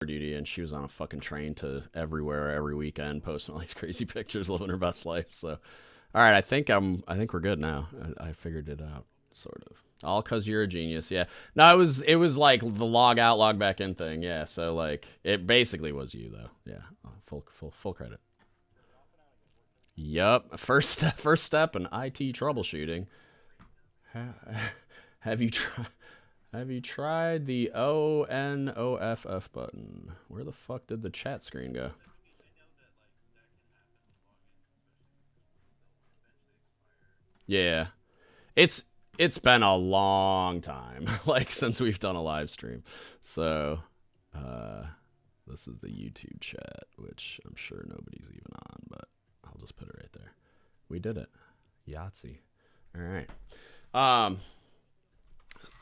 duty, and she was on a fucking train to everywhere every weekend, posting all these crazy pictures, living her best life. So, all right, I think we're good now. I figured it out, sort of. All because you're a genius. Yeah. No, it was like the log out, log back in thing. Yeah. So like it basically was you though. Yeah. Full credit. Yup. First step in IT troubleshooting. Have you tried? Have you tried the ONOFF button? Where the fuck did the chat screen go? Yeah. It's been a long time, like since we've done a live stream. So, uh, this is the YouTube chat, which I'm sure nobody's even on, but I'll just put it right there. We did it. Yahtzee. All right.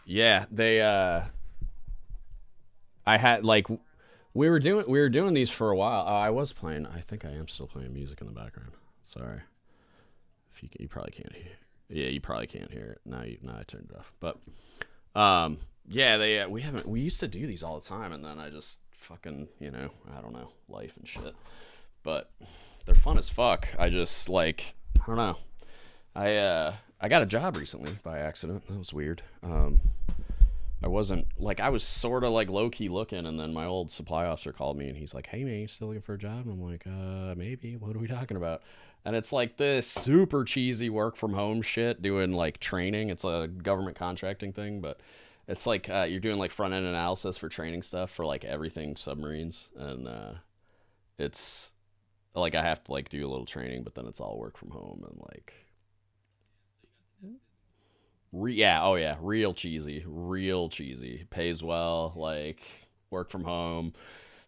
Yeah, I had like we were doing these for a while. Oh, I was playing. I think I am still playing music in the background. Sorry. If you probably can't hear. Yeah, you probably can't hear it. Now I turned it off. But yeah, we used to do these all the time, and then I just fucking, I don't know, life and shit. But they're fun as fuck. I just like, I don't know. I got a job recently by accident. That was weird. I wasn't like, I was sort of like low key looking, and then my old supply officer called me and he's like, "Hey man, you still looking for a job?" And I'm like, maybe. What are we talking about? And it's like this super cheesy work from home shit, doing like training. It's a government contracting thing, but it's like you're doing like front end analysis for training stuff for like everything submarines, and it's like I have to like do a little training, but then it's all work from home and like yeah, oh yeah, real cheesy. Pays well, like work from home,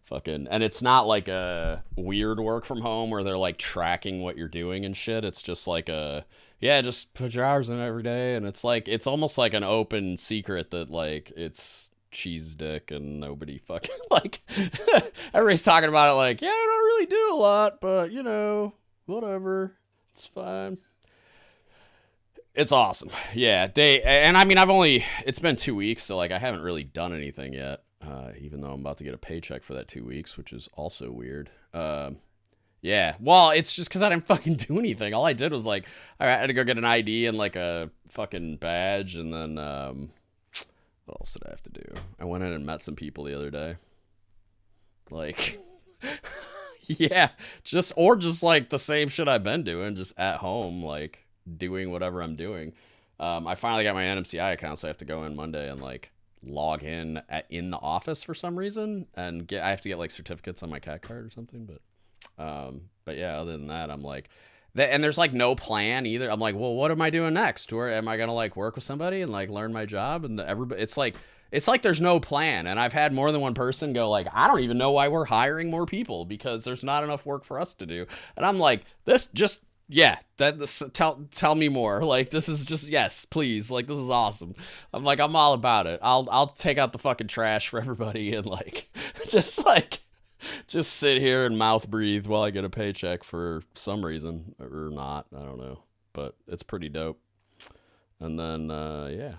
fucking, and it's not like a weird work from home where they're like tracking what you're doing and shit. It's just like yeah, just put your hours in every day, and it's like it's almost like an open secret that like it's cheese dick and nobody fucking like everybody's talking about it like, yeah, I don't really do a lot, but whatever, it's fine. It's awesome. Yeah, and I mean it's been 2 weeks, so like I haven't really done anything yet. Even though I'm about to get a paycheck for that 2 weeks, which is also weird. Yeah, well, it's just because I didn't fucking do anything. All I did was like, all right, I had to go get an ID and like a fucking badge, and then what else did I have to do? I went in and met some people the other day. Like, yeah, just like the same shit I've been doing, just at home, like doing whatever I'm doing. I finally got my NMCI account, so I have to go in Monday and like log in the office for some reason, and I have to get like certificates on my cat card or something. But yeah, other than that, I'm like, and there's like no plan either. I'm like, well, what am I doing next? Where am I gonna like work with somebody and like learn my job? And everybody, it's like there's no plan. And I've had more than one person go like, I don't even know why we're hiring more people because there's not enough work for us to do. And I'm like, this just yeah, tell me more. Like this is just yes, please. Like this is awesome. I'm all about it. I'll take out the fucking trash for everybody and like just like just sit here and mouth breathe while I get a paycheck for some reason or not. I don't know, but it's pretty dope. And then yeah,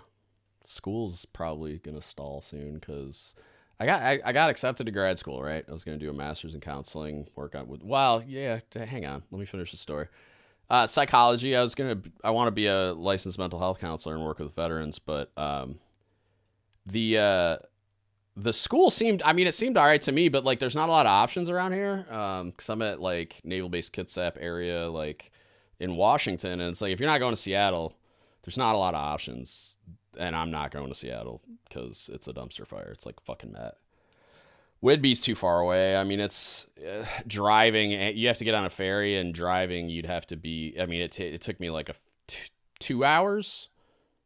school's probably gonna stall soon because I got accepted to grad school. Right, I was gonna do a master's in counseling, work on with. Well, yeah. Hang on, let me finish the story. Psychology. I want to be a licensed mental health counselor and work with veterans, but the the school seemed, I mean, it seemed all right to me, but like there's not a lot of options around here. Because I'm at like Naval Base Kitsap area, like in Washington, and it's like if you're not going to Seattle, there's not a lot of options, and I'm not going to Seattle because it's a dumpster fire. It's like fucking Matt. Whidbey's too far away. I mean, it's driving. You have to get on a ferry, and driving, you'd have to be. I mean, it took me like 2 hours,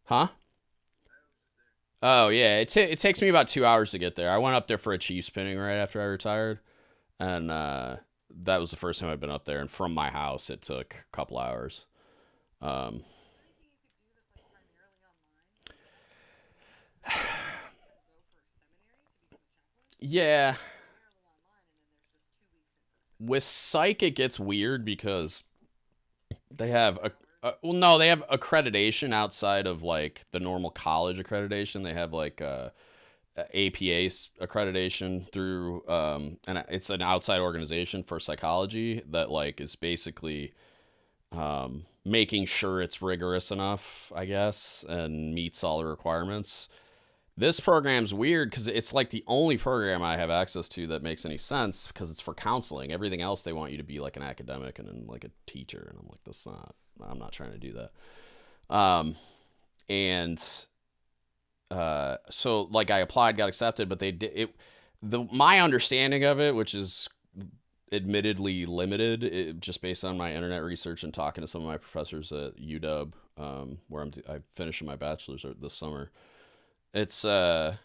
huh? Oh yeah, it takes me about 2 hours to get there. I went up there for a chief spinning right after I retired, and that was the first time I've been up there. And from my house, it took a couple hours. Um, yeah, with psych it gets weird because they have well, no, they have accreditation outside of like the normal college accreditation. They have like APA accreditation through, and it's an outside organization for psychology that like is basically making sure it's rigorous enough, I guess, and meets all the requirements. This program's weird because it's like the only program I have access to that makes any sense because it's for counseling. Everything else they want you to be like an academic and like a teacher, and I'm like, that's not. I'm not trying to do that. And so like I applied, got accepted, but they did it. My understanding of it, which is admittedly limited, just based on my internet research and talking to some of my professors at UW, where I finishing my bachelor's this summer. It's not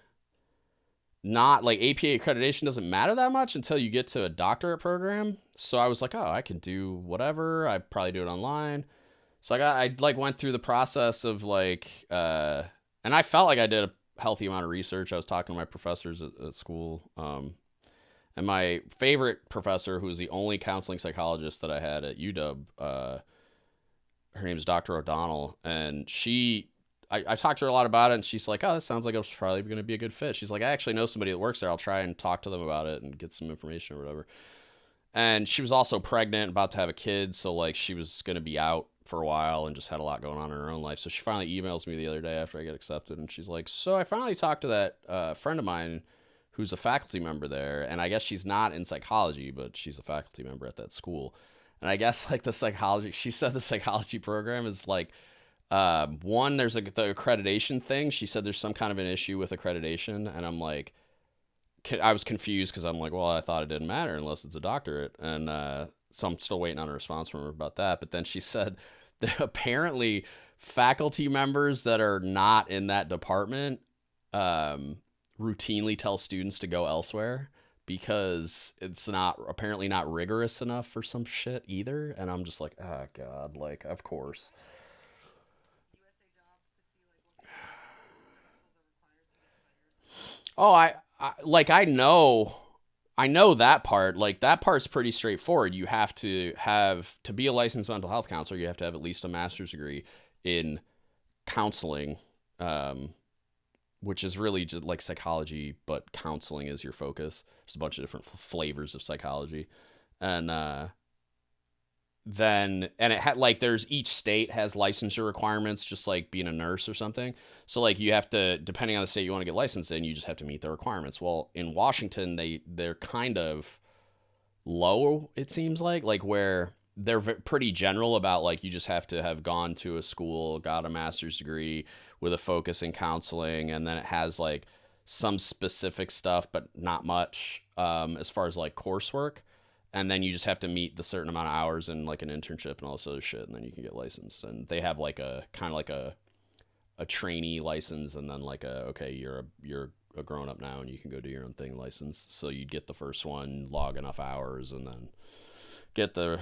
like APA accreditation doesn't matter that much until you get to a doctorate program. So I was like, oh, I can do whatever. I probably do it online. So I like went through the process of like, and I felt like I did a healthy amount of research. I was talking to my professors at school. And my favorite professor, who was the only counseling psychologist that I had at UW, her name is Dr. O'Donnell, and I talked to her a lot about it, and she's like, oh, that sounds like it's probably going to be a good fit. She's like, I actually know somebody that works there. I'll try and talk to them about it and get some information or whatever. And she was also pregnant, about to have a kid, so like she was going to be out for a while and just had a lot going on in her own life. So she finally emails me the other day after I get accepted, and she's like, so I finally talked to that friend of mine who's a faculty member there, and I guess she's not in psychology, but she's a faculty member at that school. And I guess like she said the psychology program is like, one, there's the accreditation thing. She said there's some kind of an issue with accreditation, and I'm like, I was confused because I'm like, well, I thought it didn't matter unless it's a doctorate, and so I'm still waiting on a response from her about that. But then she said that apparently faculty members that are not in that department routinely tell students to go elsewhere because it's apparently not rigorous enough for some shit either. And I'm just like, oh god, like of course. Oh, I know that part. Like that part's pretty straightforward. You have to be a licensed mental health counselor. You have to have at least a master's degree in counseling, which is really just like psychology, but counseling is your focus. There's a bunch of different flavors of psychology, and and it had like there's each state has licensure requirements, just like being a nurse or something. So like you have to, depending on the state you want to get licensed in, you just have to meet the requirements. Well, in Washington, they're kind of low, it seems like where they're pretty general about like you just have to have gone to a school, got a master's degree with a focus in counseling, and then it has like some specific stuff, but not much as far as like coursework. And then you just have to meet the certain amount of hours in like an internship and all this other shit, and then you can get licensed. And they have like a kind of like a trainee license, and then like okay, you're a grown up now and you can go do your own thing license. So you'd get the first one, log enough hours, and then get the.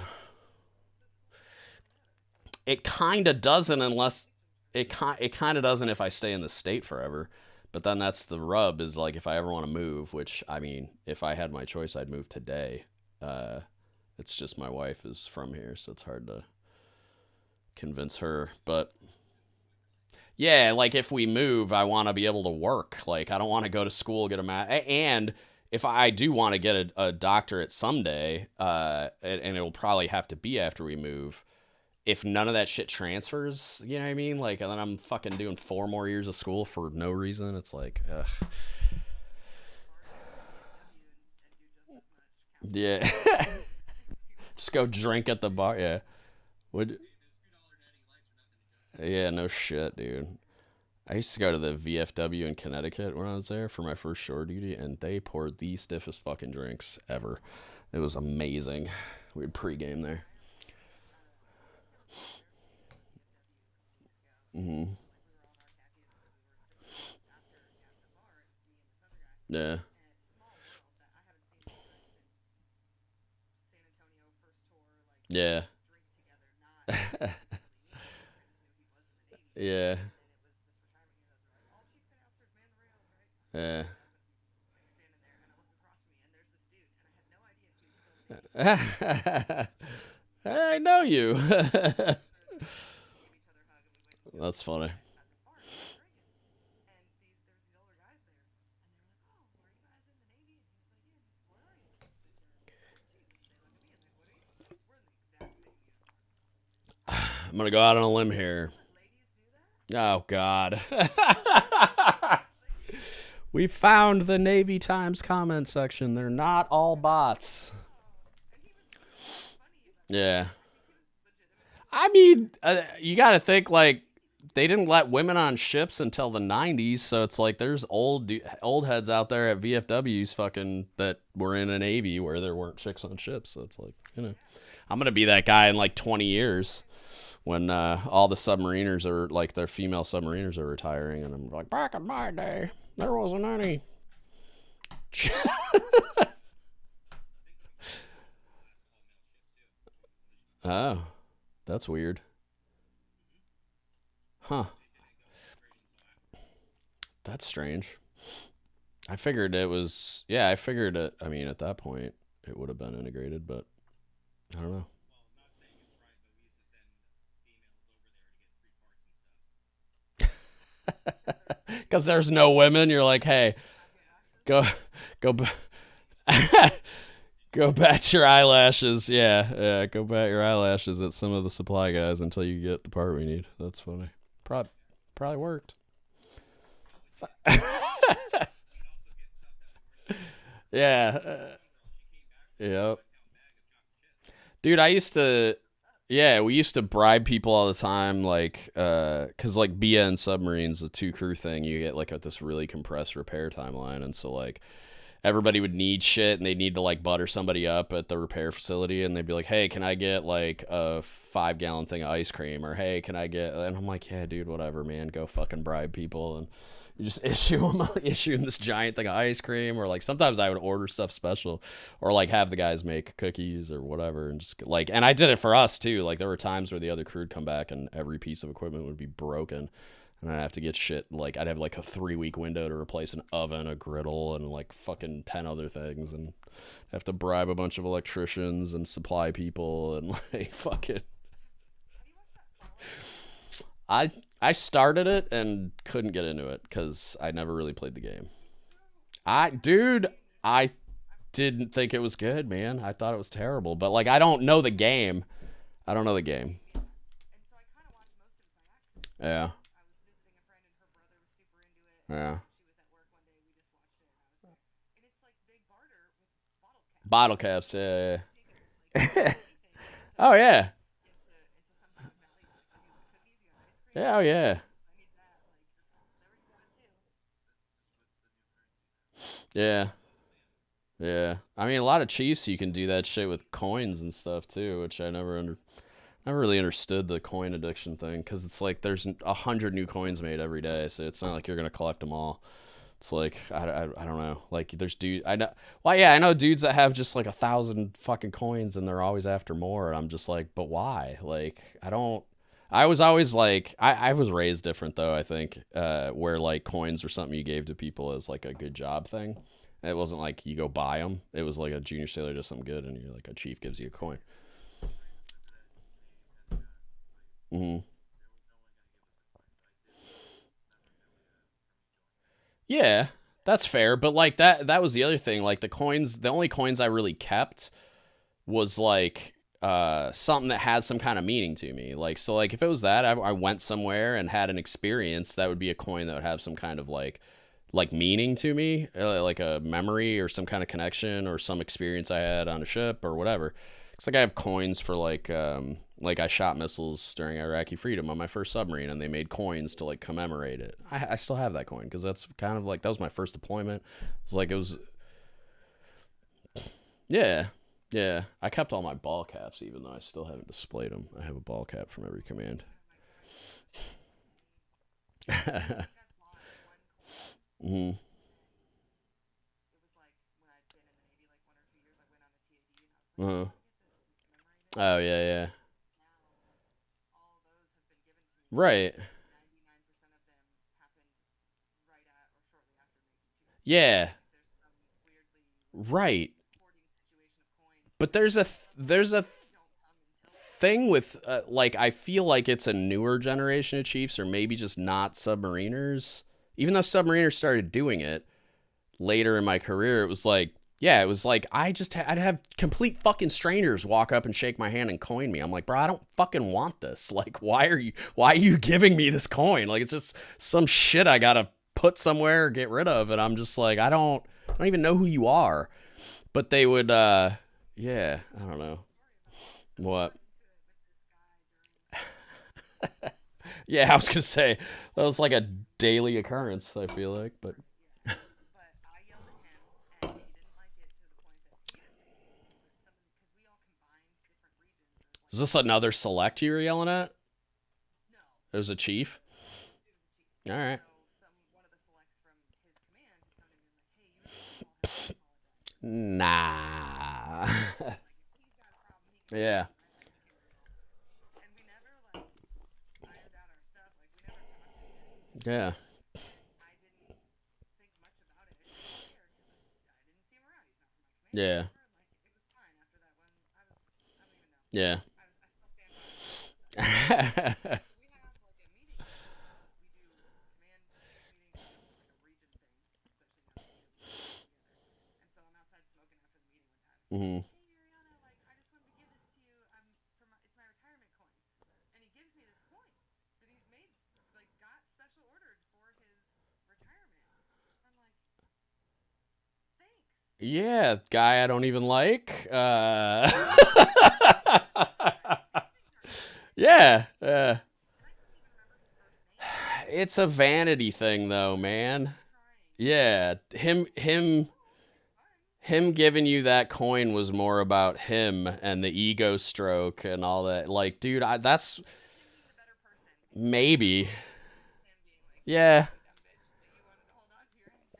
It kind of doesn't unless it kind of doesn't if I stay in the state forever. But then that's the rub, is like if I ever want to move, which I mean, if I had my choice, I'd move today. It's just my wife is from here, so it's hard to convince her. But yeah, like if we move, I want to be able to work. Like I don't want to go to school, get and if I do want to get a doctorate someday, and it will probably have to be after we move. If none of that shit transfers, you know what I mean? Like, and then I'm fucking doing 4 more years of school for no reason. It's like, ugh. Yeah. Just go drink at the bar. Yeah. Would. Yeah, no shit, dude. I used to go to the VFW in Connecticut when I was there for my first shore duty, and they poured the stiffest fucking drinks ever. It was amazing. We'd pregame there. Hmm. Yeah. Yeah. Yeah. Yeah. I know you. That's funny. I'm gonna go out on a limb here. Oh God. We found the Navy Times comment section. They're not all bots. Yeah. I mean, you got to think like they didn't let women on ships until the 90s, so it's like there's old heads out there at VFWs fucking that were in a Navy where there weren't chicks on ships. So it's like, I'm going to be that guy in like 20 years when all the submariners are like their female submariners are retiring, and I'm like, back in my day, there wasn't any. Oh, that's weird. Huh. That's strange. I figured it was, yeah, I figured it, I mean, at that point, it would have been integrated, but I don't know. Because there's no women, you're like, hey, go, go, go bat your eyelashes. Yeah, go bat your eyelashes at some of the supply guys until you get the part we need. That's funny. Probably worked. Yeah. Yep. Dude, I used to, yeah, we used to bribe people all the time, like, cause like BN submarines, the two crew thing, you get like this really compressed repair timeline, and so like everybody would need shit, and they need to like butter somebody up at the repair facility, and they'd be like, hey, can I get like a 5-gallon thing of ice cream, or hey, can I get, and I'm like, yeah, dude, whatever, man, go fucking bribe people, and you just issue them this giant thing of ice cream, or like sometimes I would order stuff special, or like have the guys make cookies or whatever, and just like, and I did it for us too. Like there were times where the other crew would come back and every piece of equipment would be broken, and I'd have to get shit. Like I'd have like a 3-week window to replace an oven, a griddle, and like fucking 10 other things, and have to bribe a bunch of electricians and supply people and like fucking. I started it and couldn't get into it because I never really played the game. I didn't think it was good, man. I thought it was terrible. But like, I don't know the game. I don't know the game. Yeah. Yeah. Bottle caps. Yeah. Yeah. Oh yeah. Yeah. Oh yeah. Yeah. Yeah. I mean, a lot of Chiefs you can do that shit with coins and stuff too, which never really understood the coin addiction thing, because it's like there's 100 new coins made every day, so it's not like you're gonna collect them all. It's like I don't know. Like there's dude I know. Well, yeah, I know dudes that have just like 1,000 fucking coins, and they're always after more. And I'm just like, but why? Like I don't. I was always like I was raised different though. I think where like coins were something you gave to people as like a good job thing. It wasn't like you go buy them. It was like a junior sailor does something good, and you're like a chief gives you a coin. Hmm. Yeah, that's fair. But like that was the other thing. Like the only coins I really kept was like something that had some kind of meaning to me. Like so like if it was that I went somewhere and had an experience, that would be a coin that would have some kind of like meaning to me, like a memory or some kind of connection or some experience I had on a ship or whatever. It's like I have coins for like I shot missiles during Iraqi freedom on my first submarine, and they made coins to like commemorate it. I still have that coin because that's kind of like that was my first deployment. It was yeah, yeah. I kept all my ball caps, even though I still haven't displayed them. I have a ball cap from every command. Hmm. Uh-huh. Oh yeah, yeah. Right. Yeah. Right. But there's a thing with like I feel like it's a newer generation of Chiefs, or maybe just not submariners. Even though submariners started doing it later in my career, it was like Yeah, it was like I'd have complete fucking strangers walk up and shake my hand and coin me. I'm like, bro, I don't fucking want this. Like, why are you giving me this coin? Like, it's just some shit I gotta put somewhere or get rid of, and I'm just like, I don't even know who you are. But they would, yeah, I don't know what. Yeah, I was gonna say that was like a daily occurrence. I feel like, but is this another select you were yelling at? It was a chief. All right. Nah. Yeah. Yeah. Yeah. Yeah. Hmm. Yeah, guy I don't even like. Yeah. It's a vanity thing though, man. Yeah, him giving you that coin was more about him and the ego stroke and all that. Like, dude, that's maybe. Yeah,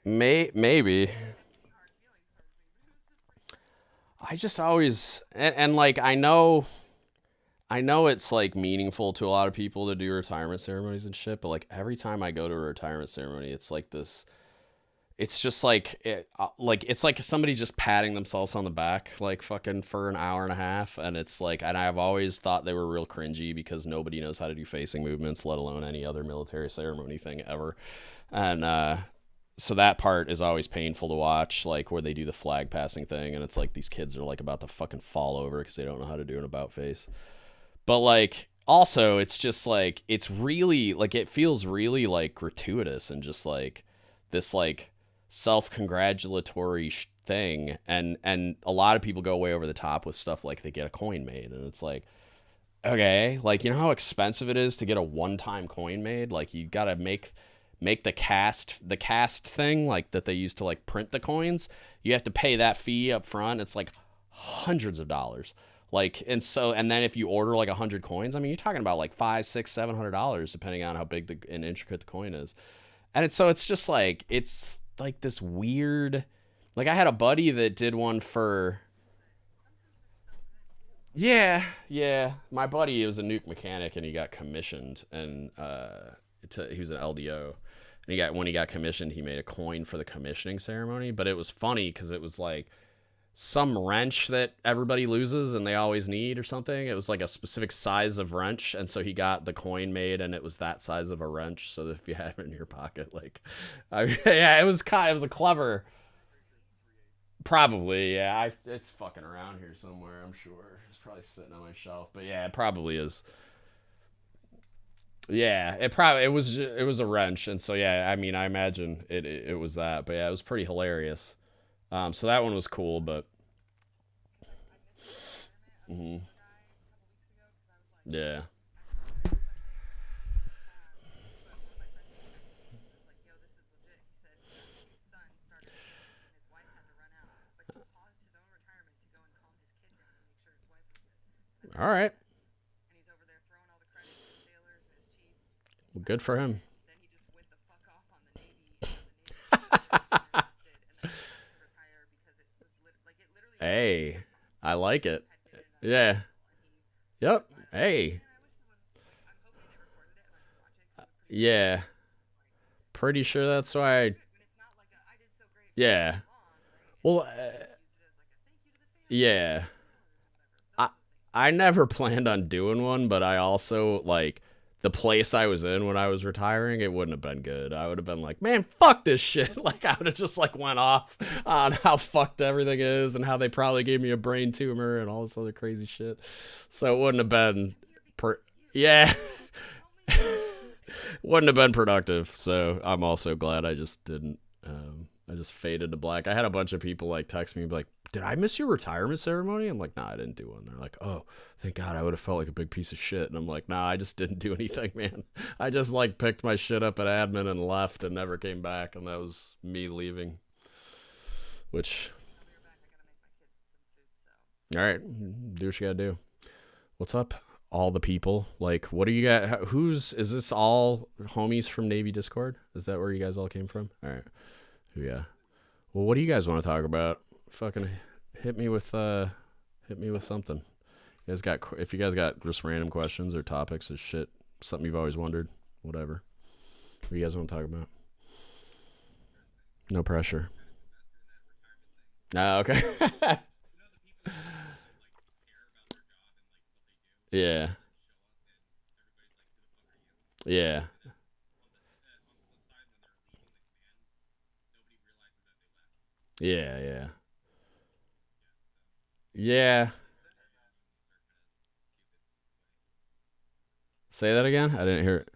maybe. I just always and like I know it's like meaningful to a lot of people to do retirement ceremonies and shit, but like every time I go to a retirement ceremony, it's like this. It's just like it's like somebody just patting themselves on the back, like fucking for an hour and a half, and it's like, and I've always thought they were real cringy because nobody knows how to do facing movements, let alone any other military ceremony thing ever, and so that part is always painful to watch, like where they do the flag passing thing, and it's like these kids are like about to fucking fall over because they don't know how to do an about face. But like also it's just like it's really like it feels really like gratuitous and just like this like self-congratulatory thing, and a lot of people go way over the top with stuff like they get a coin made, and it's like, okay, like you know how expensive it is to get a one-time coin made? Like you got to make the cast thing like that they used to like print the coins. You have to pay that fee up front. It's like hundreds of dollars. Like, and so, and then if you order like 100 coins, I mean, you're talking about like five, six, $700 depending on how big and intricate the coin is. And it's just like it's like this weird. Like I had a buddy that did one for. Yeah. My buddy was a nuke mechanic and he got commissioned, and he was an LDO. And when he got commissioned, he made a coin for the commissioning ceremony. But it was funny because it was like some wrench that everybody loses and they always need or something. It was like a specific size of wrench, and so he got the coin made, and it was that size of a wrench. So that if you had it in your pocket, like, yeah, it was a clever. Probably, yeah. It's fucking around here somewhere. I'm sure it's probably sitting on my shelf, but yeah, it probably is. Yeah, it was a wrench, and so yeah, I mean, I imagine it was that, but yeah, it was pretty hilarious. So that one was cool, but mhm, yeah. All right. Well, good for him. Hey, I like it. Yeah. Yep. Hey. Yeah. Pretty sure that's why. Yeah. Well, yeah. I I never planned on doing one, but I also like the place I was in when I was retiring, it wouldn't have been good. I would have been like, man, fuck this shit. Like, I would have just like went off on how fucked everything is and how they probably gave me a brain tumor and all this other crazy shit. So it wouldn't have been, yeah, wouldn't have been productive. So I'm also glad I just didn't. I just faded to black. I had a bunch of people like text me and be like, did I miss your retirement ceremony? I'm like, nah, I didn't do one. They're like, oh, thank God, I would have felt like a big piece of shit. And I'm like, nah, I just didn't do anything, man. I just like picked my shit up at admin and left and never came back. And that was me leaving. Which, all right, do what you gotta do. What's up, all the people? Like, what are you guys? Is this all homies from Navy Discord? Is that where you guys all came from? All right. Yeah. Well, what do you guys want to talk about? Fucking hit me with something. If you guys got just random questions or topics or shit, something you've always wondered, whatever. What do you guys want to talk about? No pressure. Okay. Yeah. Yeah. Yeah, yeah. Yeah. Say that again? I didn't hear it.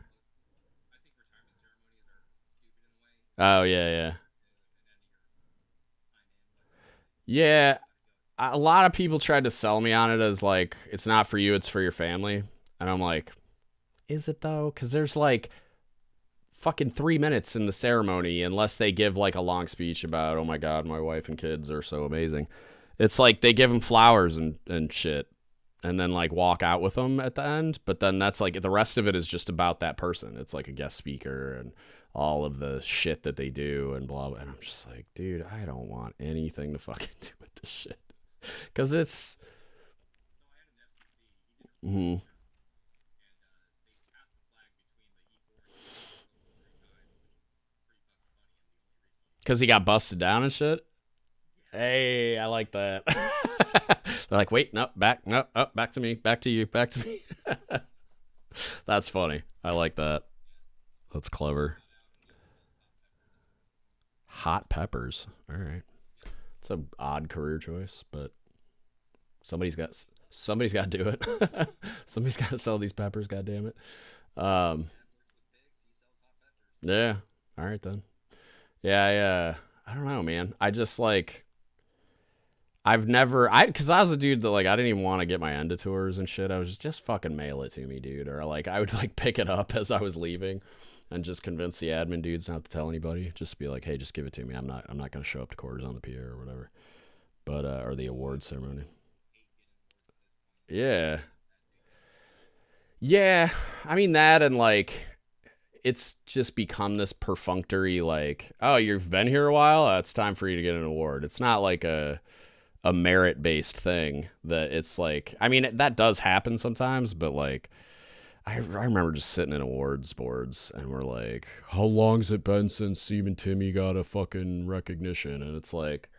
Oh, yeah, yeah. Yeah, a lot of people tried to sell me on it as like it's not for you, it's for your family. And I'm like, is it though? Cuz there's like fucking 3 minutes in the ceremony unless they give like a long speech about, oh my god, my wife and kids are so amazing. It's like they give them flowers and shit and then like walk out with them at the end, but then that's like the rest of it is just about that person. It's like a guest speaker and all of the shit that they do and blah blah. And I'm just like, dude, I don't want anything to fucking do with this shit because it's mm-hmm. Because he got busted down and shit. Hey, I like that. They're like, wait, no, back, no, up, back to me, back to you, back to me. That's funny. I like that. That's clever. Hot peppers. All right. It's an odd career choice, but somebody's got somebody's got to do it. Somebody's got to sell these peppers. God damn it. Um. Yeah. All right then. Yeah. I don't know, man. I just like I've never because I was a dude that like I didn't even want to get my enda tours and shit. I was just fucking mail it to me, dude, or like I would like pick it up as I was leaving and just convince the admin dudes not to tell anybody. Just be like, hey, just give it to me. I'm not gonna show up to quarters on the pier or whatever. But or the award ceremony. Yeah. Yeah. I mean that and like it's just become this perfunctory like, oh, you've been here a while, it's time for you to get an award. It's not like a merit based thing that it's like, I mean that does happen sometimes, but like I remember just sitting in awards boards and we're like, how long's it been since Seaman Timmy got a fucking recognition? And it's like,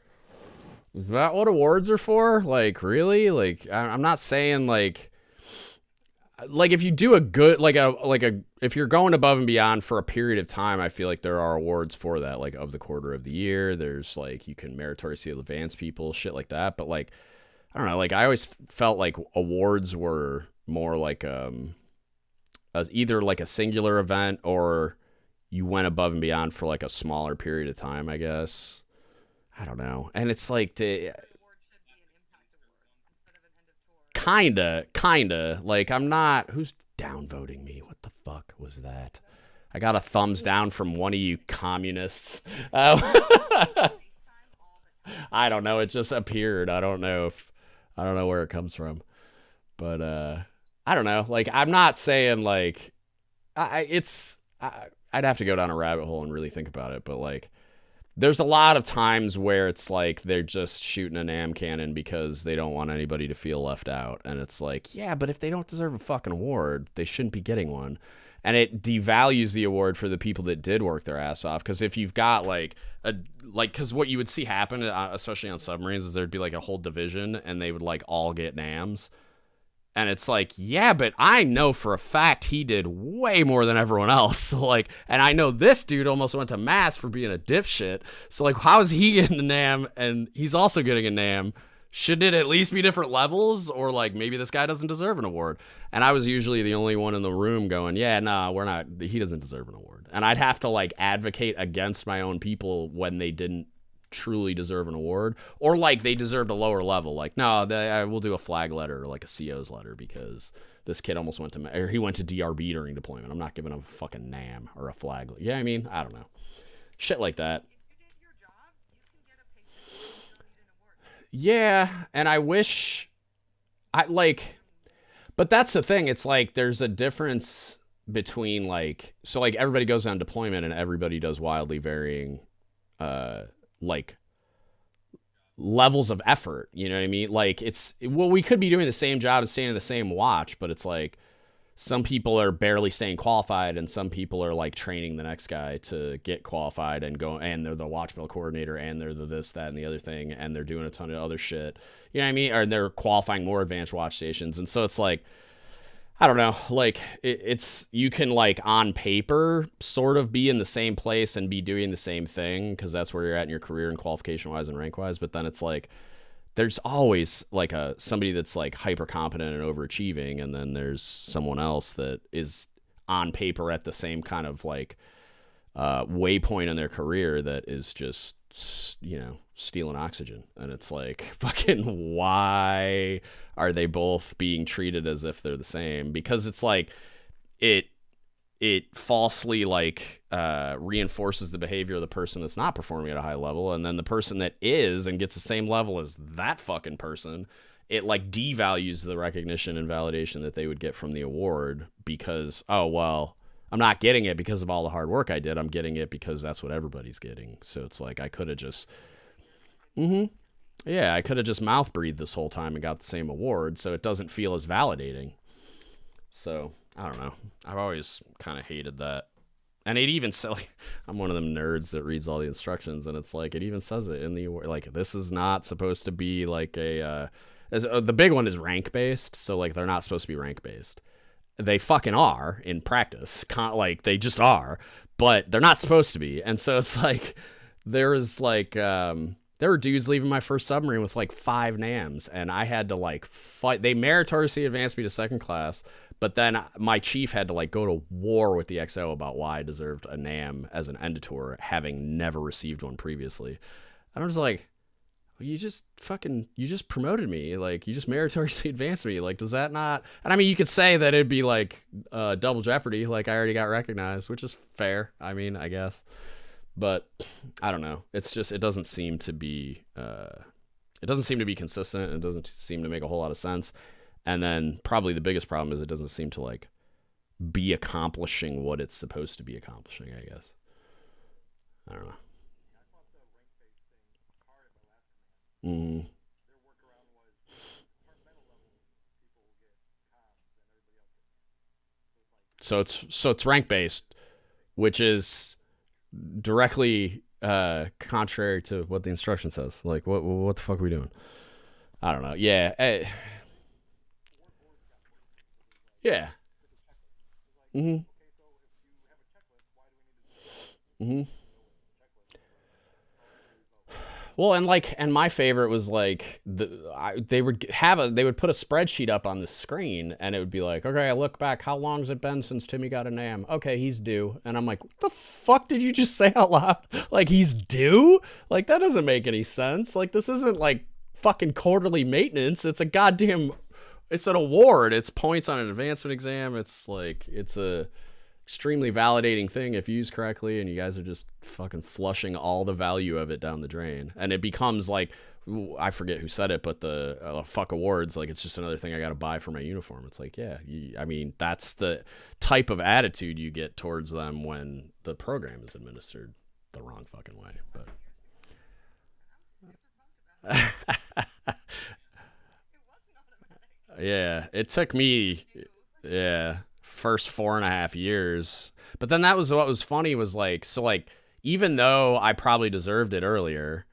is that what awards are for? Like, really? Like, I'm not saying like if you do a good if you're going above and beyond for a period of time, I feel like there are awards for that, like of the quarter of the year. There's like you can meritoriously advance people, shit like that. But like I don't know, like I always felt like awards were more like either like a singular event or you went above and beyond for like a smaller period of time, I guess. I don't know. And it's like kinda like I'm not who's downvoting me. What the fuck was that? I got a thumbs down from one of you communists. I don't know, it just appeared. I don't know where it comes from, but I don't know, like I'm not saying like I'd have to go down a rabbit hole and really think about it, but like there's a lot of times where it's like they're just shooting a NAM cannon because they don't want anybody to feel left out. And it's like, yeah, but if they don't deserve a fucking award, they shouldn't be getting one. And it devalues the award for the people that did work their ass off. Because if you've got because what you would see happen, especially on submarines, is there'd be like a whole division and they would like all get NAMs. And it's like, yeah, but I know for a fact he did way more than everyone else. So like, and I know this dude almost went to mass for being a dipshit. So like, how is he getting a NAM and he's also getting a NAM? Shouldn't it at least be different levels? Or like, maybe this guy doesn't deserve an award. And I was usually the only one in the room going, yeah, nah, we're not, he doesn't deserve an award. And I'd have to like advocate against my own people when they didn't truly deserve an award, or like they deserved a lower level. Like, no, I will do a flag letter or like a CO's letter because this kid almost went to, or he went to DRB during deployment. I'm not giving him a fucking NAM or a flag. Yeah, I mean, I don't know. Shit like that. Yeah, and I wish I like, but that's the thing. It's like there's a difference between like, so like everybody goes on deployment and everybody does wildly varying like levels of effort, you know what I mean? Like it's, well, we could be doing the same job and staying in the same watch, but it's like some people are barely staying qualified and some people are like training the next guy to get qualified and go, and they're the watch bill coordinator and they're the this, that, and the other thing, and they're doing a ton of other shit, you know what I mean? Or they're qualifying more advanced watch stations. And so it's like, I don't know, like it's, you can like on paper sort of be in the same place and be doing the same thing because that's where you're at in your career and qualification wise and rank wise. But then it's like, there's always like somebody that's like hyper competent and overachieving. And then there's someone else that is on paper at the same kind of like waypoint in their career that is just, you know, stealing oxygen. And it's like, fucking, why are they both being treated as if they're the same? Because it's like it falsely like reinforces the behavior of the person that's not performing at a high level, and then the person that is and gets the same level as that fucking person, it like devalues the recognition and validation that they would get from the award because, oh well, I'm not getting it because of all the hard work I did. I'm getting it because that's what everybody's getting. So it's like I could have just I could have just mouth breathed this whole time and got the same award, so it doesn't feel as validating. So I don't know. I've always kind of hated that. And it even says, like, I'm one of them nerds that reads all the instructions, and it's like, it even says it in the award. Like, this is not supposed to be like the big one is rank based. So like, they're not supposed to be rank based. They fucking are in practice. Like, they just are, but they're not supposed to be. And so it's like, there were dudes leaving my first submarine with like 5 NAMs, and I had to like fight. They meritoriously advanced me to second class, but then my chief had to like go to war with the XO about why I deserved a NAM as an enditor, having never received one previously. And I was like, you just promoted me. Like, you just meritoriously advanced me. Like, does that not? And I mean, you could say that it'd be like double jeopardy. Like, I already got recognized, which is fair. I mean, I guess. But I don't know. It's just, it doesn't seem to be consistent. It doesn't seem to make a whole lot of sense. And then probably the biggest problem is it doesn't seem to like be accomplishing what it's supposed to be accomplishing, I guess. I don't know. Mm. So it's rank based, which is directly contrary to what the instruction says. Like, what the fuck are we doing? I don't know. Yeah. Yeah. Mm-hmm. Well, and my favorite was like they would put a spreadsheet up on the screen, and it would be like, okay, I look back, how long has it been since Timmy got a NAM? Okay, he's due. And I'm like, what the fuck did you just say out loud? Like, he's due? Like, that doesn't make any sense. Like, this isn't like fucking quarterly maintenance. It's it's an award. It's points on an advancement exam. It's like, it's a extremely validating thing if used correctly, and you guys are just fucking flushing all the value of it down the drain, and it becomes like, I forget who said it, but the fuck awards, like, it's just another thing I gotta buy for my uniform. It's like, yeah, I mean, that's the type of attitude you get towards them when the program is administered the wrong fucking way. But yeah, it took me, yeah, first 4.5 years. But then that was what was funny was like, so like, even though I probably deserved it earlier,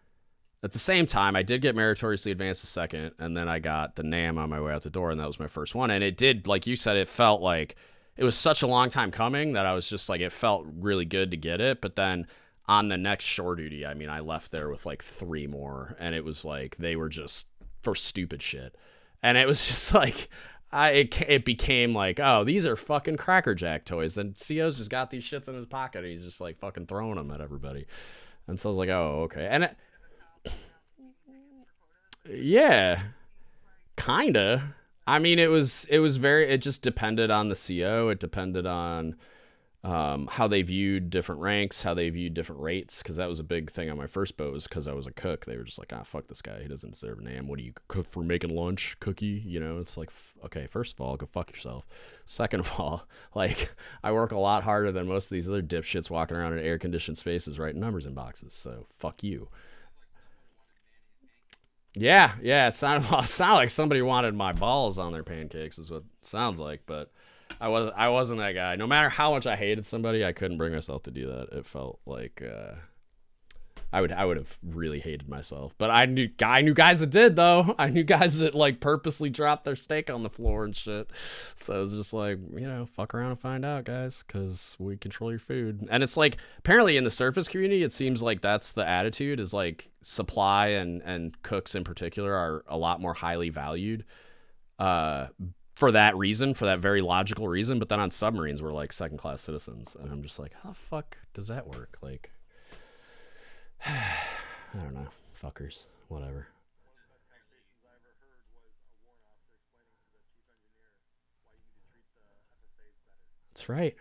At the same time, I did get meritoriously advanced a second, and then I got the NAM on my way out the door, and that was my first one. And it did, like you said, it felt like it was such a long time coming that I was just like, it felt really good to get it. But then on the next shore duty, I mean, I left there with like 3 more, and it was like they were just for stupid shit. And it was just like, it became like, oh, these are fucking Cracker Jack toys. Then CO's just got these shits in his pocket, and he's just like fucking throwing them at everybody. And so I was like, oh, okay. And yeah, kinda. I mean, it just depended on the CO. It depended on how they viewed different ranks, how they viewed different rates, because that was a big thing on my first boat. Was because I was a cook. They were just like, ah, fuck this guy. He doesn't deserve a name. What do you cook for making lunch? Cookie? You know, it's like, okay, first of all, go fuck yourself. Second of all, like, I work a lot harder than most of these other dipshits walking around in air-conditioned spaces writing numbers in boxes. So fuck you. Yeah, it sounded like somebody wanted my balls on their pancakes is what it sounds like, but I wasn't that guy. No matter how much I hated somebody, I couldn't bring myself to do that. It felt like I would have really hated myself. But I knew guys that did though. I knew guys that like purposely dropped their steak on the floor and shit. So it was just like, fuck around and find out, guys, because we control your food. And it's like apparently in the surface community, it seems like that's the attitude is like supply and cooks in particular are a lot more highly valued. For that reason, for that very logical reason. But then on submarines, we're like second class citizens, and I'm just like, how the fuck does that work? Like. I don't know. Fuckers. Whatever. That's right.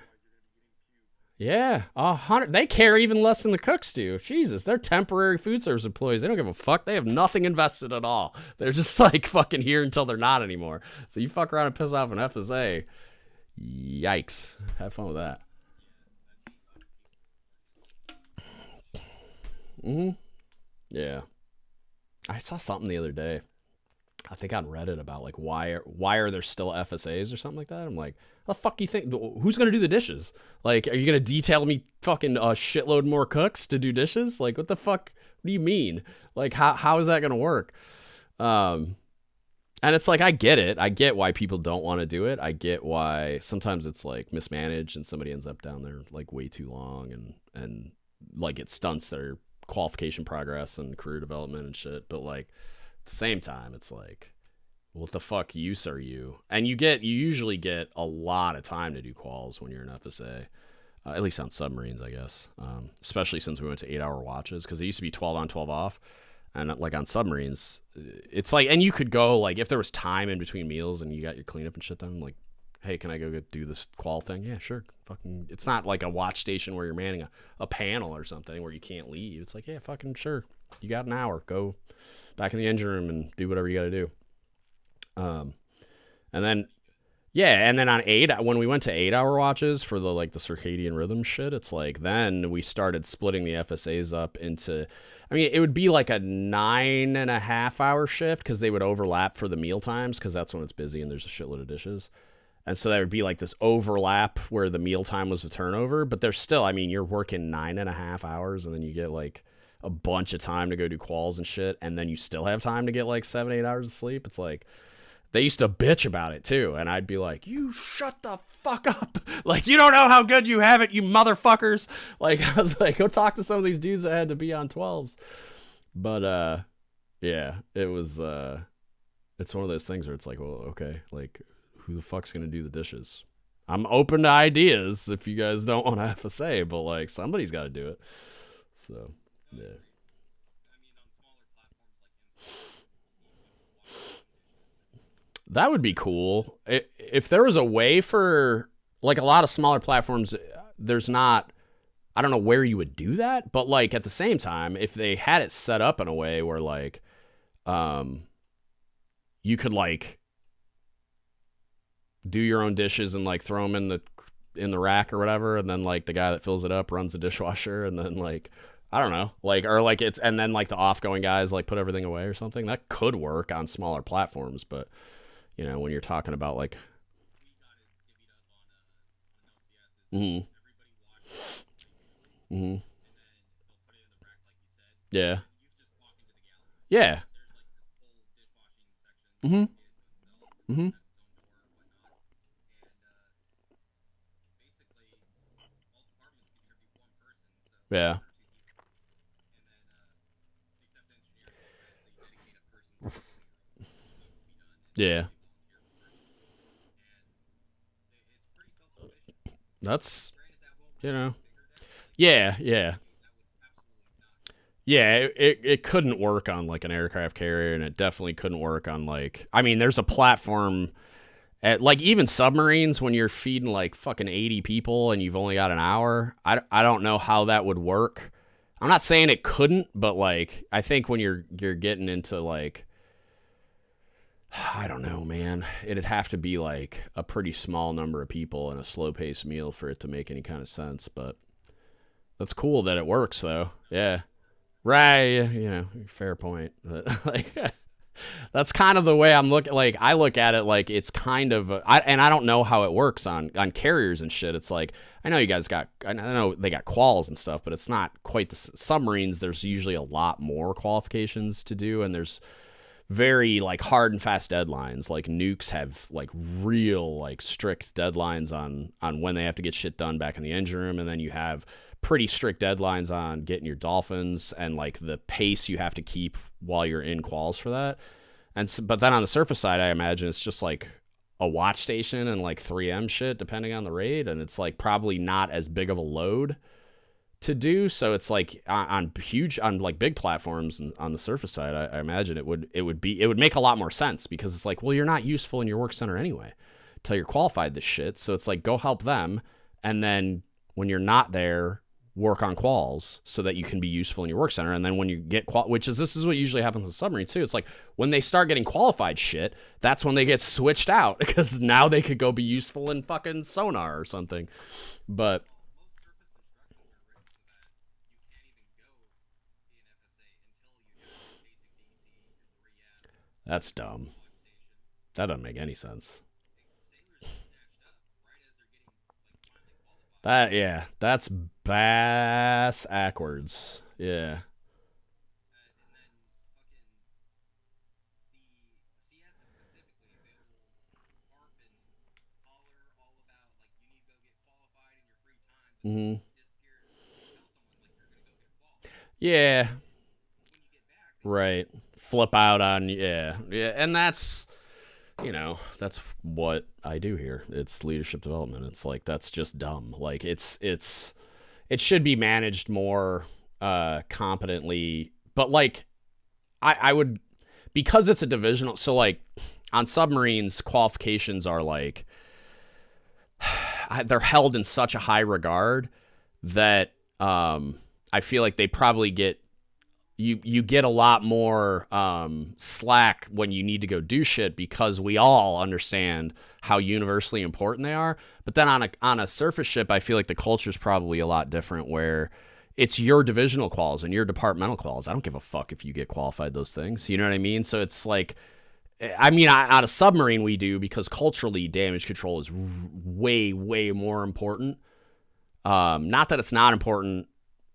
Yeah. 100. They care even less than the cooks do. Jesus. They're temporary food service employees. They don't give a fuck. They have nothing invested at all. They're just like fucking here until they're not anymore. So you fuck around and piss off an FSA. Yikes. Have fun with that. Yeah. I saw something the other day. I think on Reddit about like why are there still FSAs or something like that. I'm like, how the fuck you think? Who's gonna do the dishes? Like, are you gonna detail me fucking a shitload more cooks to do dishes? Like, what the fuck? What do you mean? Like, how is that gonna work? And it's like I get it. I get why people don't want to do it. I get why sometimes it's like mismanaged and somebody ends up down there like way too long and like it stunts their qualification progress and career development and shit. But like at the same time, it's like, what the fuck use are you? And you usually get a lot of time to do quals when you're an FSA, at least on submarines, I guess. Especially since we went to 8-hour watches, because it used to be 12 on, 12 off. And like on submarines, it's like, and you could go like if there was time in between meals and you got your cleanup and shit done, like, hey, can I go do this qual thing? Yeah, sure. Fucking, it's not like a watch station where you're manning a panel or something where you can't leave. It's like, yeah, fucking sure. You got an hour. Go back in the engine room and do whatever you got to do. And then, yeah, and then on when we went to 8-hour watches for the like the circadian rhythm shit, it's like then we started splitting the FSAs up into, I mean, it would be like a 9.5-hour shift because they would overlap for the meal times because that's when it's busy and there's a shitload of dishes. And so there would be like this overlap where the mealtime was a turnover, but there's still, I mean, you're working 9.5 hours and then you get like a bunch of time to go do quals and shit. And then you still have time to get like 7-8 hours of sleep. It's like, they used to bitch about it too. And I'd be like, you shut the fuck up. Like, you don't know how good you have it, you motherfuckers. Like, I was like, go talk to some of these dudes that had to be on 12s. But, yeah, it was, it's one of those things where it's like, well, okay, like, who the fuck's gonna do the dishes? I'm open to ideas if you guys don't want to have to say, but like somebody's got to do it. So yeah. That would be cool. If there was a way for like a lot of smaller platforms, there's not. I don't know where you would do that, but like at the same time, if they had it set up in a way where like, you could like do your own dishes and like throw them in the rack or whatever, and then like the guy that fills it up runs the dishwasher, and then like I don't know, like or like it's and then like the offgoing guys like put everything away or something. That could work on smaller platforms, but when you're talking about like, mm-hmm, mm-hmm, yeah, Yeah. Mm-hmm. Mm-hmm. Yeah. Yeah. That's, you know. Yeah, yeah. Yeah, it couldn't work on like an aircraft carrier, and it definitely couldn't work on like, I mean, there's a platform at like even submarines when you're feeding like fucking 80 people and you've only got an hour. I don't know how that would work. I'm not saying it couldn't, but like I think when you're getting into like, I don't know, man. It'd have to be like a pretty small number of people and a slow paced meal for it to make any kind of sense. But that's cool that it works, though. Yeah, right. Fair point. But, like, that's kind of the way I'm looking. Like, I look at it like it's kind of, and I don't know how it works on carriers and shit. It's like I know you guys got, I know they got quals and stuff, but it's not quite the submarines. There's usually a lot more qualifications to do, and there's very like hard and fast deadlines. Like nukes have like real like strict deadlines on when they have to get shit done back in the engine room, and then you have pretty strict deadlines on getting your dolphins and like the pace you have to keep while you're in quals for that. And so, but then on the surface side, I imagine it's just like a watch station and like 3M shit depending on the raid, and it's like probably not as big of a load to do. So it's like on like big platforms and on the surface side, I imagine it would make a lot more sense, because it's like, well, you're not useful in your work center anyway until you're qualified this shit. So it's like, go help them, and then when you're not there, work on quals so that you can be useful in your work center. And then when you get this is what usually happens in submarines too. It's like when they start getting qualified shit, that's when they get switched out, because now they could go be useful in fucking sonar or something. But that's dumb. That doesn't make any sense. That's bass backwards. Yeah. Hmm. Yeah. Right. Flip out on, yeah, and that's what I do here. It's leadership development. It's like that's just dumb. Like it should be managed more competently. But like I would, because it's a divisional. So like on submarines, qualifications are like they're held in such a high regard that I feel like they probably get you get a lot more slack when you need to go do shit, because we all understand how universally important they are. But then on a surface ship, I feel like the culture is probably a lot different, where it's your divisional quals and your departmental quals. I don't give a fuck if you get qualified those things. You know what I mean? So it's like, I mean, on a submarine we do, because culturally damage control is way, way more important. Not that it's not important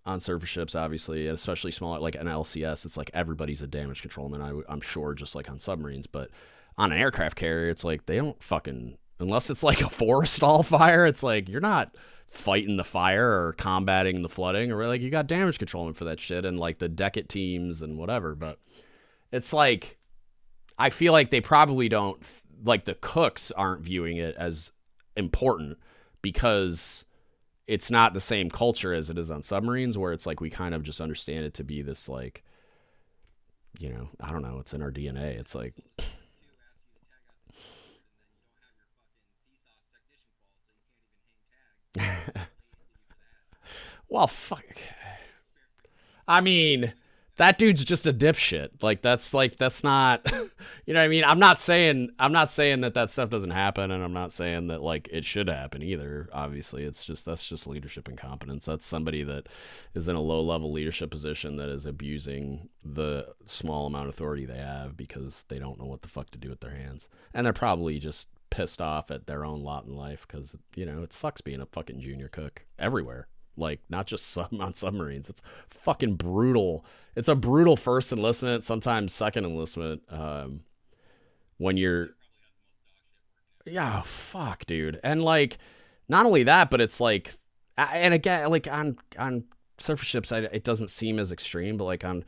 on surface ships, obviously, and especially smaller, like an LCS. It's like everybody's a damage controlman, I'm sure, just like on submarines. But on an aircraft carrier, it's like they don't fucking, unless it's like a forest stall fire, it's like you're not fighting the fire or combating the flooding, or like you got damage controlman for that shit, and like the decket teams and whatever. But it's like, I feel like they probably don't, like the cooks aren't viewing it as important, because it's not the same culture as it is on submarines, where it's like we kind of just understand it to be this like, I don't know, it's in our DNA. It's like, well, fuck. I mean, that dude's just a dipshit. That's not, you know what I mean? I'm not saying that stuff doesn't happen, and I'm not saying that like it should happen either. Obviously, that's just leadership incompetence. That's somebody that is in a low level leadership position that is abusing the small amount of authority they have, because they don't know what the fuck to do with their hands, and they're probably just pissed off at their own lot in life, because it sucks being a fucking junior cook everywhere. Like, not just on submarines. It's fucking brutal. It's a brutal first enlistment, sometimes second enlistment. When you're, yeah, fuck, dude. And like, not only that, but it's like, and again, like on surface ships, it doesn't seem as extreme, but like on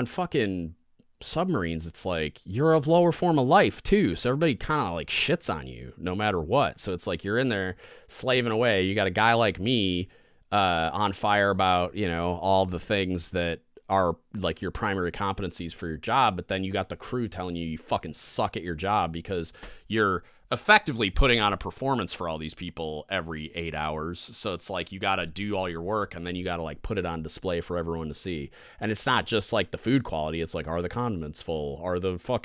fucking submarines, it's like you're of lower form of life too, so everybody kind of like shits on you no matter what. So it's like you're in there slaving away. You got a guy like me on fire about, you know, all the things that are like your primary competencies for your job, but then you got the crew telling you fucking suck at your job because you're effectively putting on a performance for all these people every 8 hours. So it's like you got to do all your work and then you got to like put it on display for everyone to see. And it's not just like the food quality. It's like, are the condiments full?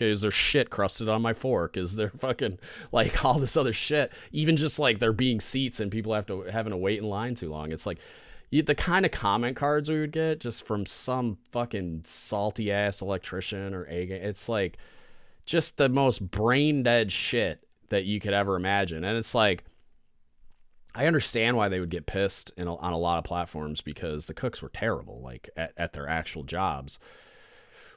Is there shit crusted on my fork? Is there fucking like all this other shit? Even just like there being seats and people having to wait in line too long. It's like the kind of comment cards we would get just from some fucking salty ass electrician or it's like just the most brain dead shit that you could ever imagine. And it's like, I understand why they would get pissed on a lot of platforms because the cooks were terrible, like at their actual jobs,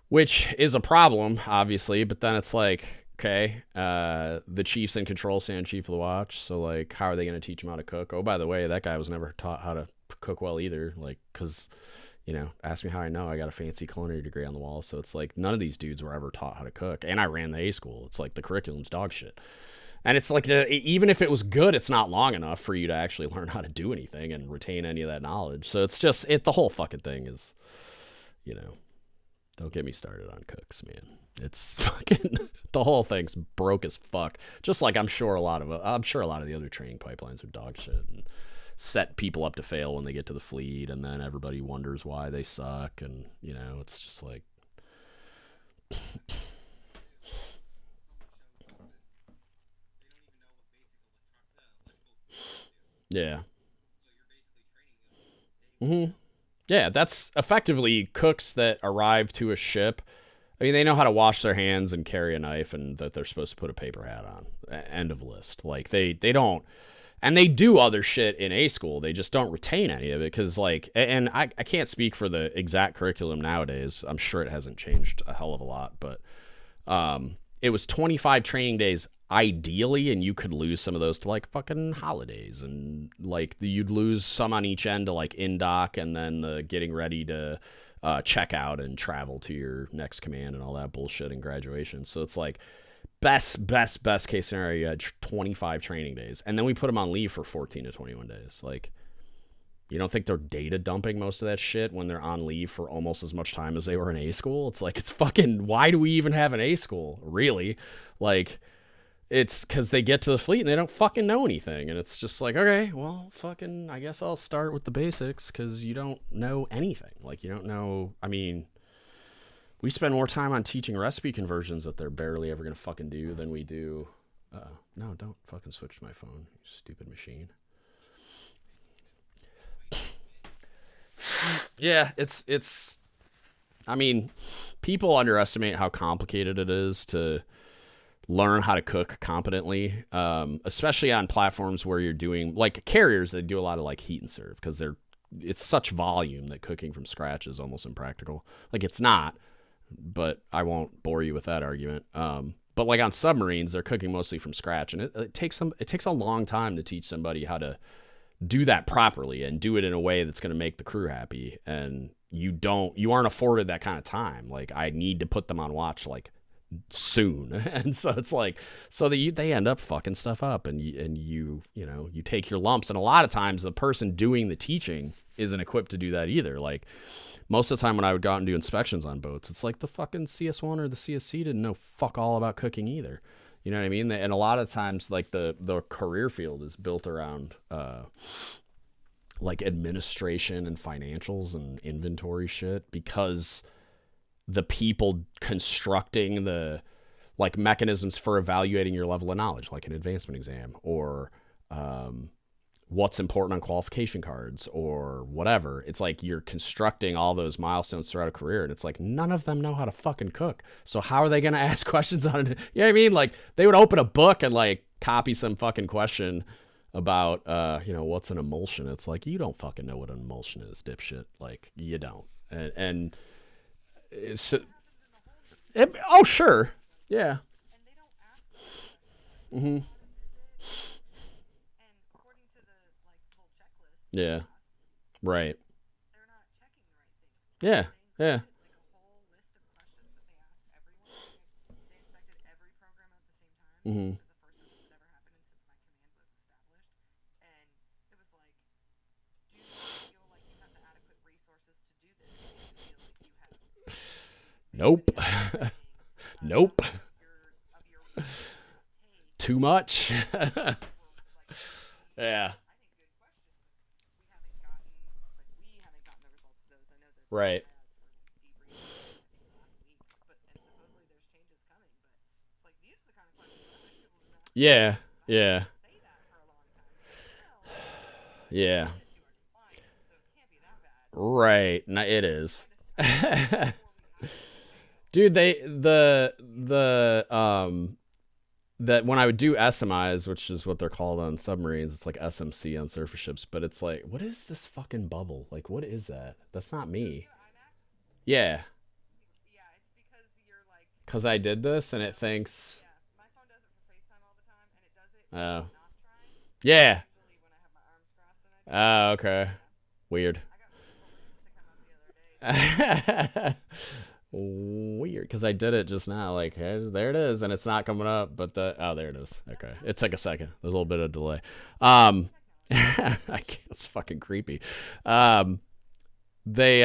which is a problem, obviously. But then it's like, okay, the chief's in control, saying chief of the watch. So like, how are they going to teach them how to cook? Oh, by the way, that guy was never taught how to cook well either. Like, cause you know, ask me how I know. I got a fancy culinary degree on the wall. So it's like none of these dudes were ever taught how to cook. And I ran the A school. It's like the curriculum's dog shit. And it's like, even if it was good, it's not long enough for you to actually learn how to do anything and retain any of that knowledge. So it's just, the whole fucking thing is, you know, don't get me started on cooks, man. It's fucking, the whole thing's broke as fuck. Just like I'm sure a lot of the other training pipelines are dog shit and set people up to fail when they get to the fleet. And then everybody wonders why they suck. And, you know, it's just like, yeah. Mm-hmm. Yeah, that's effectively cooks that arrive to a ship. I mean, they know how to wash their hands and carry a knife and that they're supposed to put a paper hat on. End of list. Like, they don't... And they do other shit in A school. They just don't retain any of it because, like... And I can't speak for the exact curriculum nowadays. I'm sure it hasn't changed a hell of a lot, but... it was 25 training days ideally, and you could lose some of those to like fucking holidays, and like you'd lose some on each end to like in dock and then the getting ready to check out and travel to your next command and all that bullshit and graduation. So it's like best case scenario, you had 25 training days, and then we put them on leave for 14 to 21 days. Like, you don't think they're data dumping most of that shit when they're on leave for almost as much time as they were in A school? It's like, it's fucking, why do we even have an A school? Really? Like, it's because they get to the fleet and they don't fucking know anything. And it's just like, okay, well, fucking, I guess I'll start with the basics because you don't know anything. Like, you don't know, I mean, we spend more time on teaching recipe conversions that they're barely ever going to fucking do than we do. No, don't fucking switch to my phone, you stupid machine. Yeah, it's I mean, people underestimate how complicated it is to learn how to cook competently, especially on platforms where you're doing like carriers that do a lot of like heat and serve because it's such volume that cooking from scratch is almost impractical. Like, it's not, but I won't bore you with that argument. But like on submarines, they're cooking mostly from scratch, and it takes a long time to teach somebody how to do that properly and do it in a way that's going to make the crew happy. And you aren't afforded that kind of time. Like, I need to put them on watch like soon. And so it's like, so that they end up fucking stuff up, and you take your lumps. And a lot of times the person doing the teaching isn't equipped to do that either. Like, most of the time when I would go out and do inspections on boats, it's like the fucking CS1 or the CSC didn't know fuck all about cooking either. You know what I mean? And a lot of times, like, the career field is built around like administration and financials and inventory shit, because the people constructing the like mechanisms for evaluating your level of knowledge, like an advancement exam or what's important on qualification cards or whatever. It's like you're constructing all those milestones throughout a career, and it's like none of them know how to fucking cook. So how are they going to ask questions on it? You know what I mean? Like, they would open a book and like copy some fucking question about what's an emulsion. It's like, you don't fucking know what an emulsion is, dipshit. Like, you don't. And it's oh sure, yeah. Mm-hmm. Yeah. Right. Yeah. Yeah. Mm-hmm. Nope. Nope. Too much. Yeah. Right. Yeah. Yeah. Yeah. Right. No, it is. Dude, that when I would do SMIs, which is what they're called on submarines, it's like SMC on surface ships, but it's like, what is this fucking bubble? Like, what is that? That's not me. Yeah, because I did this and it thinks, oh, yeah. Oh, okay. Weird. Weird, because I did it just now. Like, hey, there it is, and it's not coming up. But there it is. Okay, it took a second. There's a little bit of delay. It's fucking creepy. They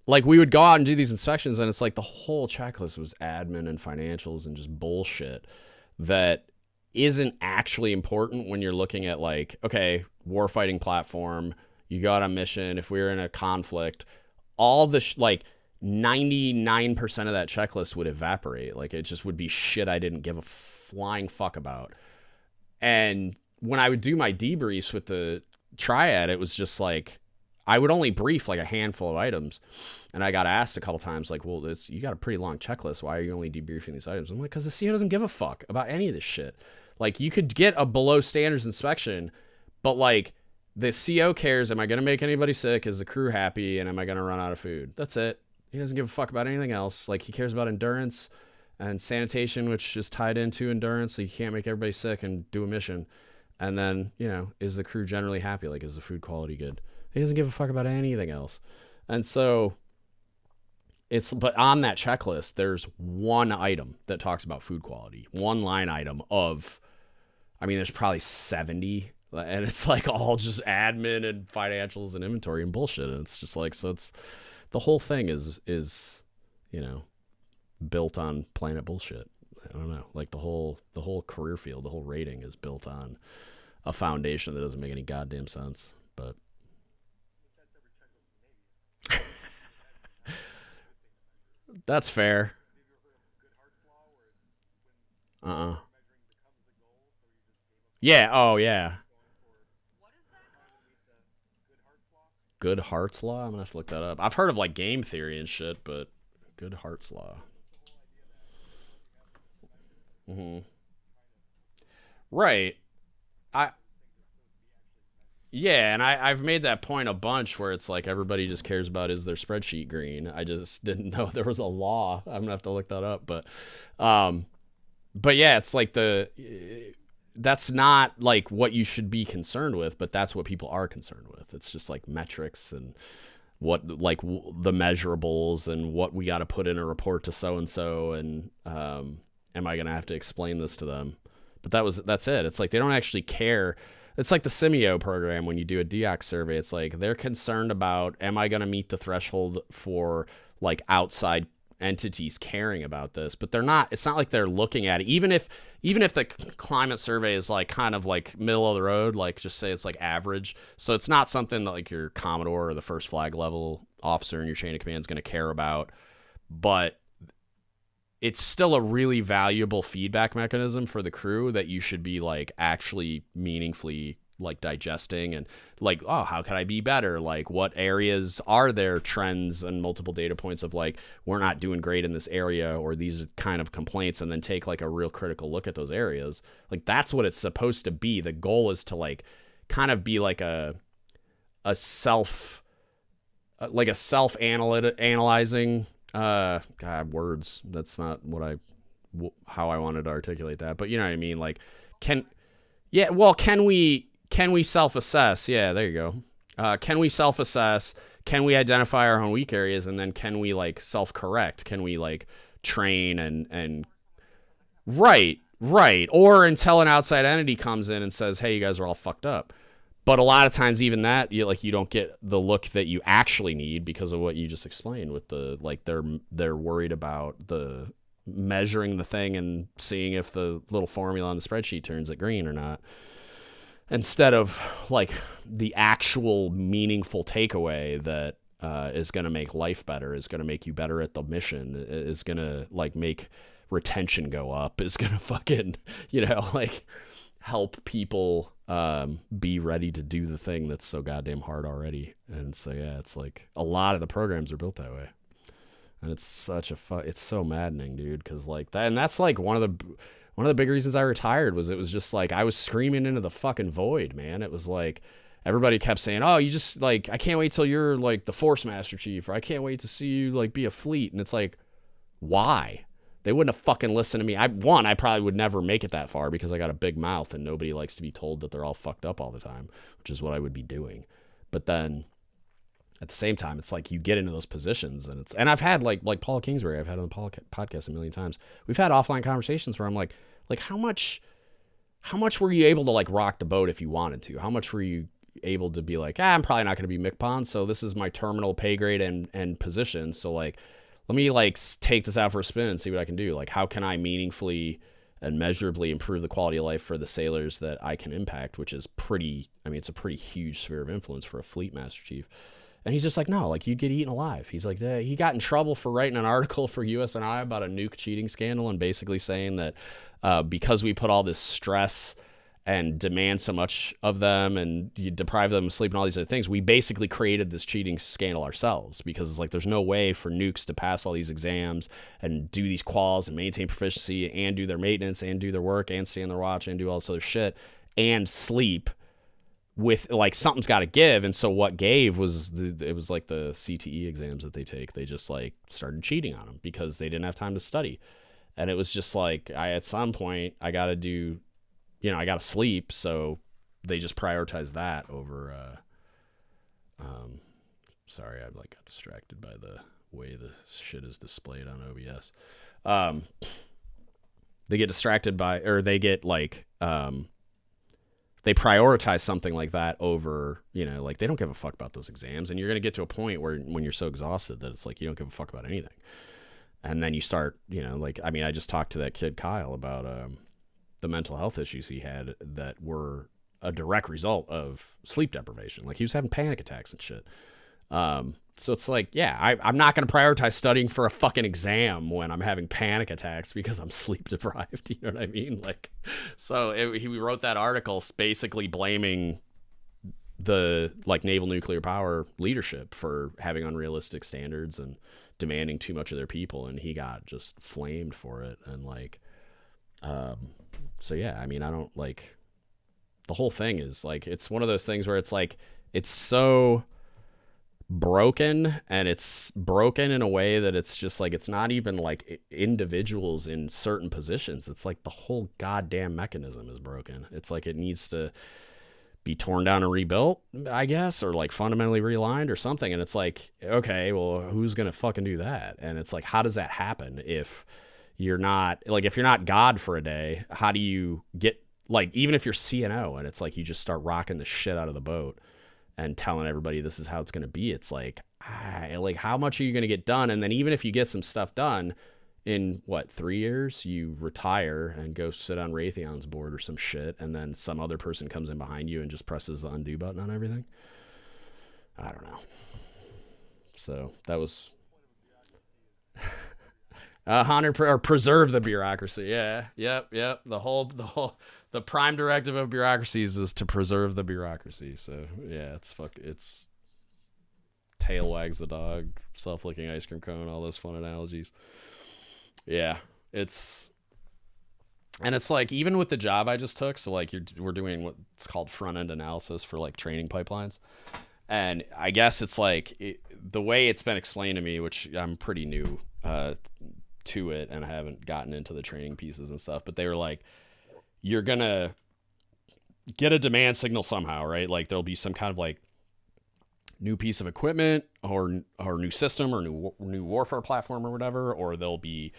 like, we would go out and do these inspections, and it's like the whole checklist was admin and financials and just bullshit that isn't actually important when you're looking at, like, okay, warfighting platform, you got a mission, if we were in a conflict, all the like 99% of that checklist would evaporate. Like, it just would be shit I didn't give a flying fuck about. And when I would do my debriefs with the triad, it was just like, I would only brief like a handful of items. And I got asked a couple times, like, well, you got a pretty long checklist. Why are you only debriefing these items? I'm like, because the CO doesn't give a fuck about any of this shit. Like, you could get a below standards inspection, but like, the CO cares, am I going to make anybody sick? Is the crew happy? And am I going to run out of food? That's it. He doesn't give a fuck about anything else. Like, he cares about endurance and sanitation, which is tied into endurance. So you can't make everybody sick and do a mission. And then, is the crew generally happy? Like, is the food quality good? He doesn't give a fuck about anything else. And so but on that checklist, there's one item that talks about food quality, one line item of, there's probably 70, and it's like all just admin and financials and inventory and bullshit. And it's just like, so it's, the whole thing is built on planet bullshit. I don't know. Like, the whole career field, the whole rating is built on a foundation that doesn't make any goddamn sense. But that's fair. Yeah. Oh, yeah. Good Hearts Law? I'm gonna have to look that up. I've heard of like game theory and shit, but Good Hearts Law. Mm-hmm. Right. I Yeah, and I've made that point a bunch where it's like everybody just cares about, is their spreadsheet green. I just didn't know there was a law. I'm gonna have to look that up, um, but yeah, it's like that's not like what you should be concerned with, but that's what people are concerned with. It's just like metrics and what, like, the measurables and what we got to put in a report to so and so, and am I gonna have to explain this to them? But that's it. It's like they don't actually care. It's like the Simeo program. When you do a DGUTS survey, it's like they're concerned about, am I going to meet the threshold for like outside entities caring about this? But they're not. It's not like they're looking at it. Even if the climate survey is like kind of like middle of the road, like just say it's like average. So it's not something that like your Commodore or the first flag level officer in your chain of command is going to care about. But it's still a really valuable feedback mechanism for the crew that you should be like actually meaningfully like digesting and like, oh, how can I be better? Like, what areas are there trends and multiple data points of like, we're not doing great in this area or these kind of complaints, and then take like a real critical look at those areas. Like, that's what it's supposed to be. The goal is to like kind of be like a self analyzing God, words. That's not how I wanted to articulate that, but you know what I mean? Like, can we self-assess? Yeah, there you go. Can we self-assess? Can we identify our own weak areas? And then can we like self-correct? Can we like train and right. Or until an outside entity comes in and says, hey, you guys are all fucked up. But a lot of times even that, you don't get the look that you actually need because of what you just explained with the, like, they're worried about the measuring the thing and seeing if the little formula on the spreadsheet turns it green or not, instead of like the actual meaningful takeaway that is going to make life better, is going to make you better at the mission, is going to like make retention go up, is going to fucking, like help people be ready to do the thing that's so goddamn hard already. And so, yeah, it's like a lot of the programs are built that way. And it's such it's so maddening, dude. Cause like that, and that's like one of the big reasons I retired was it was just like, I was screaming into the fucking void, man. It was like, everybody kept saying, oh, you just like, I can't wait till you're like the Force Master Chief, or I can't wait to see you like be a fleet. And it's like, why? They wouldn't have fucking listened to me. I probably would never make it that far because I got a big mouth and nobody likes to be told that they're all fucked up all the time, which is what I would be doing. But then at the same time, it's like you get into those positions and I've had like Paul Kingsbury, I've had on the podcast a million times. We've had offline conversations where I'm like how much were you able to like rock the boat if you wanted to? How much were you able to be like, I'm probably not going to be Mick Pond, so this is my terminal pay grade and position. So like, let me like take this out for a spin and see what I can do. Like, how can I meaningfully and measurably improve the quality of life for the sailors that I can impact, which is it's a pretty huge sphere of influence for a fleet master chief. And he's just like, no, like you'd get eaten alive. He's like, he got in trouble for writing an article for USNI about a nuke cheating scandal and basically saying that because we put all this stress and demand so much of them and you deprive them of sleep and all these other things, we basically created this cheating scandal ourselves, because it's like there's no way for nukes to pass all these exams and do these quals and maintain proficiency and do their maintenance and do their work and stay on their watch and do all this other shit and sleep with like something's got to give. And so what gave was it was like the CTE exams that they take. They just like started cheating on them because they didn't have time to study. And it was just like, at some point I got to do, I got to sleep. So they just prioritized that over, sorry, I like got distracted by the way the shit is displayed on OBS. They get distracted by, or they get like, they prioritize something like that over, like they don't give a fuck about those exams. And you're going to get to a point where when you're so exhausted that it's like, you don't give a fuck about anything. And then you start, I just talked to that kid, Kyle, about, the mental health issues he had that were a direct result of sleep deprivation. Like he was having panic attacks and shit. So it's like, yeah, I'm not going to prioritize studying for a fucking exam when I'm having panic attacks because I'm sleep deprived. You know what I mean? Like, so he wrote that article basically blaming the like naval nuclear power leadership for having unrealistic standards and demanding too much of their people. And he got just flamed for it. And like, so yeah, I don't like, the whole thing is like, it's one of those things where it's like, it's so broken, and it's broken in a way that it's just like, it's not even like individuals in certain positions. It's like the whole goddamn mechanism is broken. It's like it needs to be torn down and rebuilt, I guess, or like fundamentally realigned or something. And it's like, okay, well, who's going to fucking do that? And it's like, how does that happen if you're not God for a day? How do you get, like, even if you're CNO and it's like you just start rocking the shit out of the boat and telling everybody this is how it's going to be, it's like, how much are you going to get done? And then even if you get some stuff done in 3 years, you retire and go sit on Raytheon's board or some shit, and then some other person comes in behind you and just presses the undo button on everything. I don't know. So that was or preserve the bureaucracy. Yeah, yep. The prime directive of bureaucracies is to preserve the bureaucracy. So yeah, it's tail wags the dog, self licking ice cream cone, all those fun analogies. Yeah, it's and it's like even with the job I just took. So like we're doing what's called front end analysis for like training pipelines. And I guess it's like the way it's been explained to me, which I'm pretty new to it and I haven't gotten into the training pieces and stuff, but they were like, you're going to get a demand signal somehow, right? Like there'll be some kind of like new piece of equipment or new system or new warfare platform or whatever, or there'll be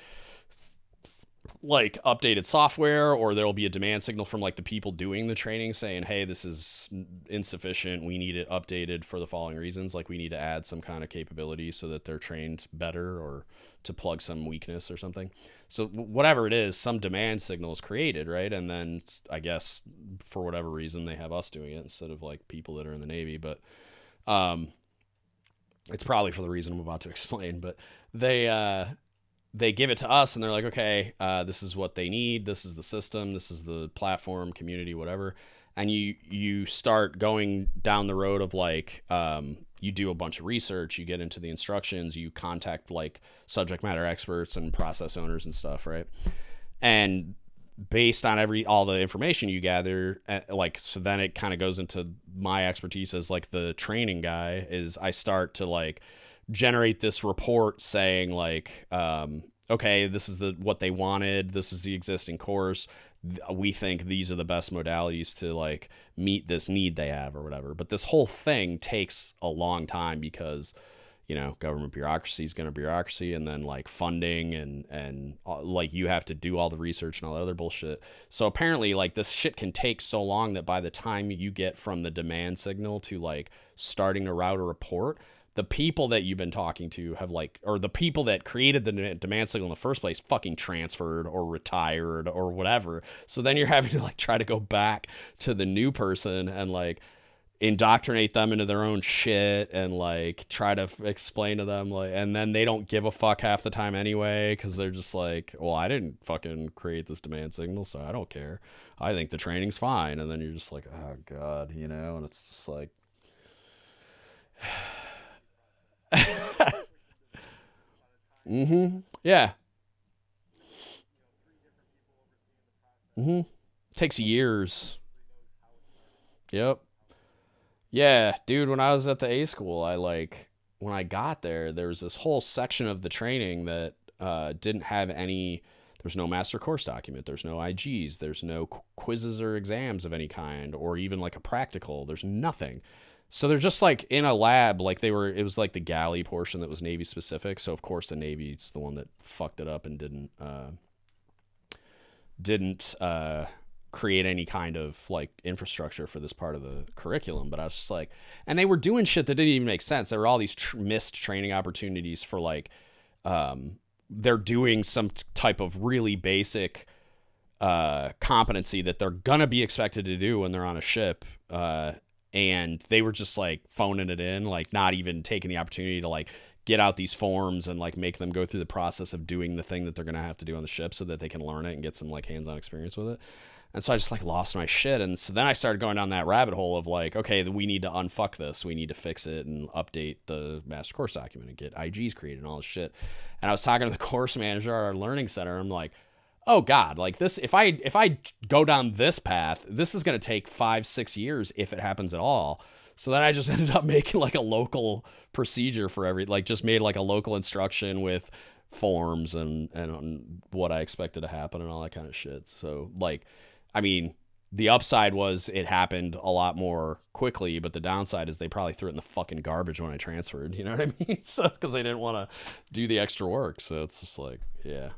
like updated software, or there'll be a demand signal from like the people doing the training saying, hey, this is insufficient, we need it updated for the following reasons, like we need to add some kind of capability so that they're trained better or to plug some weakness or something. So whatever it is, some demand signal is created, right? And then I guess for whatever reason they have us doing it instead of like people that are in the Navy, but it's probably for the reason I'm about to explain. But they give it to us and they're like, okay, this is what they need. This is the system. This is the platform, community, whatever. And you start going down the road of like, you do a bunch of research, you get into the instructions, you contact like subject matter experts and process owners and stuff, right? And based on all the information you gather, like, so then it kind of goes into my expertise as like the training guy. Is I start to like generate this report saying like, okay, this is what they wanted, this is the existing course, we think these are the best modalities to like meet this need they have or whatever. But this whole thing takes a long time because, you know, government bureaucracy is going to bureaucracy, and then like funding and like you have to do all the research and all that other bullshit. So apparently like this shit can take so long that by the time you get from the demand signal to like starting to route a report, the people that you've been talking to have like, or the people that created the demand signal in the first place fucking transferred or retired or whatever. So then you're having to like try to go back to the new person and like indoctrinate them into their own shit and like try to explain to them like, and then they don't give a fuck half the time anyway because they're just like, well, I didn't fucking create this demand signal, so I don't care, I think the training's fine. And then you're just like, oh god, you know. And it's just like yeah. Takes years. Yep. Yeah, dude, when I was at the A school, when I got there, there was this whole section of the training that didn't have any. There's no master course document, there's no IGs, there's no quizzes or exams of any kind, or even like a practical. There's nothing. So they're just like in a lab, like it was like the galley portion that was Navy specific. So of course the Navy's the one that fucked it up and didn't create any kind of like infrastructure for this part of the curriculum. But I was just like, and they were doing shit that didn't even make sense. There were all these missed training opportunities for like, they're doing some type of really basic competency that they're gonna be expected to do when they're on a ship. And they were just like phoning it in, like not even taking the opportunity to like get out these forms and like make them go through the process of doing the thing that they're going to have to do on the ship so that they can learn it and get some like hands-on experience with it. And so I just like lost my shit. And so then I started going down that rabbit hole of like, okay, we need to unfuck this. We need to fix it and update the master course document and get IGs created and all this shit. And I was talking to the course manager at our learning center. I'm like, oh god, like this, if I go down this path, this is going to take 5-6 years if it happens at all. So then I just ended up making like a local procedure for just made like a local instruction with forms and what I expected to happen and all that kind of shit. So like, I mean, the upside was it happened a lot more quickly, but the downside is they probably threw it in the fucking garbage when I transferred, you know what I mean? So because they didn't want to do the extra work. So it's just like, yeah,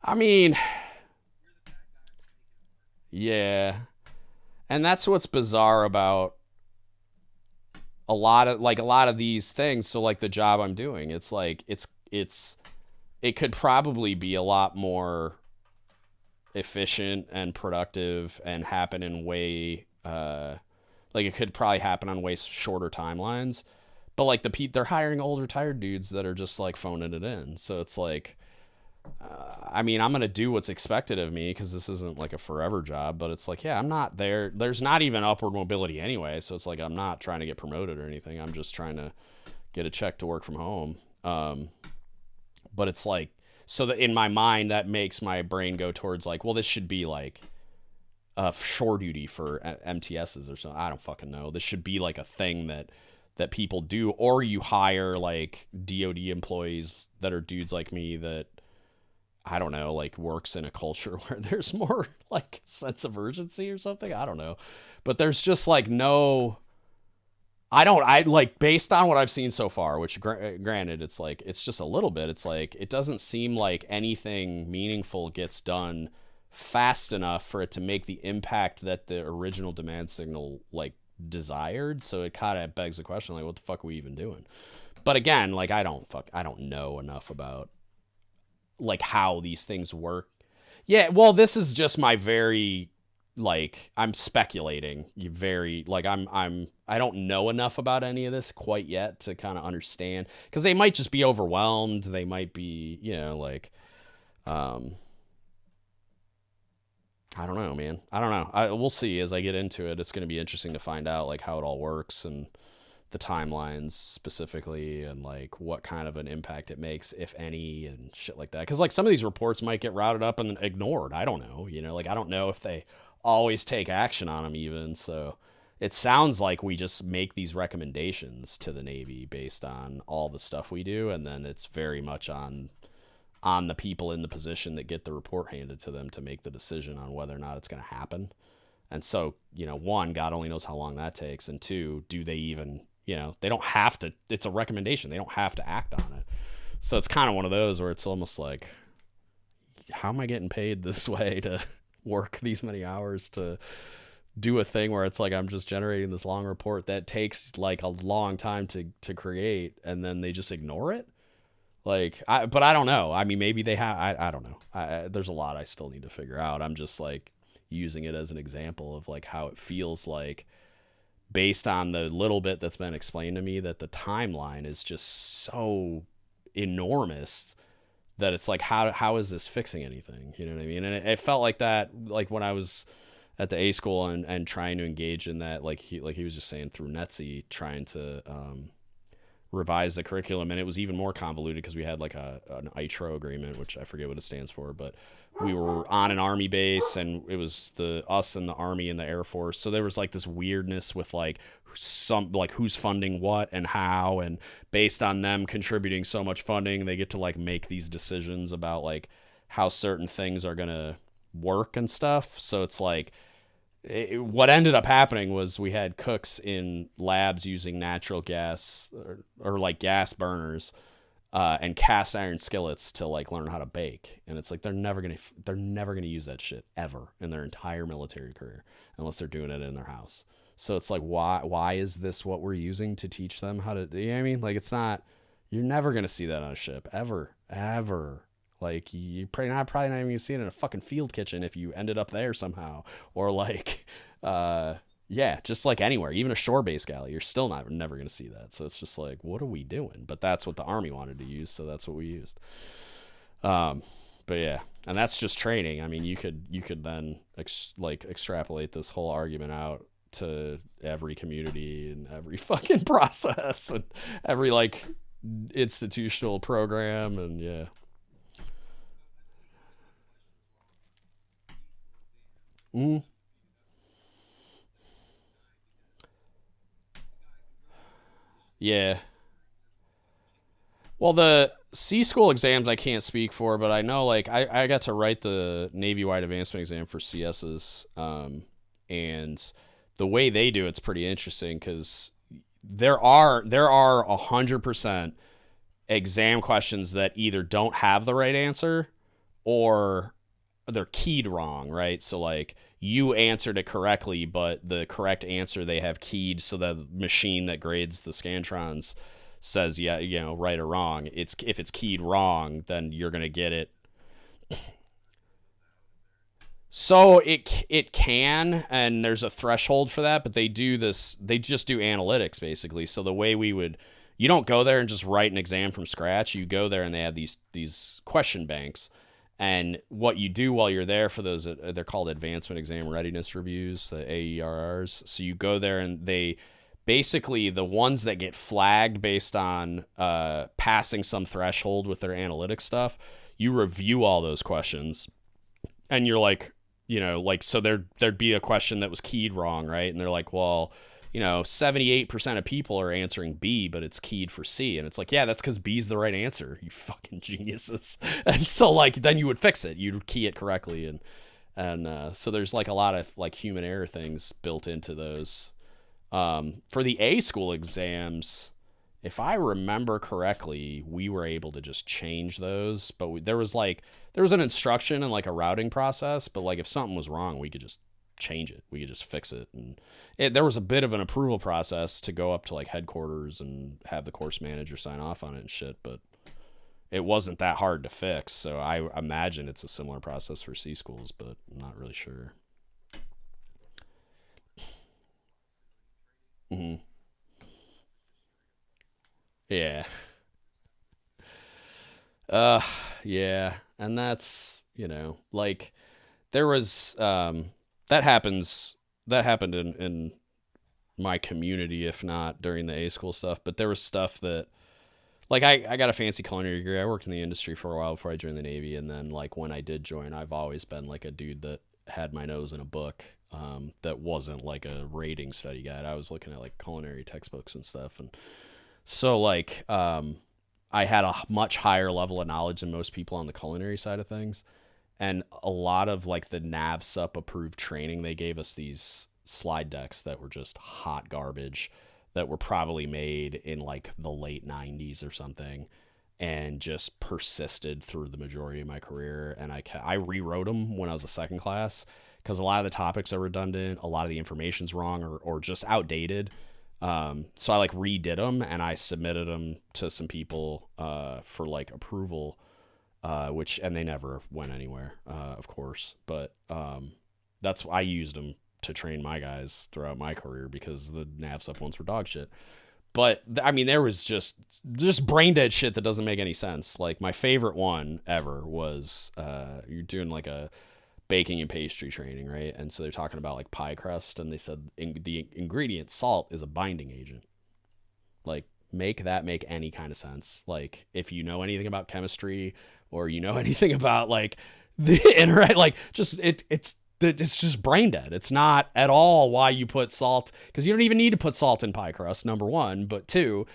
I mean, yeah. And that's what's bizarre about a lot of these things. So like the job I'm doing, it's like, it could probably be a lot more efficient and productive and happen in way, like it could probably happen on way shorter timelines. But like they're hiring old retired dudes that are just like phoning it in. So it's like, I mean, I'm gonna do what's expected of me because this isn't like a forever job. But it's like, yeah, I'm not there. There's not even upward mobility anyway. So it's like I'm not trying to get promoted or anything. I'm just trying to get a check to work from home. But it's like, so that in my mind, that makes my brain go towards like, well, this should be like shore duty for MTSs or something. I don't fucking know. This should be like a thing that people do, or you hire like DoD employees that are dudes like me that, I don't know, like works in a culture where there's more like sense of urgency or something. I don't know. But there's just like no, I like, based on what I've seen so far, which granted, it's like, it's just a little bit. It's like, it doesn't seem like anything meaningful gets done fast enough for it to make the impact that the original demand signal like desired. So it kind of begs the question, like, what the fuck are we even doing? But again, like, I don't know enough about like how these things work. Yeah, well, this is just my very, like, I'm speculating. You very, like, I don't know enough about any of this quite yet to kind of understand, because they might just be overwhelmed. They might be, you know, like, I don't know, man. I don't know. We'll see as I get into it. It's going to be interesting to find out like how it all works and the timelines specifically, and like what kind of an impact it makes, if any, and shit like that. Because like some of these reports might get routed up and ignored. I don't know. You know, like I don't know if they always take action on them even. So it sounds like we just make these recommendations to the Navy based on all the stuff we do, and then it's very much on the people in the position that get the report handed to them to make the decision on whether or not it's going to happen. And so, you know, one, God only knows how long that takes. And two, do they even, you know, they don't have to, it's a recommendation. They don't have to act on it. So it's kind of one of those where it's almost like, how am I getting paid this way to work these many hours to do a thing where it's like, I'm just generating this long report that takes like a long time to create, and then they just ignore it? Like, but I don't know. I mean, maybe they have, I don't know. There's a lot I still need to figure out. I'm just like using it as an example of like how it feels like, based on the little bit that's been explained to me, that the timeline is just so enormous that it's like, how is this fixing anything? You know what I mean? And it felt like that, like when I was at the A school and trying to engage in that, like he was just saying, through NETSI, trying to, revise the curriculum, and it was even more convoluted because we had like an ITRO agreement, which I forget what it stands for, but we were on an Army base, and it was us and the Army and the Air Force. So there was like this weirdness with like who's funding what and how, and based on them contributing so much funding, they get to like make these decisions about like how certain things are gonna work and stuff. So it's like, what ended up happening was we had cooks in labs using natural gas or like gas burners and cast iron skillets to like learn how to bake. And it's like, they're never gonna use that shit ever in their entire military career unless they're doing it in their house. So it's like, why is this what we're using to teach them how to, you know what I mean? Like, it's not, you're never gonna see that on a ship ever. Like, you probably not even gonna see it in a fucking field kitchen if you ended up there somehow, or like, yeah, just like anywhere, even a shore-based galley, you're still never gonna see that. So it's just like, what are we doing? But that's what the Army wanted to use, so that's what we used. But yeah, and that's just training. I mean, you could then extrapolate this whole argument out to every community and every fucking process and every like institutional program, and yeah. Mm. Yeah. Well, the C school exams I can't speak for, but I know like I got to write the Navy wide advancement exam for CSs, and the way they do it's pretty interesting because there are 100% exam questions that either don't have the right answer or they're keyed wrong, right? So like you answered it correctly, but the correct answer they have keyed so that the machine that grades the scantrons says, yeah, you know, right or wrong. It's if it's keyed wrong, then you're gonna get it. So it can, and there's a threshold for that, but they do this. They just do analytics basically. So the way we would You don't go there and just write an exam from scratch. You go there and they have these question banks. And what you do while you're there for those, they're called advancement exam readiness reviews, the AERRs. So you go there and they basically, the ones that get flagged based on passing some threshold with their analytics stuff, you review all those questions and you're like, like, so there'd be a question that was keyed wrong, right? And they're like, well, 78% of people are answering B, but it's keyed for C. And it's like, yeah, that's because B's the right answer, you fucking geniuses. And so, like, then you would fix it. You'd key it correctly. And so there's, like, a lot of, like, human error things built into those. For the A school exams, if I remember correctly, we were able to just change those. But there was an instruction and, like, a routing process. But, like, if something was wrong, we could just change it. We could just fix it. And there was a bit of an approval process to go up to, like, headquarters and have the course manager sign off on it and shit, but it wasn't that hard to fix. So I imagine it's a similar process for C schools, but I'm not really sure. Mm-hmm. Yeah. Uh, yeah. And that's, like, there was, that happened in my community, if not during the A school stuff. But there was stuff that, like, I got a fancy culinary degree. I worked in the industry for a while before I joined the Navy. And then, like, when I did join, I've always been, like, a dude that had my nose in a book, that wasn't, like, a rating study guide. I was looking at, like, culinary textbooks and stuff. And so, like, I had a much higher level of knowledge than most people on the culinary side of things. And a lot of, like, the NAVSUP approved training, they gave us these slide decks that were just hot garbage that were probably made in, like, the late 90s or something, and just persisted through the majority of my career. And I rewrote them when I was a second class because a lot of the topics are redundant, a lot of the information's wrong or just outdated. So I, like, redid them and I submitted them to some people for, like, approval, and they never went anywhere, of course. But that's why I used them to train my guys throughout my career, because the NAVSUP ones were dog shit. But I mean, there was just brain dead shit that doesn't make any sense. Like, my favorite one ever was you're doing, like, a baking and pastry training, right? And so they're talking about, like, pie crust, and they said the ingredient salt is a binding agent. Like, make that make any kind of sense. Like, if you know anything about chemistry or you know anything about, like, the internet, like, just it's just brain dead. It's not at all why you put salt, because you don't even need to put salt in pie crust, number one. But two,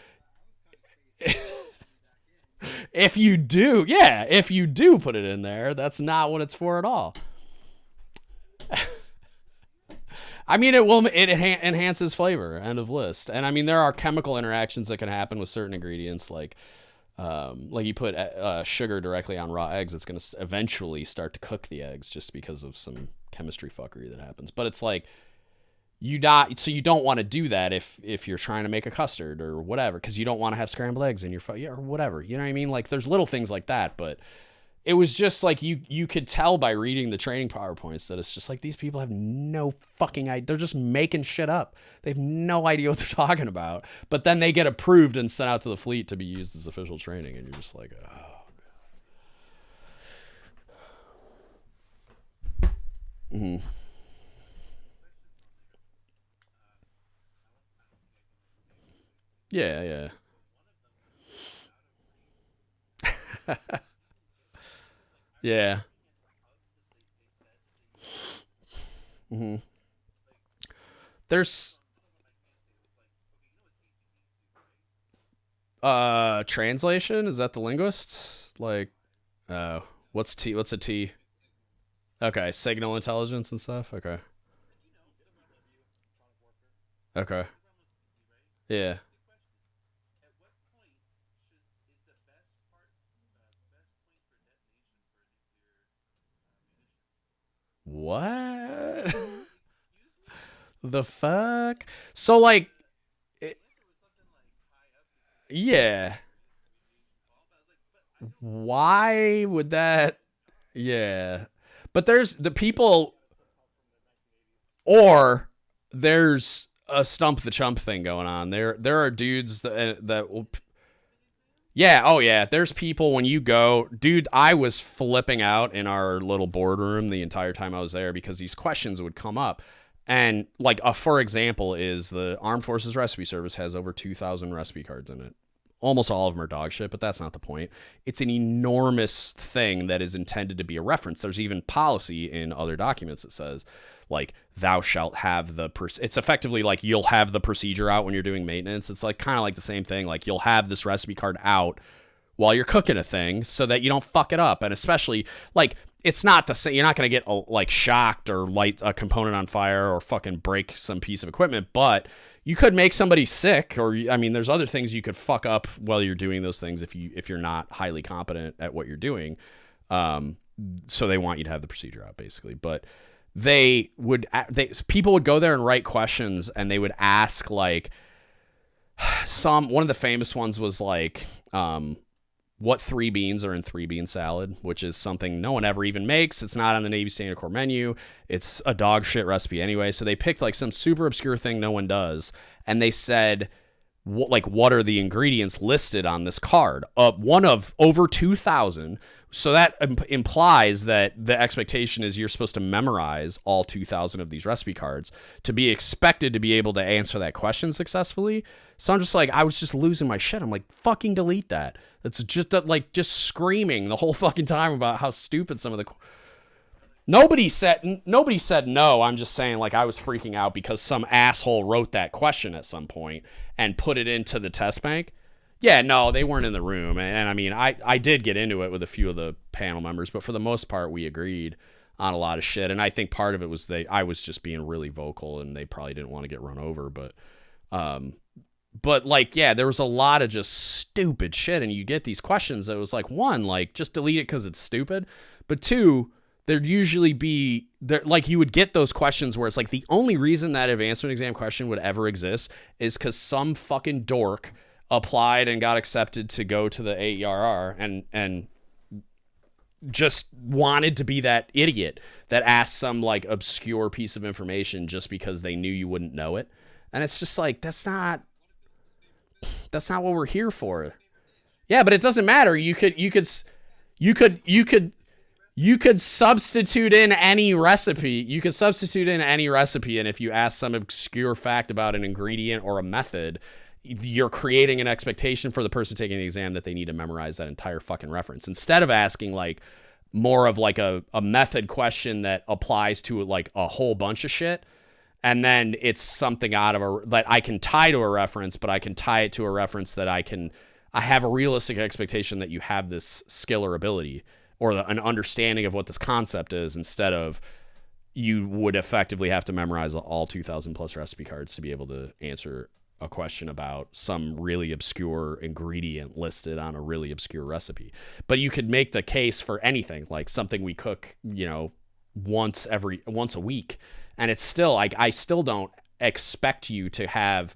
if you do put it in there, that's not what it's for at all. I mean, it enhances flavor, end of list. And I mean, there are chemical interactions that can happen with certain ingredients, like you put sugar directly on raw eggs, it's going to eventually start to cook the eggs just because of some chemistry fuckery that happens. But it's like, you don't want to do that if you're trying to make a custard or whatever, because you don't want to have scrambled eggs in your or whatever. You know what I mean? Like, there's little things like that, but it was just like, you could tell by reading the training PowerPoints that it's just like, these people have no fucking idea. They're just making shit up. They have no idea what they're talking about. But then they get approved and sent out to the fleet to be used as official training, and you're just like, oh. Mm-hmm. Yeah, yeah. Yeah. Mm-hmm. There's translation, is that the linguist? Like, what's a T? Okay, signal intelligence and stuff. Okay. Okay. Yeah. What? The fuck? So, like, yeah. Why would that? Yeah. But there's the people, or there's a stump the chump thing going on. There are dudes that will. Yeah, oh yeah. There's people when you go, dude. I was flipping out in our little boardroom the entire time I was there because these questions would come up, and like for example, is the Armed Forces Recipe Service has over 2,000 recipe cards in it. Almost all of them are dog shit, but that's not the point. It's an enormous thing that is intended to be a reference. There's even policy in other documents that says, like, thou shalt have it's effectively like you'll have the procedure out when you're doing maintenance. It's like kind of like the same thing. Like you'll have this recipe card out while you're cooking a thing so that you don't fuck it up. And especially like, it's not the same. You're not going to get like shocked or light a component on fire or fucking break some piece of equipment, but you could make somebody sick, or I mean, there's other things you could fuck up while you're doing those things if you're not highly competent at what you're doing. So they want you to have the procedure out, basically. But people would go there and write questions, and they would ask like one of the famous ones was like, what 3 beans are in 3 bean salad, which is something no one ever even makes. It's not on the Navy Standard Corps menu. It's a dog shit recipe anyway. So they picked like some super obscure thing no one does. And they said, what are the ingredients listed on this card? One of over 2,000. So that implies that the expectation is you're supposed to memorize all 2,000 of these recipe cards to be expected to be able to answer that question successfully. So I'm just like, I was just losing my shit. I'm like, fucking delete that. That's just just screaming the whole fucking time about how stupid some of the. Nobody said no. I'm just saying, like, I was freaking out because some asshole wrote that question at some point and put it into the test bank. Yeah, no, they weren't in the room. And I mean, I did get into it with a few of the panel members, but for the most part, we agreed on a lot of shit. And I think part of it was I was just being really vocal and they probably didn't want to get run over. But like, yeah, there was a lot of just stupid shit. And you get these questions that was like, one, like, just delete it because it's stupid. But two, there'd usually be like you would get those questions where it's like the only reason that advancement exam question would ever exist is because some fucking dork applied and got accepted to go to the AERR and just wanted to be that idiot that asked some like obscure piece of information just because they knew you wouldn't know it. And it's just like, that's not what we're here for. Yeah, but it doesn't matter. You could substitute in any recipe. You could substitute in any recipe, and if you ask some obscure fact about an ingredient or a method, you're creating an expectation for the person taking the exam that they need to memorize that entire fucking reference. Instead of asking like more of like a method question that applies to like a whole bunch of shit, and then it's something that I can tie to a reference, but I can tie it to a reference that I have a realistic expectation that you have this skill or ability or an understanding of what this concept is, instead of you would effectively have to memorize all 2,000 plus recipe cards to be able to answer a question about some really obscure ingredient listed on a really obscure recipe. But you could make the case for anything, like something we cook, once a week. And it's still like, I still don't expect you to have,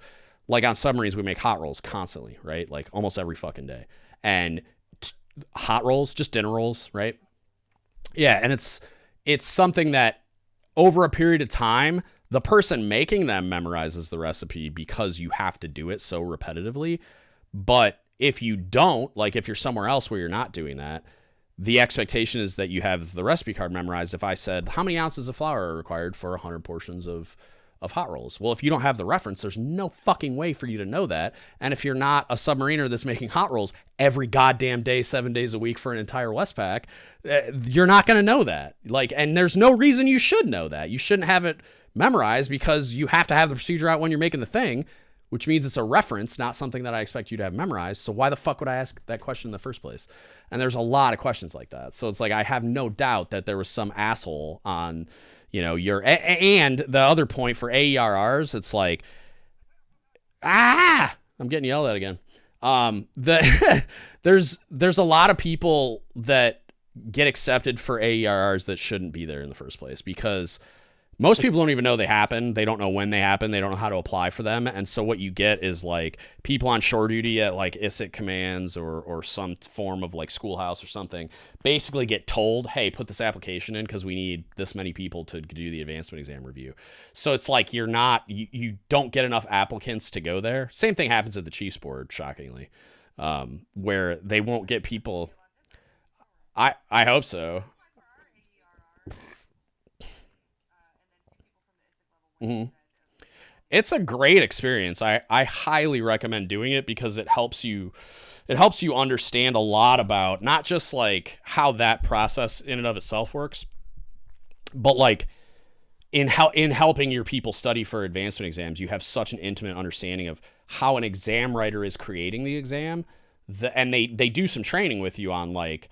like on submarines, we make hot rolls constantly, right? Like almost every fucking day. And hot rolls, just dinner rolls, right? Yeah. And it's something that over a period of time, the person making them memorizes the recipe because you have to do it so repetitively. But if you don't, like if you're somewhere else where you're not doing that, the expectation is that you have the recipe card memorized. If I said, how many ounces of flour are required for 100 portions of hot rolls? Well, if you don't have the reference, there's no fucking way for you to know that. And if you're not a submariner that's making hot rolls every goddamn day, 7 days a week for an entire Westpac, you're not going to know that. Like, and there's no reason you should know that. You shouldn't have it memorized because you have to have the procedure out when you're making the thing, which means it's a reference, not something that I expect you to have memorized. So why the fuck would I ask that question in the first place? And there's a lot of questions like that. So it's like, I have no doubt that there was some asshole on, and the other point for AERRs, it's like, I'm getting yelled at again. There's a lot of people that get accepted for AERRs that shouldn't be there in the first place, because Most people don't even know they happen. They don't know when they happen. They don't know how to apply for them. And so what you get is like people on shore duty at like ISIT commands or some form of like schoolhouse or something basically get told, hey, put this application in because we need this many people to do the advancement exam review. So it's like you don't get enough applicants to go there. Same thing happens at the Chiefs board, shockingly, where they won't get people. I hope so. Mm-hmm. It's a great experience. I highly recommend doing it because it helps you understand a lot about not just like how that process in and of itself works, but like in helping your people study for advancement exams, you have such an intimate understanding of how an exam writer is creating the exam. And they do some training with you on like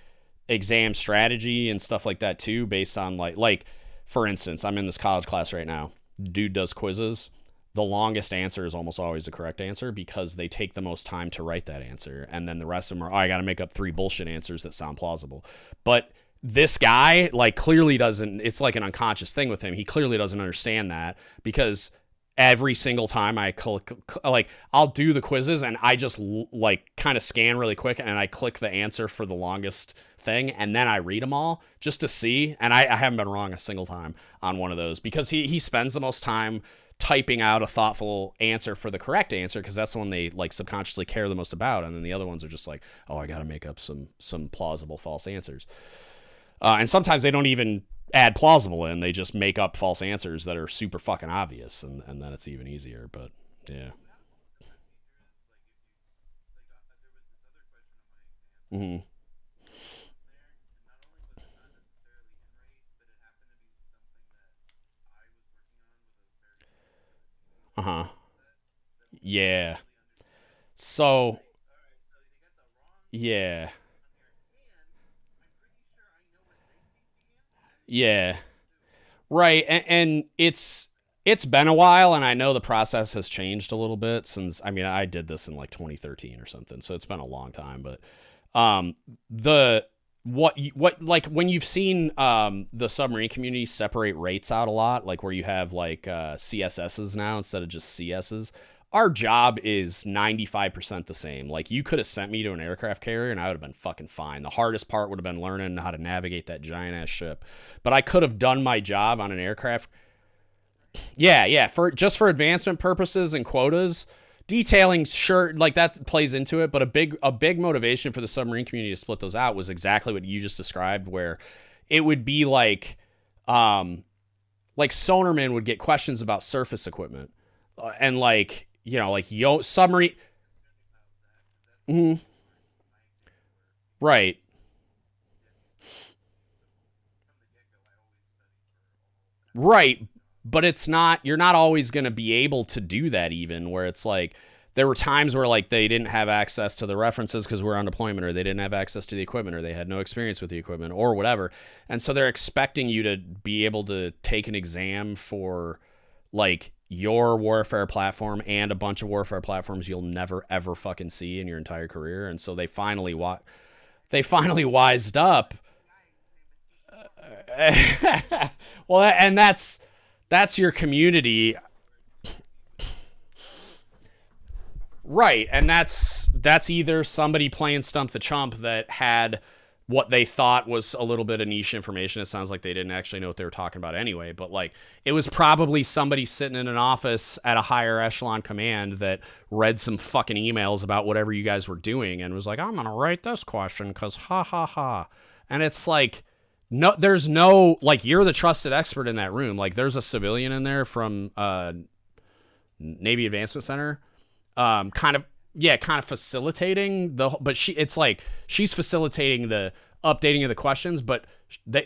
exam strategy and stuff like that too, based on like for instance, I'm in this college class right now. Dude does quizzes. The longest answer is almost always the correct answer because they take the most time to write that answer. And then the rest of them are, I got to make up 3 bullshit answers that sound plausible. But this guy like clearly doesn't, it's like an unconscious thing with him. He clearly doesn't understand that because every single time I click, like I'll do the quizzes and I just like kind of scan really quick and I click the answer for the longest thing and then I read them all just to see. And I haven't been wrong a single time on one of those because he spends the most time typing out a thoughtful answer for the correct answer because that's the one they like subconsciously care the most about. And then the other ones are just like, oh, I got to make up some plausible false answers. And sometimes they don't even add plausible in. They just make up false answers that are super fucking obvious. And then it's even easier. But yeah. Mm-hmm. Uh-huh. Yeah. So, yeah. Yeah. Right. And it's been a while and I know the process has changed a little bit since I mean I did this in like 2013 or something. So it's been a long time, but um the what like when you've seen the submarine community separate rates out a lot, like where you have like CSSs now instead of just CSs. Our job is 95% the same. Like you could have sent me to an aircraft carrier and I would have been fucking fine. The hardest part would have been learning how to navigate that giant ass ship. But I could have done my job on an aircraft. Yeah, for advancement purposes and quotas, detailing sure like that plays into it, but a big motivation for the submarine community to split those out was exactly what you just described where it would be like sonarmen would get questions about surface equipment. And like like yo submarine. Mhm. Right. Right. But it's not, you're not always going to be able to do that, even where it's like, there were times where like they didn't have access to the references because we're on deployment, or they didn't have access to the equipment, or they had no experience with the equipment, or whatever. And so they're expecting you to be able to take an exam for like your warfare platform and a bunch of warfare platforms you'll never ever fucking see in your entire career. And so they finally wised up. Well, and that's your community, right? And that's either somebody playing stump the chump that had what they thought was a little bit of niche information. It sounds like they didn't actually know what they were talking about anyway, but like it was probably somebody sitting in an office at a higher echelon command that read some fucking emails about whatever you guys were doing and was like, I'm gonna write this question because ha ha ha. And it's like, no, there's no, like, you're the trusted expert in that room. Like there's a civilian in there from Navy Advancement Center, kind of, yeah, kind of facilitating but it's like she's facilitating the updating of the questions, but the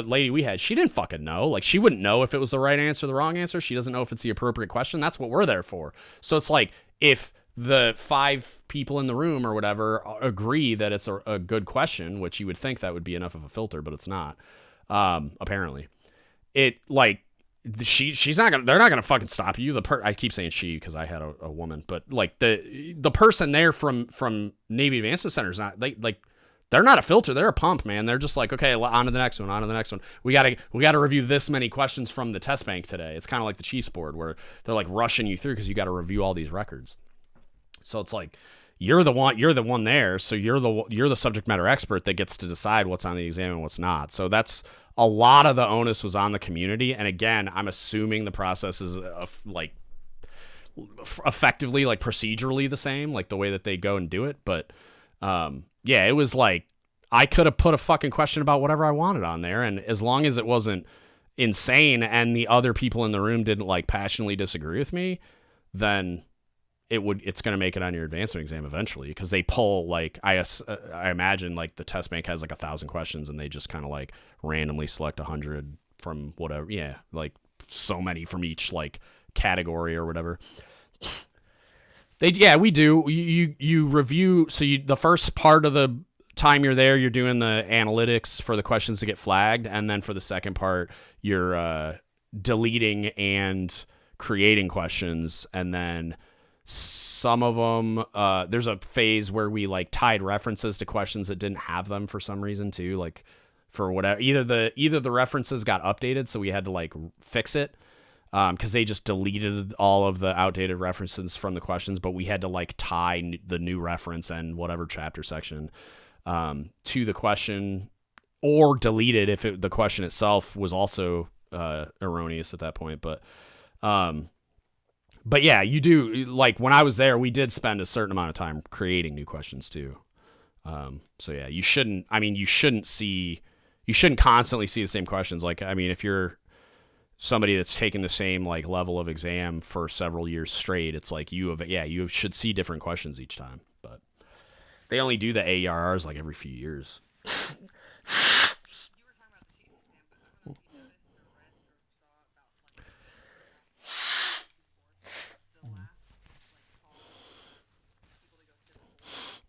lady we had, she didn't fucking know. Like she wouldn't know if it was the right answer or the wrong answer. She doesn't know if it's the appropriate question. That's what we're there for. So it's like, if the 5 people in the room or whatever agree that it's a good question, which you would think that would be enough of a filter, but it's not, apparently. It like, she's not gonna, they're not gonna fucking stop you. I keep saying she because I had a woman, but like the person there from Navy Advancement Center is not, They're not a filter. They're a pump, man. They're just like, okay, on to the next one, on to the next one. We gotta review this many questions from the test bank today. It's kind of like the Chiefs board where they're like rushing you through because you got to review all these records. So it's like you're the one there, so you're the subject matter expert that gets to decide what's on the exam and what's not. So that's a lot of the onus was on the community. And again, I'm assuming the process is like effectively like procedurally the same, like the way that they go and do it, but yeah, it was like I could have put a fucking question about whatever I wanted on there, and as long as it wasn't insane and the other people in the room didn't like passionately disagree with me, then it's going to make it on your advancement exam eventually, because they pull like I imagine like the test bank has like 1,000 questions and they just kind of like randomly select 100 from whatever, yeah, like so many from each like category or whatever. We do. You review. So the first part of the time you're there, you're doing the analytics for the questions to get flagged, and then for the second part, you're deleting and creating questions, and then some of them. There's a phase where we like tied references to questions that didn't have them for some reason too, like for whatever. Either the references got updated, so we had to like fix it. Because they just deleted all of the outdated references from the questions, but we had to like tie the new reference and whatever chapter section to the question, or delete it if the question itself was also erroneous at that point. But yeah, you do, like when I was there, we did spend a certain amount of time creating new questions too. So yeah, you shouldn't constantly see the same questions. Like, I mean, if you're somebody that's taken the same like level of exam for several years straight, it's like you should see different questions each time. But they only do the AERRs like every few years.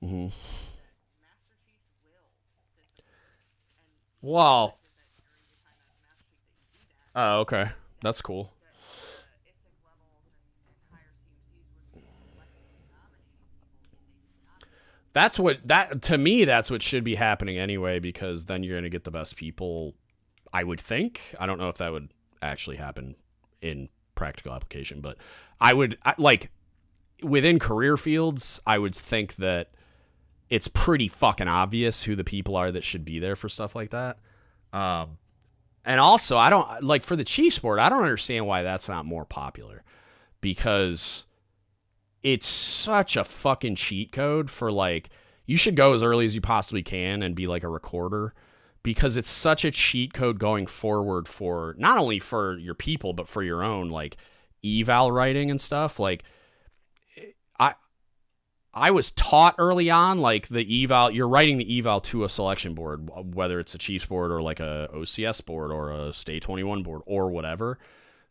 Mm-hmm. Wow. Oh, okay. That's cool. To me, that's what should be happening anyway, because then you're going to get the best people, I would think. I don't know if that would actually happen in practical application, but like within career fields, I would think that it's pretty fucking obvious who the people are that should be there for stuff like that. And also, I don't like for the Chiefs sport, I don't understand why that's not more popular, because it's such a fucking cheat code for like, you should go as early as you possibly can and be like a recorder, because it's such a cheat code going forward for not only for your people, but for your own like eval writing and stuff. Like I was taught early on, like the eval, you're writing the eval to a selection board, whether it's a Chiefs board or like a OCS board or a State 21 board or whatever.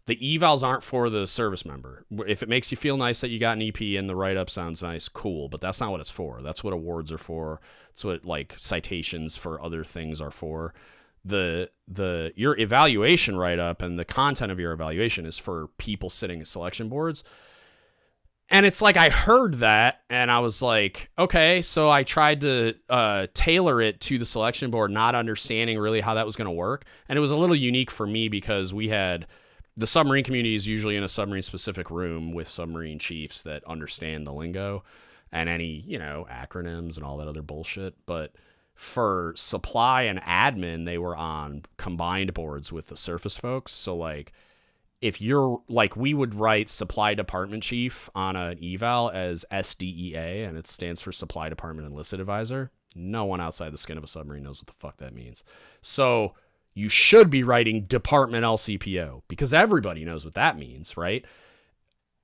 The evals aren't for the service member. If it makes you feel nice that you got an EP and the write-up sounds nice, cool, but that's not what it's for. That's what awards are for. That's what like citations for other things are for. Your evaluation write-up and the content of your evaluation is for people sitting at selection boards. And it's like, I heard that and I was like, okay, so I tried to tailor it to the selection board, not understanding really how that was going to work. And it was a little unique for me because we had the submarine community is usually in a submarine specific room with submarine chiefs that understand the lingo and any, acronyms and all that other bullshit. But for supply and admin, they were on combined boards with the surface folks. So like, if you're like, we would write supply department chief on an eval as SDEA, and it stands for supply department enlisted advisor. No one outside the skin of a submarine knows what the fuck that means. So you should be writing department LCPO because everybody knows what that means, right?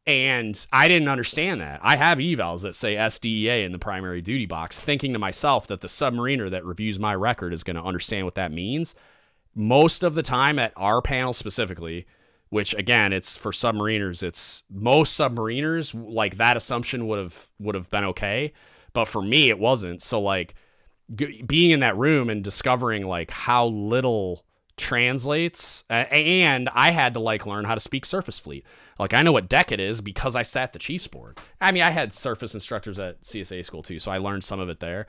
And I didn't understand that. I have evals that say SDEA in the primary duty box, thinking to myself that the submariner that reviews my record is going to understand what that means. Most of the time at our panel specifically, which again, it's for submariners, it's most submariners, like that assumption would have been okay. But for me, it wasn't. So like being in that room and discovering like how little translates, and I had to like learn how to speak surface fleet. Like I know what deck it is because I sat the Chiefs board. I mean, I had surface instructors at CSA school too, so I learned some of it there.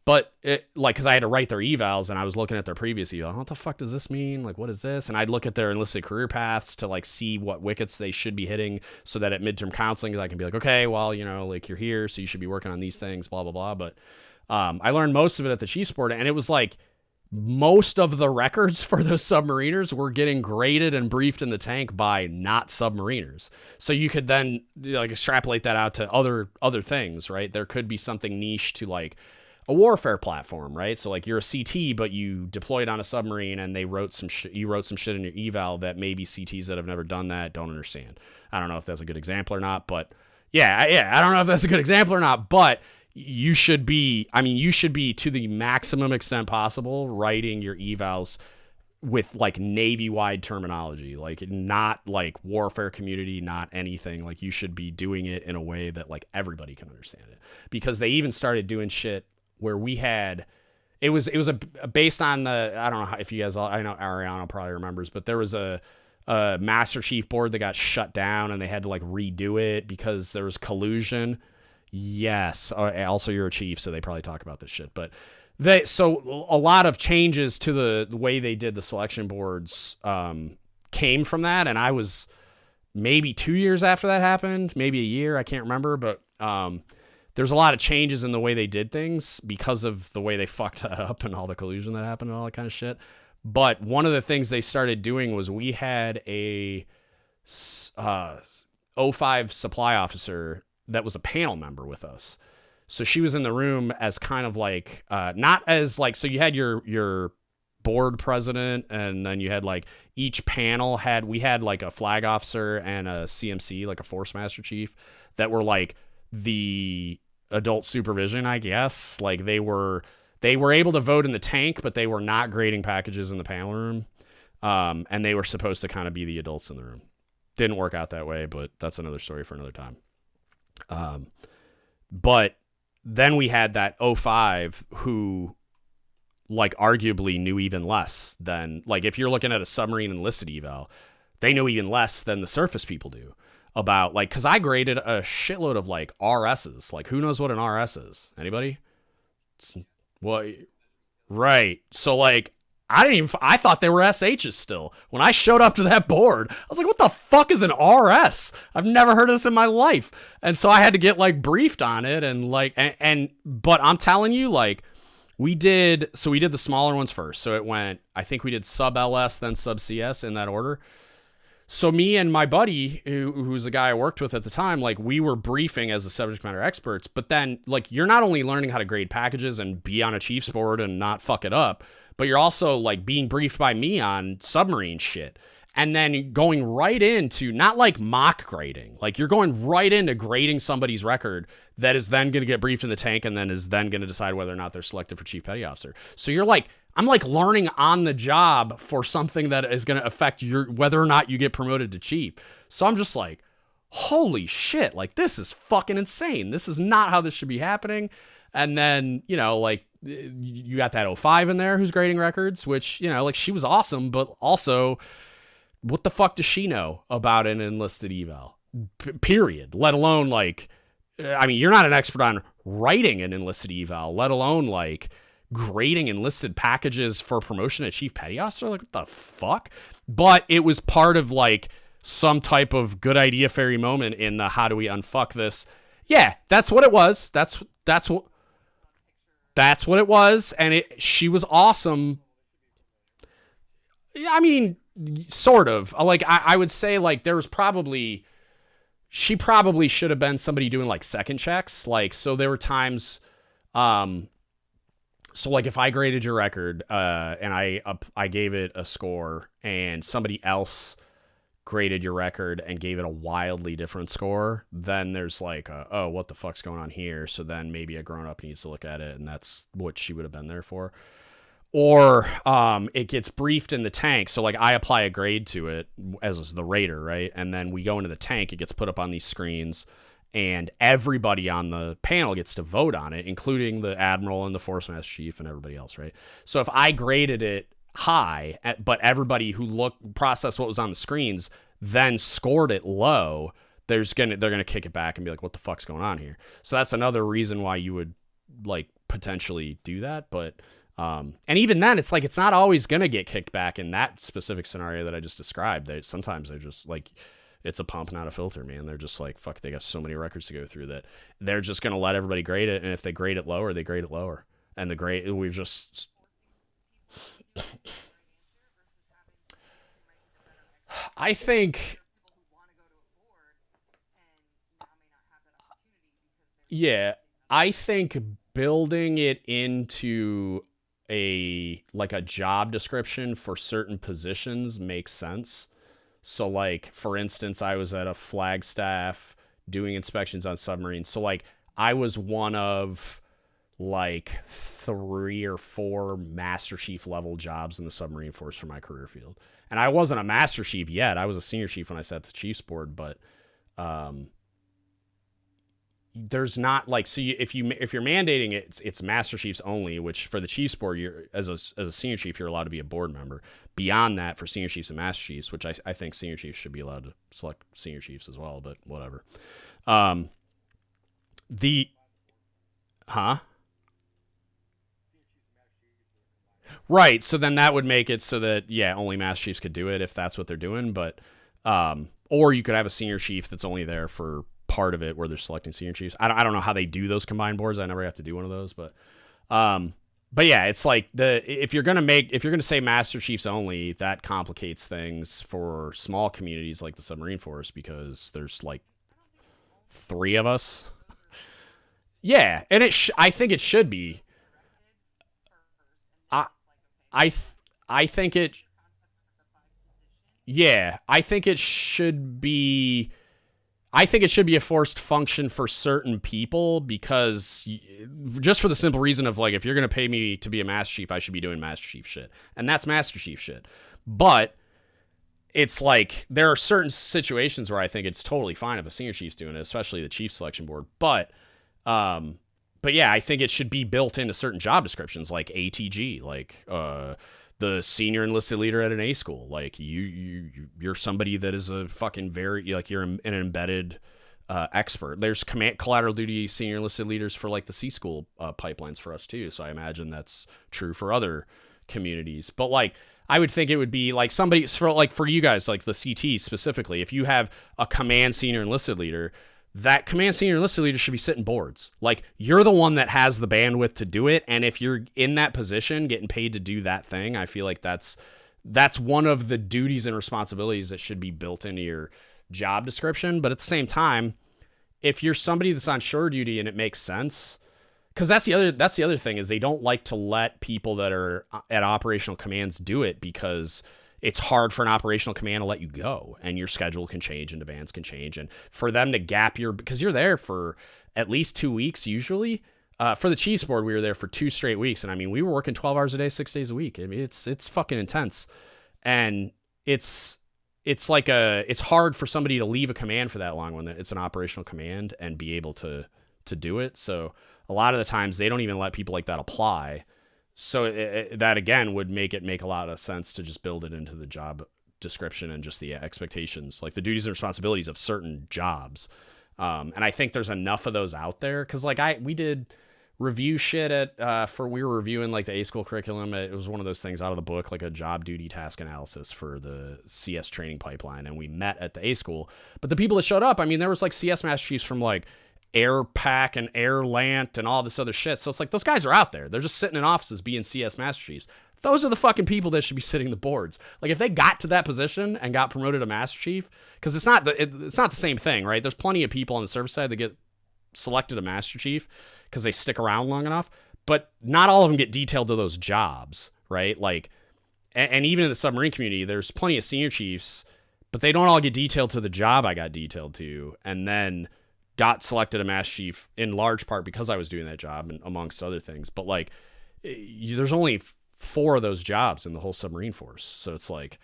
But it, like, because I had to write their evals and I was looking at their previous eval. What the fuck does this mean? Like, what is this? And I'd look at their enlisted career paths to like see what wickets they should be hitting, so that at midterm counseling I can be like, okay, well, you know, like you're here, so you should be working on these things, blah blah blah. But I learned most of it at the Chiefs board, and it was like most of the records for those submariners were getting graded and briefed in the tank by not submariners. So you could then like extrapolate that out to other things, right? There could be something niche to like a warfare platform, right? So like you're a CT, but you deployed on a submarine, and they wrote some you wrote some shit in your eval that maybe CTs that have never done that don't understand. I don't know if that's a good example or not, but I don't know if that's a good example or not, but you should be to the maximum extent possible writing your evals with like Navy-wide terminology, like not like warfare community, not anything. Like you should be doing it in a way that like everybody can understand it, because they even started doing shit where we had, it was based on the, I don't know if you guys all, I know Ariana probably remembers, but there was a Master Chief board that got shut down and they had to like redo it because there was collusion. Yes. Also you're a chief, so they probably talk about this shit, but so a lot of changes to the way they did the selection boards came from that. And I was maybe 2 years after that happened, maybe a year, I can't remember, but there's a lot of changes in the way they did things because of the way they fucked that up and all the collusion that happened and all that kind of shit. But one of the things they started doing was we had a 05 supply officer that was a panel member with us. So she was in the room as kind of like, not as like, so you had your board president, and then you had like each panel we had like a flag officer and a CMC, like a force master chief, that were like the adult supervision, I guess. Like they were able to vote in the tank, but they were not grading packages in the panel room. And they were supposed to kind of be the adults in the room. Didn't work out that way, but that's another story for another time. But then we had that 05 who like arguably knew even less than, like, if you're looking at a submarine enlisted eval, they know even less than the surface people do about, like, because I graded a shitload of like RSs. Like, who knows what an RS is? Anybody? Well, right. So like, I thought they were SHs still. When I showed up to that board, I was like, what the fuck is an RS? I've never heard of this in my life. And so I had to get like briefed on it, and like, but I'm telling you, like, we did the smaller ones first. So it went, I think we did sub LS, then sub CS in that order. So me and my buddy, who's the guy I worked with at the time, like, we were briefing as the subject matter experts. But then, like, you're not only learning how to grade packages and be on a Chiefs board and not fuck it up, but you're also like being briefed by me on submarine shit. And then going right into, not like mock grading, like you're going right into grading somebody's record that is then going to get briefed in the tank and then is then going to decide whether or not they're selected for Chief Petty Officer. So you're like, I'm like learning on the job for something that is going to affect whether or not you get promoted to chief. So I'm just like, holy shit, like, this is fucking insane. This is not how this should be happening. And then, you know, like, you got that 05 in there who's grading records, which, you know, like, she was awesome, but also, what the fuck does she know about an enlisted eval? Period. Let alone, like, I mean, you're not an expert on writing an enlisted eval, let alone like grading enlisted packages for promotion to Chief Petty Officer. Like, what the fuck? But it was part of like some type of good idea fairy moment in the how do we unfuck this? Yeah, that's what it was. That's what it was. And she was awesome. Yeah, I mean, sort of. Like, I would say, like, there was she probably should have been somebody doing like second checks. Like, so there were times, so like if I graded your record, and I gave it a score, and somebody else graded your record and gave it a wildly different score, then there's like, oh, what the fuck's going on here? So then maybe a grown up needs to look at it, and that's what she would have been there for. Or it gets briefed in the tank. So like I apply a grade to it as the rater, right? And then we go into the tank, it gets put up on these screens, and everybody on the panel gets to vote on it, including the admiral and the force master chief and everybody else, right? So if I graded it high, but everybody who processed what was on the screens then scored it low, they're gonna kick it back and be like, what the fuck's going on here? So that's another reason why you would like potentially do that. But and even then, it's like it's not always gonna get kicked back in that specific scenario that I just described. Sometimes they're just like, it's a pump, not a filter, man. They're just like, fuck, they got so many records to go through that they're just gonna let everybody grade it, and if they grade it lower, they grade it lower. And the grade, we've just, I think, yeah, I think building it into a job description for certain positions makes sense. So like, for instance, I was at a Flagstaff doing inspections on submarines. So like, I was one of like 3 or 4 Master Chief level jobs in the submarine force for my career field. And I wasn't a Master Chief yet. I was a Senior Chief when I sat the Chiefs board, but um, there's not like, so if you're mandating it, it's Master Chiefs only, which for the Chiefs board, you're as a Senior Chief, you're allowed to be a board member. Beyond that, for Senior Chiefs and Master Chiefs, which I think Senior Chiefs should be allowed to select Senior Chiefs as well, but whatever. Um, the huh? Right. So then that would make it so that, yeah, only Master Chiefs could do it if that's what they're doing. But, or you could have a Senior Chief that's only there for part of it where they're selecting Senior Chiefs. I don't know how they do those combined boards. I never have to do one of those, but yeah, it's like if you're gonna say Master Chiefs only, that complicates things for small communities like the submarine force because there's like 3 of us. Yeah, and I think it should be. I I I think it. Yeah, I think it should be. I think it should be a forced function for certain people because just for the simple reason of like, if you're going to pay me to be a Master Chief, I should be doing Master Chief shit. And that's Master Chief shit. But it's like, there are certain situations where I think it's totally fine if a Senior Chief's doing it, especially the Chief Selection Board. But yeah, I think it should be built into certain job descriptions like ATG, like, the senior enlisted leader at an A school. Like you're somebody that is a fucking like you're an embedded expert. There's collateral duty senior enlisted leaders for like the C school pipelines for us too. So I imagine that's true for other communities. But like, I would think it would be like somebody for you guys, like the CT specifically, if you have a command senior enlisted leader, that command senior enlisted leader should be sitting boards. Like, you're the one that has the bandwidth to do it. And if you're in that position getting paid to do that thing, I feel like that's one of the duties and responsibilities that should be built into your job description. But at the same time, if you're somebody that's on shore duty and it makes sense, because that's the other thing is they don't like to let people that are at operational commands do it because it's hard for an operational command to let you go, and your schedule can change and demands can change. And for them to gap because you're there for at least 2 weeks usually. For the Chiefs board, we were there for 2 straight weeks. And I mean, we were working 12 hours a day, 6 days a week. I mean, it's fucking intense. And it's like it's hard for somebody to leave a command for that long when it's an operational command and be able to do it. So a lot of the times they don't even let people like that apply. So that again would make a lot of sense to just build it into the job description and just the expectations, like the duties and responsibilities of certain jobs. And I think there's enough of those out there. Cause like we did review shit we were reviewing like the A school curriculum. It was one of those things out of the book, like a job duty task analysis for the CS training pipeline. And we met at the A school, but the people that showed up, I mean, there was like CS Master Chiefs from like Air Pack and Air Lant and all this other shit. So it's like, those guys are out there. They're just sitting in offices being CS Master Chiefs. Those are the fucking people that should be sitting the boards. Like, if they got to that position and got promoted to Master Chief, because it's not the same thing, right? There's plenty of people on the service side that get selected a Master Chief because they stick around long enough, but not all of them get detailed to those jobs, right? Like, and even in the submarine community, there's plenty of Senior Chiefs, but they don't all get detailed to the job I got detailed to, and then got selected a Master Chief in large part because I was doing that job and amongst other things. But like, there's only 4 of those jobs in the whole submarine force. So it's like,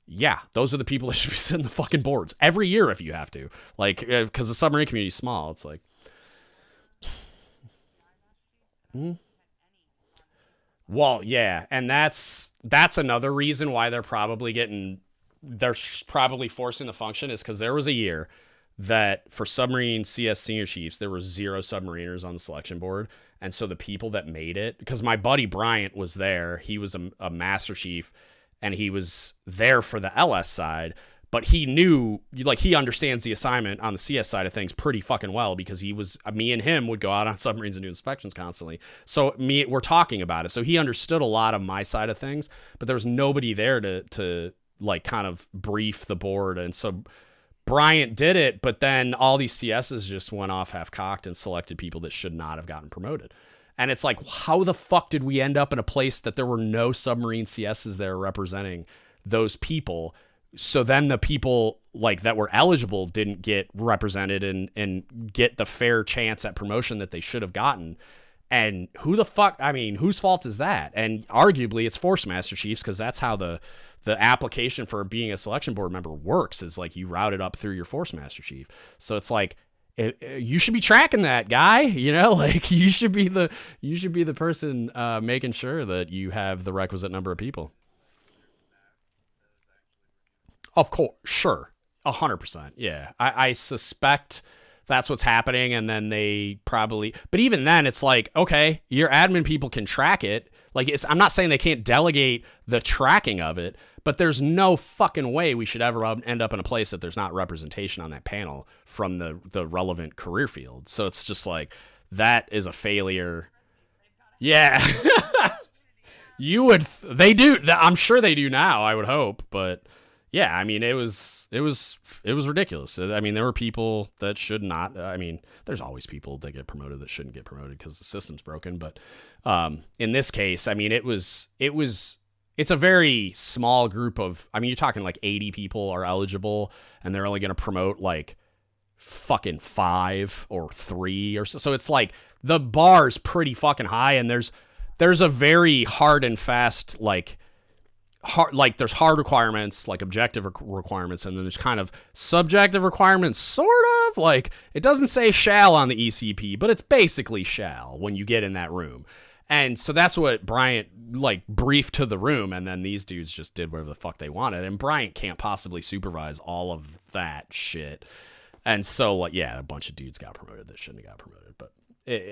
yeah, those are the people that should be sitting the fucking boards every year if you have to. Like, because the submarine community is small. It's like, well, yeah. And that's another reason why they're probably forcing the function is because there was a year that for submarine CS Senior Chiefs, there were 0 submariners on the selection board. And so the people that made it, because my buddy Bryant was there, he was a Master Chief, and he was there for the LS side, but he knew, like, he understands the assignment on the CS side of things pretty fucking well, because me and him would go out on submarines and do inspections constantly. So we're talking about it. So he understood a lot of my side of things, but there was nobody there to like kind of brief the board. And so Bryant did it, but then all these CSs just went off half-cocked and selected people that should not have gotten promoted. And it's like, how the fuck did we end up in a place that there were no submarine CSs there representing those people? So then the people like that were eligible didn't get represented and get the fair chance at promotion that they should have gotten. And who the fuck, I mean, whose fault is that? And arguably it's Force Master Chiefs, because that's how the application for being a selection board member works, is like you route it up through your Force Master Chief. So it's like, you should be tracking that guy, you know, like you should be the person making sure that you have the requisite number of people. Of course, sure, 100%. Yeah, I suspect that's what's happening, and then they probably. But even then, it's like, okay, your admin people can track it. Like, I'm not saying they can't delegate the tracking of it, but there's no fucking way we should ever end up in a place that there's not representation on that panel from the relevant career field. So it's just like, that is a failure. Yeah, they do. I'm sure they do now. I would hope, but. Yeah, I mean, it was ridiculous. I mean, there were people that should not. I mean, there's always people that get promoted that shouldn't get promoted because the system's broken. But in this case, I mean, it's a very small group of. I mean, you're talking like 80 people are eligible, and they're only going to promote like fucking 5 or 3 or so. So it's like the bar's pretty fucking high, and there's a very hard and fast there's hard requirements, like objective requirements, and then there's kind of subjective requirements, sort of. Like, it doesn't say shall on the ECP, but it's basically shall when you get in that room. And so that's what Bryant, like, briefed to the room, and then these dudes just did whatever the fuck they wanted. And Bryant can't possibly supervise all of that shit. And so, like, yeah, a bunch of dudes got promoted that shouldn't have got promoted. But,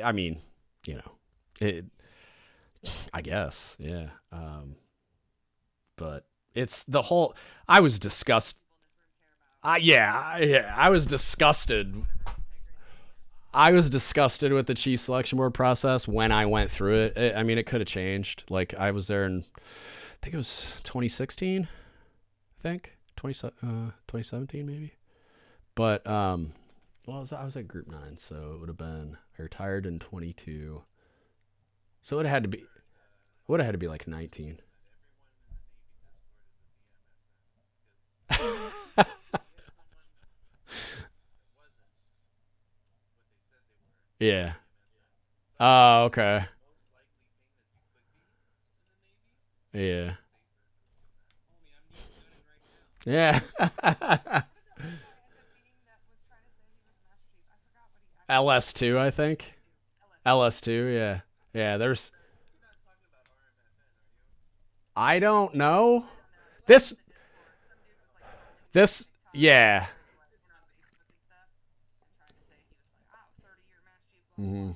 I mean, you know, I guess, yeah. But it's the whole. I was disgusted. I was disgusted. I was disgusted with the chief selection board process when I went through it. I mean, it could have changed. Like, I was there in, I think it was 2016. I think 2017 maybe. But well, I was at Group 9, so it would have been. I retired in 22. So it would have had to be like 19. Yeah. Oh, okay. Yeah. Yeah. LS2, I think. LS2, yeah. Yeah, I don't know. This yeah. Mm-hmm.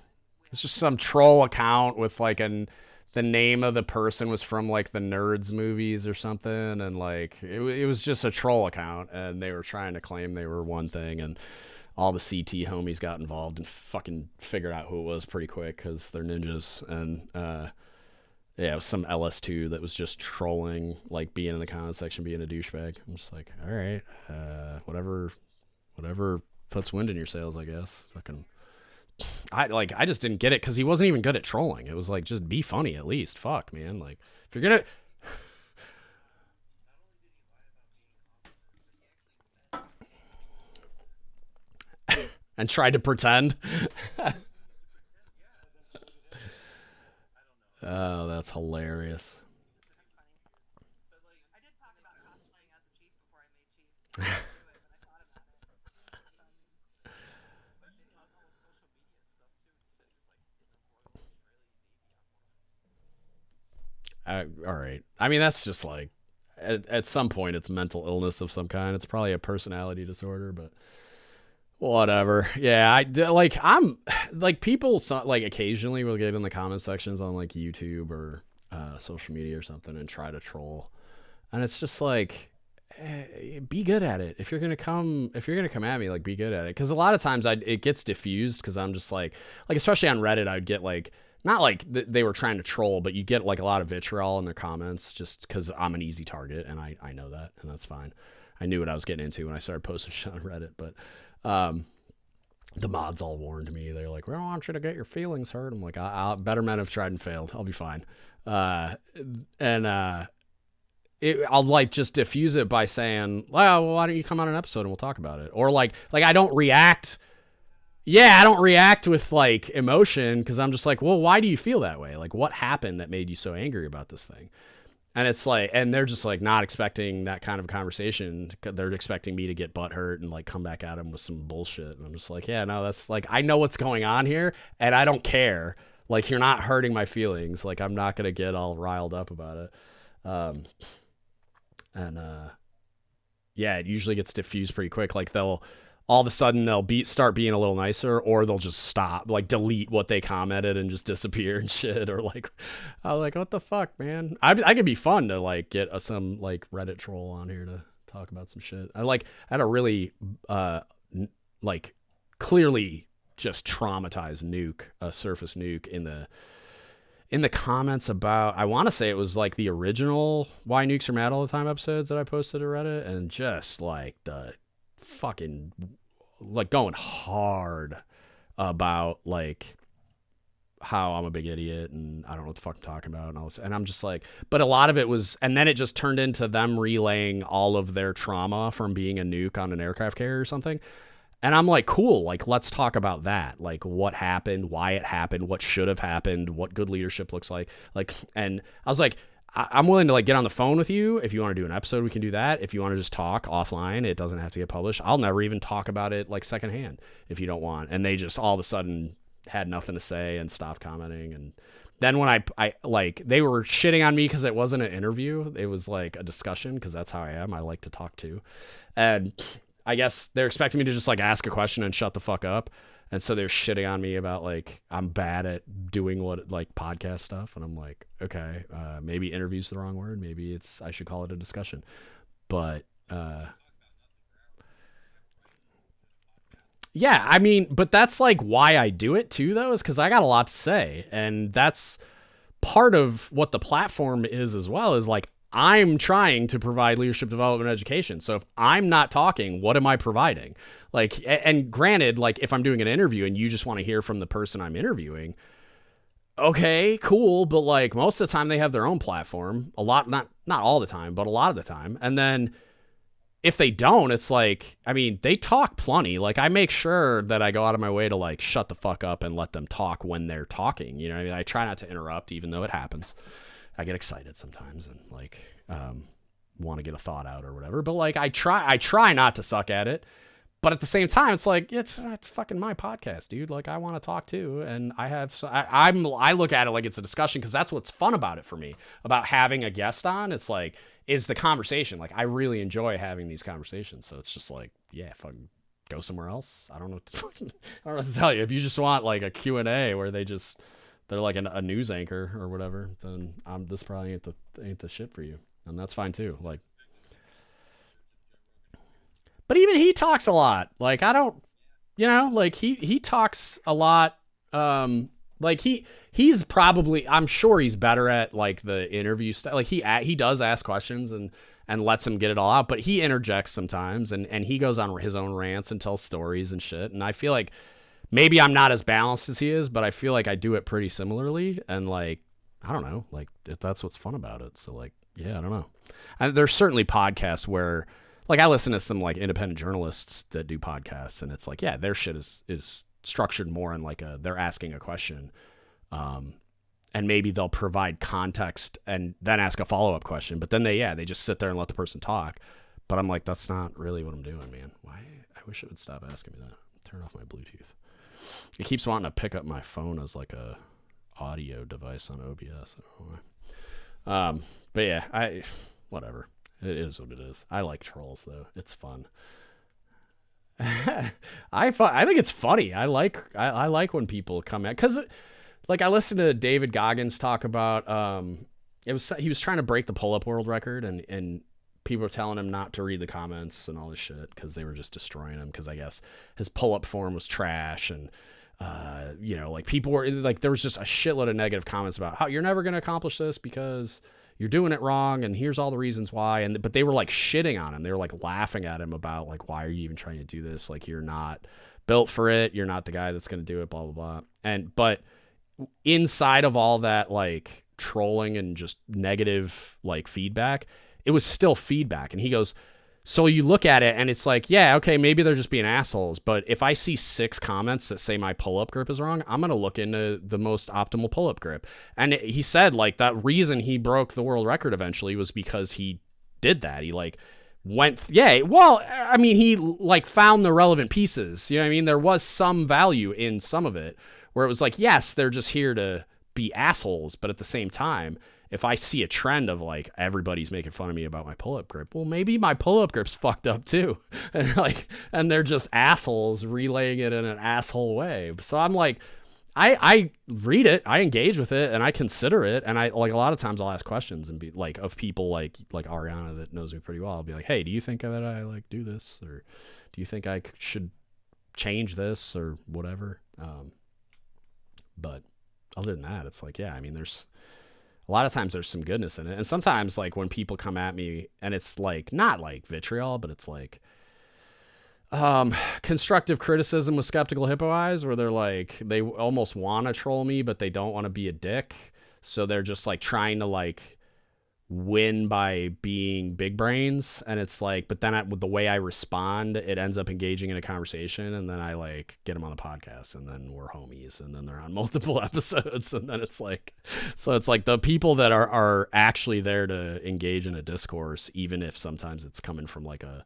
It's just some troll account with like the name of the person was from like the Nerds movies or something, and like it was just a troll account, and they were trying to claim they were one thing, and all the CT homies got involved and fucking figured out who it was pretty quick because they're ninjas. And yeah, it was some LS2 that was just trolling, like being in the comment section, being a douchebag. I'm just like, all right, whatever puts wind in your sails, I guess. Fucking. I just didn't get it because he wasn't even good at trolling. It was like, just be funny at least. Fuck, man. Like, if you're gonna and tried to pretend. Oh, that's hilarious. All right. I mean, that's just like, at some point, it's mental illness of some kind. It's probably a personality disorder, but Whatever. Yeah, I'm like people like occasionally will get in the comment sections on like YouTube or social media or something and try to troll, and it's just like be good at it. If you're gonna come at me, like be good at it. Because a lot of times it gets diffused because I'm just like especially on Reddit, I'd get like not like they were trying to troll, but you get like a lot of vitriol in their comments just because I'm an easy target, and I know that, and that's fine. I knew what I was getting into when I started posting shit on Reddit, but the mods all warned me. They're like, "We don't want you to get your feelings hurt." I'm like, better men have tried and failed. I'll be fine. And I'll like just diffuse it by saying, well, why don't you come on an episode and we'll talk about it? Or like I don't react. Yeah, I don't react with like emotion because I'm just like, well, why do you feel that way? Like, what happened that made you so angry about this thing? And it's like, and they're just like not expecting that kind of conversation. They're expecting me to get butthurt and like come back at them with some bullshit. And I'm just like, yeah, no, that's like, I know what's going on here and I don't care. Like, you're not hurting my feelings. Like, I'm not going to get all riled up about it. Yeah, it usually gets diffused pretty quick. Like all of a sudden start being a little nicer, or they'll just stop, like delete what they commented and just disappear and shit. Or like, I'm like, what the fuck, man? I could be fun to like get some like Reddit troll on here to talk about some shit. I had a really like clearly just traumatized nuke, a surface nuke in the comments about, I want to say it was like the original Why Nukes Are Mad All the Time episodes that I posted to Reddit, and just like the fucking like going hard about like how I'm a big idiot and I don't know what the fuck I'm talking about and all this. And I'm just like, but a lot of it was, and then it just turned into them relaying all of their trauma from being a nuke on an aircraft carrier or something. And I'm like, cool, like, let's talk about that. Like, what happened, why it happened, what should have happened, what good leadership looks like. Like, and I was like, I'm willing to, like, get on the phone with you. If you want to do an episode, we can do that. If you want to just talk offline, it doesn't have to get published. I'll never even talk about it, like, secondhand if you don't want. And they just all of a sudden had nothing to say and stopped commenting. And then when I like, they were shitting on me because it wasn't an interview. It was, like, a discussion because that's how I am. I like to talk too. And I guess they're expecting me to just like ask a question and shut the fuck up. And so they're shitting on me about like, I'm bad at doing what like podcast stuff. And I'm like, okay, maybe interview's the wrong word. Maybe I should call it a discussion, but, yeah, I mean, but that's like why I do it too, though, is because I got a lot to say. And that's part of what the platform is as well, is like, I'm trying to provide leadership development education. So if I'm not talking, what am I providing? Like, and granted, like if I'm doing an interview and you just want to hear from the person I'm interviewing, okay, cool. But like most of the time they have their own platform, a lot, not all the time, but a lot of the time. And then if they don't, it's like, I mean, they talk plenty. Like I make sure that I go out of my way to like shut the fuck up and let them talk when they're talking. You know what I mean? I try not to interrupt, even though it happens. I get excited sometimes and like want to get a thought out or whatever. But like I try not to suck at it. But at the same time, it's like it's fucking my podcast, dude. Like I want to talk too, and I look at it like it's a discussion because that's what's fun about it for me. About having a guest on, it's like is the conversation. Like I really enjoy having these conversations. So it's just like yeah, fucking go somewhere else. I don't know what to tell you. If you just want like a Q&A where they're like a news anchor or whatever, then this probably ain't the shit for you, and that's fine too. Like, but even he talks a lot. Like I don't, like he talks a lot. Like he's probably, I'm sure he's better at like the interview stuff. Like he does ask questions and lets him get it all out, but he interjects sometimes and he goes on his own rants and tells stories and shit. And I feel like maybe I'm not as balanced as he is, but I feel like I do it pretty similarly. And like, I don't know, like if that's what's fun about it. So like, yeah, I don't know. And there's certainly podcasts where like I listen to some like independent journalists that do podcasts and it's like, yeah, their shit is structured more in like they're asking a question. And maybe they'll provide context and then ask a follow-up question, but then they just sit there and let the person talk. But I'm like, that's not really what I'm doing, man. Why? I wish it would stop asking me that. Turn off my Bluetooth. It keeps wanting to pick up my phone as like a audio device on OBS. But yeah, whatever. It is what it is. I like trolls though. It's fun. I think it's funny. I like when people come at, because like I listened to David Goggins talk about he was trying to break the pull-up world record, and people were telling him not to read the comments and all this shit because they were just destroying him, because I guess his pull-up form was trash, and like people were like, there was just a shitload of negative comments about how you're never going to accomplish this because you're doing it wrong, and here's all the reasons why. But they were like shitting on him. They were like laughing at him about like, why are you even trying to do this? Like, you're not built for it. You're not the guy that's going to do it, blah, blah, blah. But inside of all that, like trolling and just negative like feedback, it was still feedback. And he goes, so you look at it and it's like, yeah, okay, maybe they're just being assholes. But if I see 6 comments that say my pull-up grip is wrong, I'm going to look into the most optimal pull-up grip. And he said like that reason he broke the world record eventually was because he did that. He like went, yeah, well, I mean, he like found the relevant pieces. You know what I mean? There was some value in some of it where it was like, yes, they're just here to be assholes. But at the same time, if I see a trend of like everybody's making fun of me about my pull-up grip, well, maybe my pull-up grip's fucked up too. And they're just assholes relaying it in an asshole way. So I'm like, I read it, I engage with it, and I consider it. And I like a lot of times I'll ask questions and be like, of people like Ariana that knows me pretty well. I'll be like, hey, do you think that I like do this? Or do you think I should change this or whatever? But other than that, it's like, yeah, I mean, a lot of times there's some goodness in it. And sometimes like when people come at me and it's like not like vitriol, but it's like constructive criticism with skeptical hippo eyes, where they're like, they almost want to troll me, but they don't want to be a dick. So they're just like trying to like win by being big brains. And it's like, but then with the way I respond, it ends up engaging in a conversation. And then I like get them on the podcast, and then we're homies, and then they're on multiple episodes. And then it's like, so it's like the people that are actually there to engage in a discourse, even if sometimes it's coming from like a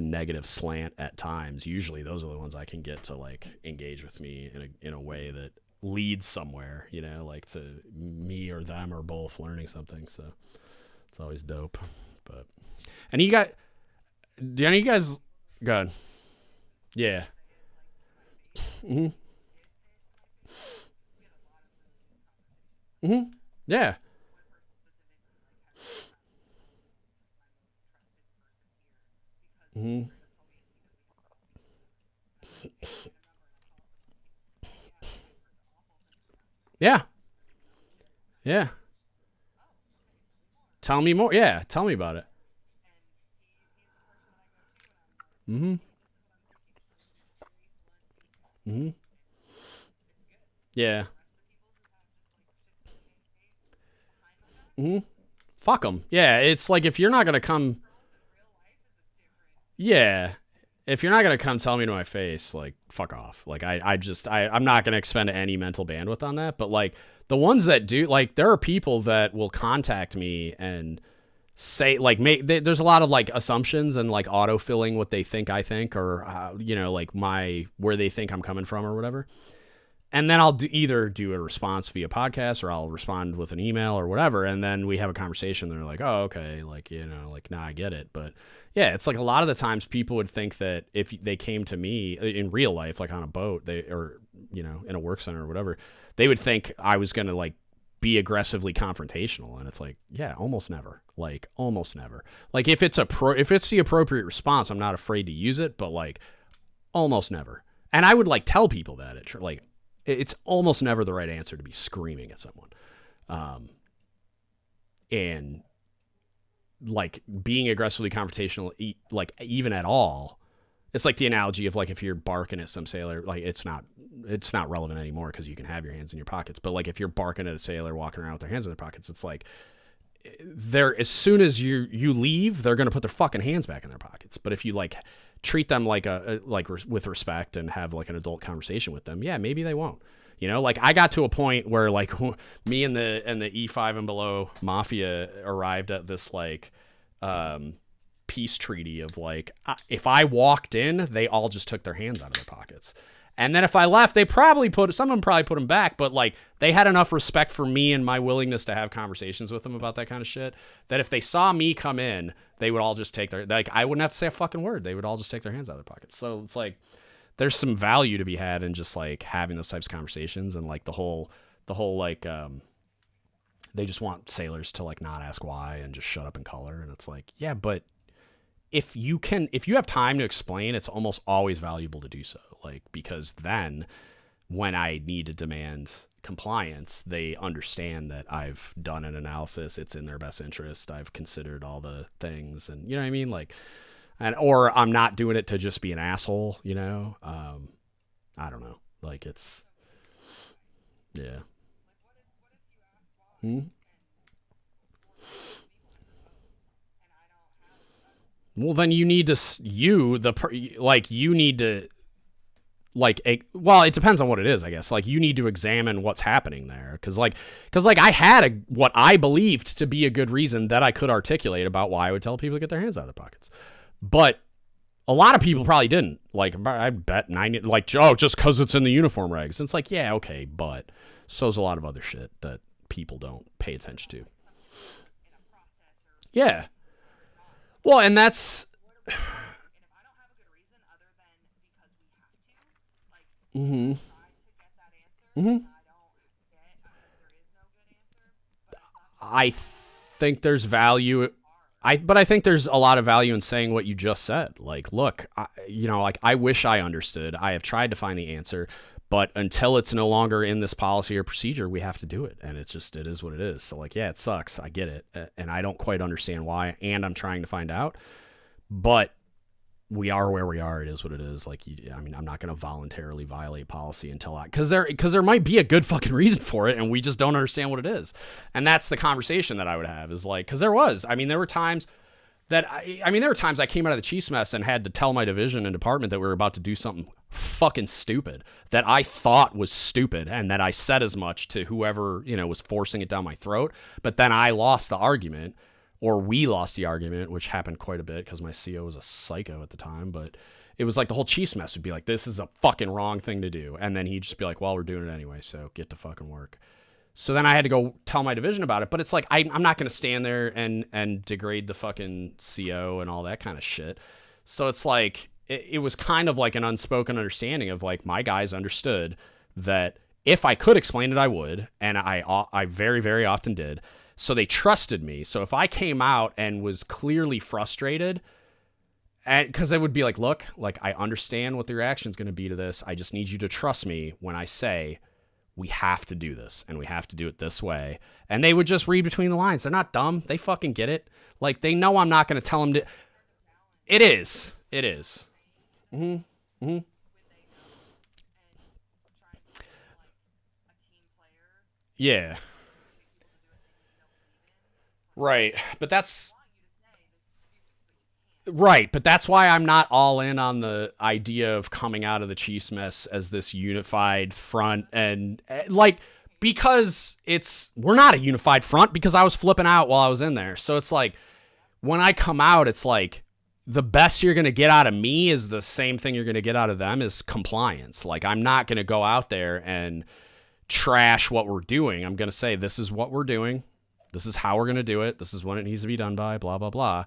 negative slant at times, usually those are the ones I can get to like engage with me in a way that leads somewhere, you know, like to me or them or both learning something. So it's always dope. But and you got, do any of you guys go ahead? Yeah. Mm-hmm. Mm-hmm. Yeah. Mm-hmm. Yeah. Yeah. Tell me more. Yeah. Tell me about it. Mm-hmm. Mm-hmm. Yeah. Mm-hmm. Fuck them. Yeah. It's like, if you're not gonna come, yeah, if you're not gonna come tell me to my face, like fuck off. Like I'm not gonna expend any mental bandwidth on that. But like the ones that do, like there are people that will contact me and say like, there's a lot of like assumptions and like auto filling what they think I think, or like where they think I'm coming from or whatever. And then I'll either do a response via podcast, or I'll respond with an email or whatever. And then we have a conversation. They're like, oh, okay. Like, like, nah, I get it. But yeah, it's like a lot of the times people would think that if they came to me in real life, like on a boat, or, in a work center or whatever, they would think I was going to like be aggressively confrontational. And it's like, yeah, almost never. Like almost never. Like if it's the appropriate response, I'm not afraid to use it, but like almost never. And I would like tell people that it's almost never the right answer to be screaming at someone. And like being aggressively confrontational, like even at all, it's like the analogy of like, if you're barking at some sailor, like it's not relevant anymore because you can have your hands in your pockets. But like if you're barking at a sailor walking around with their hands in their pockets, it's like as soon as you leave, they're going to put their fucking hands back in their pockets. But if you like treat them like with respect and have like an adult conversation with them, yeah, maybe they won't. Like I got to a point where like me and the E5 and below mafia arrived at this like peace treaty of like, if I walked in, they all just took their hands out of their pockets. And then if I left, some of them probably put them back, but like they had enough respect for me and my willingness to have conversations with them about that kind of shit that if they saw me come in, they would all just take I wouldn't have to say a fucking word. They would all just take their hands out of their pockets. So it's like, there's some value to be had in just like having those types of conversations, and like the whole like, they just want sailors to like not ask why and just shut up and color. And it's like, yeah, but if you have time to explain, it's almost always valuable to do so. Like, because then when I need to demand compliance, they understand that I've done an analysis. It's in their best interest. I've considered all the things, and you know what I mean? Like, or I'm not doing it to just be an asshole, you know? I don't know. Like, it's, yeah. Well, then you need to, well, it depends on what it is, I guess. Like, you need to examine what's happening there. Cause I had what I believed to be a good reason that I could articulate about why I would tell people to get their hands out of their pockets. But a lot of people probably didn't. Like, I bet 90, like, oh, just cause it's in the uniform regs. And it's like, yeah, okay. But so's a lot of other shit that people don't pay attention to. Yeah. Well, and that's, mm-hmm. Mm-hmm. I think there's value. But I think there's a lot of value in saying what you just said. Like, look, I wish I understood. I have tried to find the answer, but until it's no longer in this policy or procedure, we have to do it. And it is what it is. So like, yeah, it sucks. I get it. And I don't quite understand why. And I'm trying to find out, but we are where we are. It is what it is. Like, I'm not going to voluntarily violate policy until because there might be a good fucking reason for it, and we just don't understand what it is. And that's the conversation that I would have, is like, because there were times I came out of the Chiefs mess and had to tell my division and department that we were about to do something fucking stupid that I thought was stupid, and that I said as much to whoever, was forcing it down my throat. But then I lost the argument. Or we lost the argument, which happened quite a bit because my CO was a psycho at the time. But it was like the whole Chiefs mess would be like, this is a fucking wrong thing to do. And then he'd just be like, well, we're doing it anyway, so get to fucking work. So then I had to go tell my division about it. But it's like, I'm not going to stand there and degrade the fucking CO and all that kind of shit. So it's like, it was kind of like an unspoken understanding of like, my guys understood that if I could explain it, I would. And I very, very often did. So they trusted me. So if I came out and was clearly frustrated, and because they would be like, look, like, I understand what the reaction is going to be to this. I just need you to trust me when I say we have to do this and we have to do it this way. And they would just read between the lines. They're not dumb. They fucking get it. Like, they know I'm not going to tell them to. It is. Mm-hmm. Mm-hmm. Yeah. Right, but that's why I'm not all in on the idea of coming out of the Chiefs mess as this unified front, and like, because we're not a unified front, because I was flipping out while I was in there. So it's like, when I come out, it's like, the best you're going to get out of me is the same thing you're going to get out of them, is compliance. Like, I'm not going to go out there and trash what we're doing. I'm going to say, this is what we're doing. This is how we're going to do it. This is when it needs to be done by, blah, blah, blah.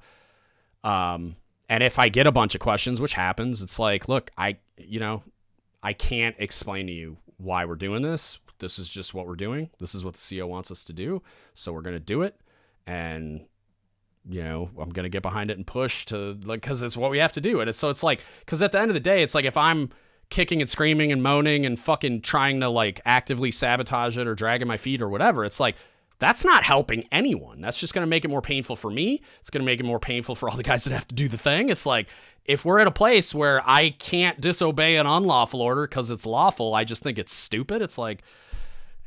And if I get a bunch of questions, which happens, it's like, look, I can't explain to you why we're doing this. This is just what we're doing. This is what the CO wants us to do. So we're going to do it. And, I'm going to get behind it and push to, like, because it's what we have to do. And it's like, because at the end of the day, it's like, if I'm kicking and screaming and moaning and fucking trying to like actively sabotage it or dragging my feet or whatever, it's like, that's not helping anyone. That's just going to make it more painful for me. It's going to make it more painful for all the guys that have to do the thing. It's like, if we're at a place where I can't disobey an unlawful order because it's lawful, I just think it's stupid. It's like,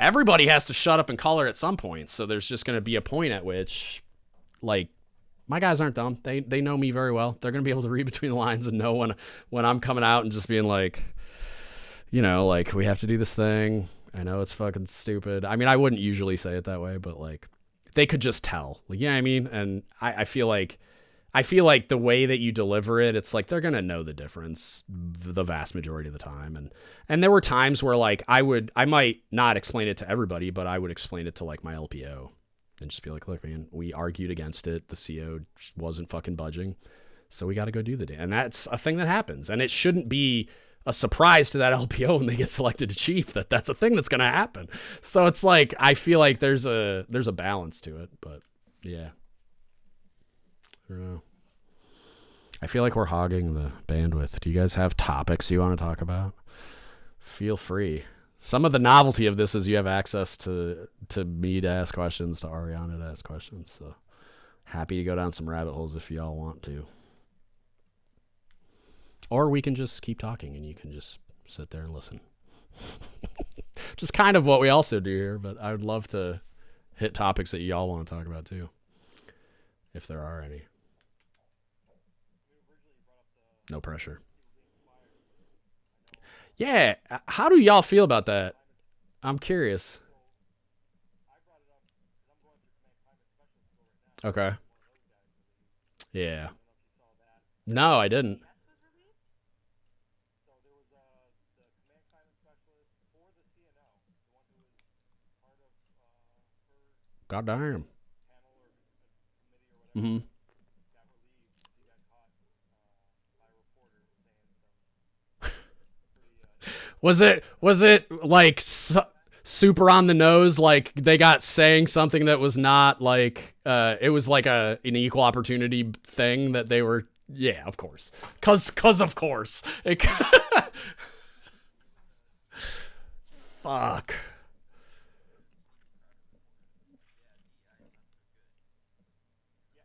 everybody has to shut up and color at some point. So there's just going to be a point at which, like, my guys aren't dumb. They know me very well. They're going to be able to read between the lines and know when I'm coming out and just being like, like, we have to do this thing. I know it's fucking stupid. I mean, I wouldn't usually say it that way, but like, they could just tell. Like, yeah, I mean, and I feel like I feel like the way that you deliver it, it's like they're gonna know the difference the vast majority of the time. And there were times where like I might not explain it to everybody, but I would explain it to like my LPO and just be like, look, man, we argued against it. The CO wasn't fucking budging, so we got to go do the day. And that's a thing that happens, and it shouldn't be a surprise to that LPO when they get selected to chief that that's a thing that's gonna happen. So it's like I feel like there's a balance to it, but yeah. I don't know. I feel like we're hogging the bandwidth. Do you guys have topics you want to talk about? Feel free. Some of the novelty of this is you have access to me to ask questions, to Ariana to ask questions. So happy to go down some rabbit holes if y'all want to. Or we can just keep talking and you can just sit there and listen. Just kind of what we also do here, but I would love to hit topics that y'all want to talk about too, if there are any. No pressure. Yeah, how do y'all feel about that? I'm curious. Okay. Yeah. No, I didn't. God damn. Mm-hmm. Was it like super on the nose? Like they got saying something that was not like it was like an equal opportunity thing that they were. Yeah, of course. Cause of course. Fuck.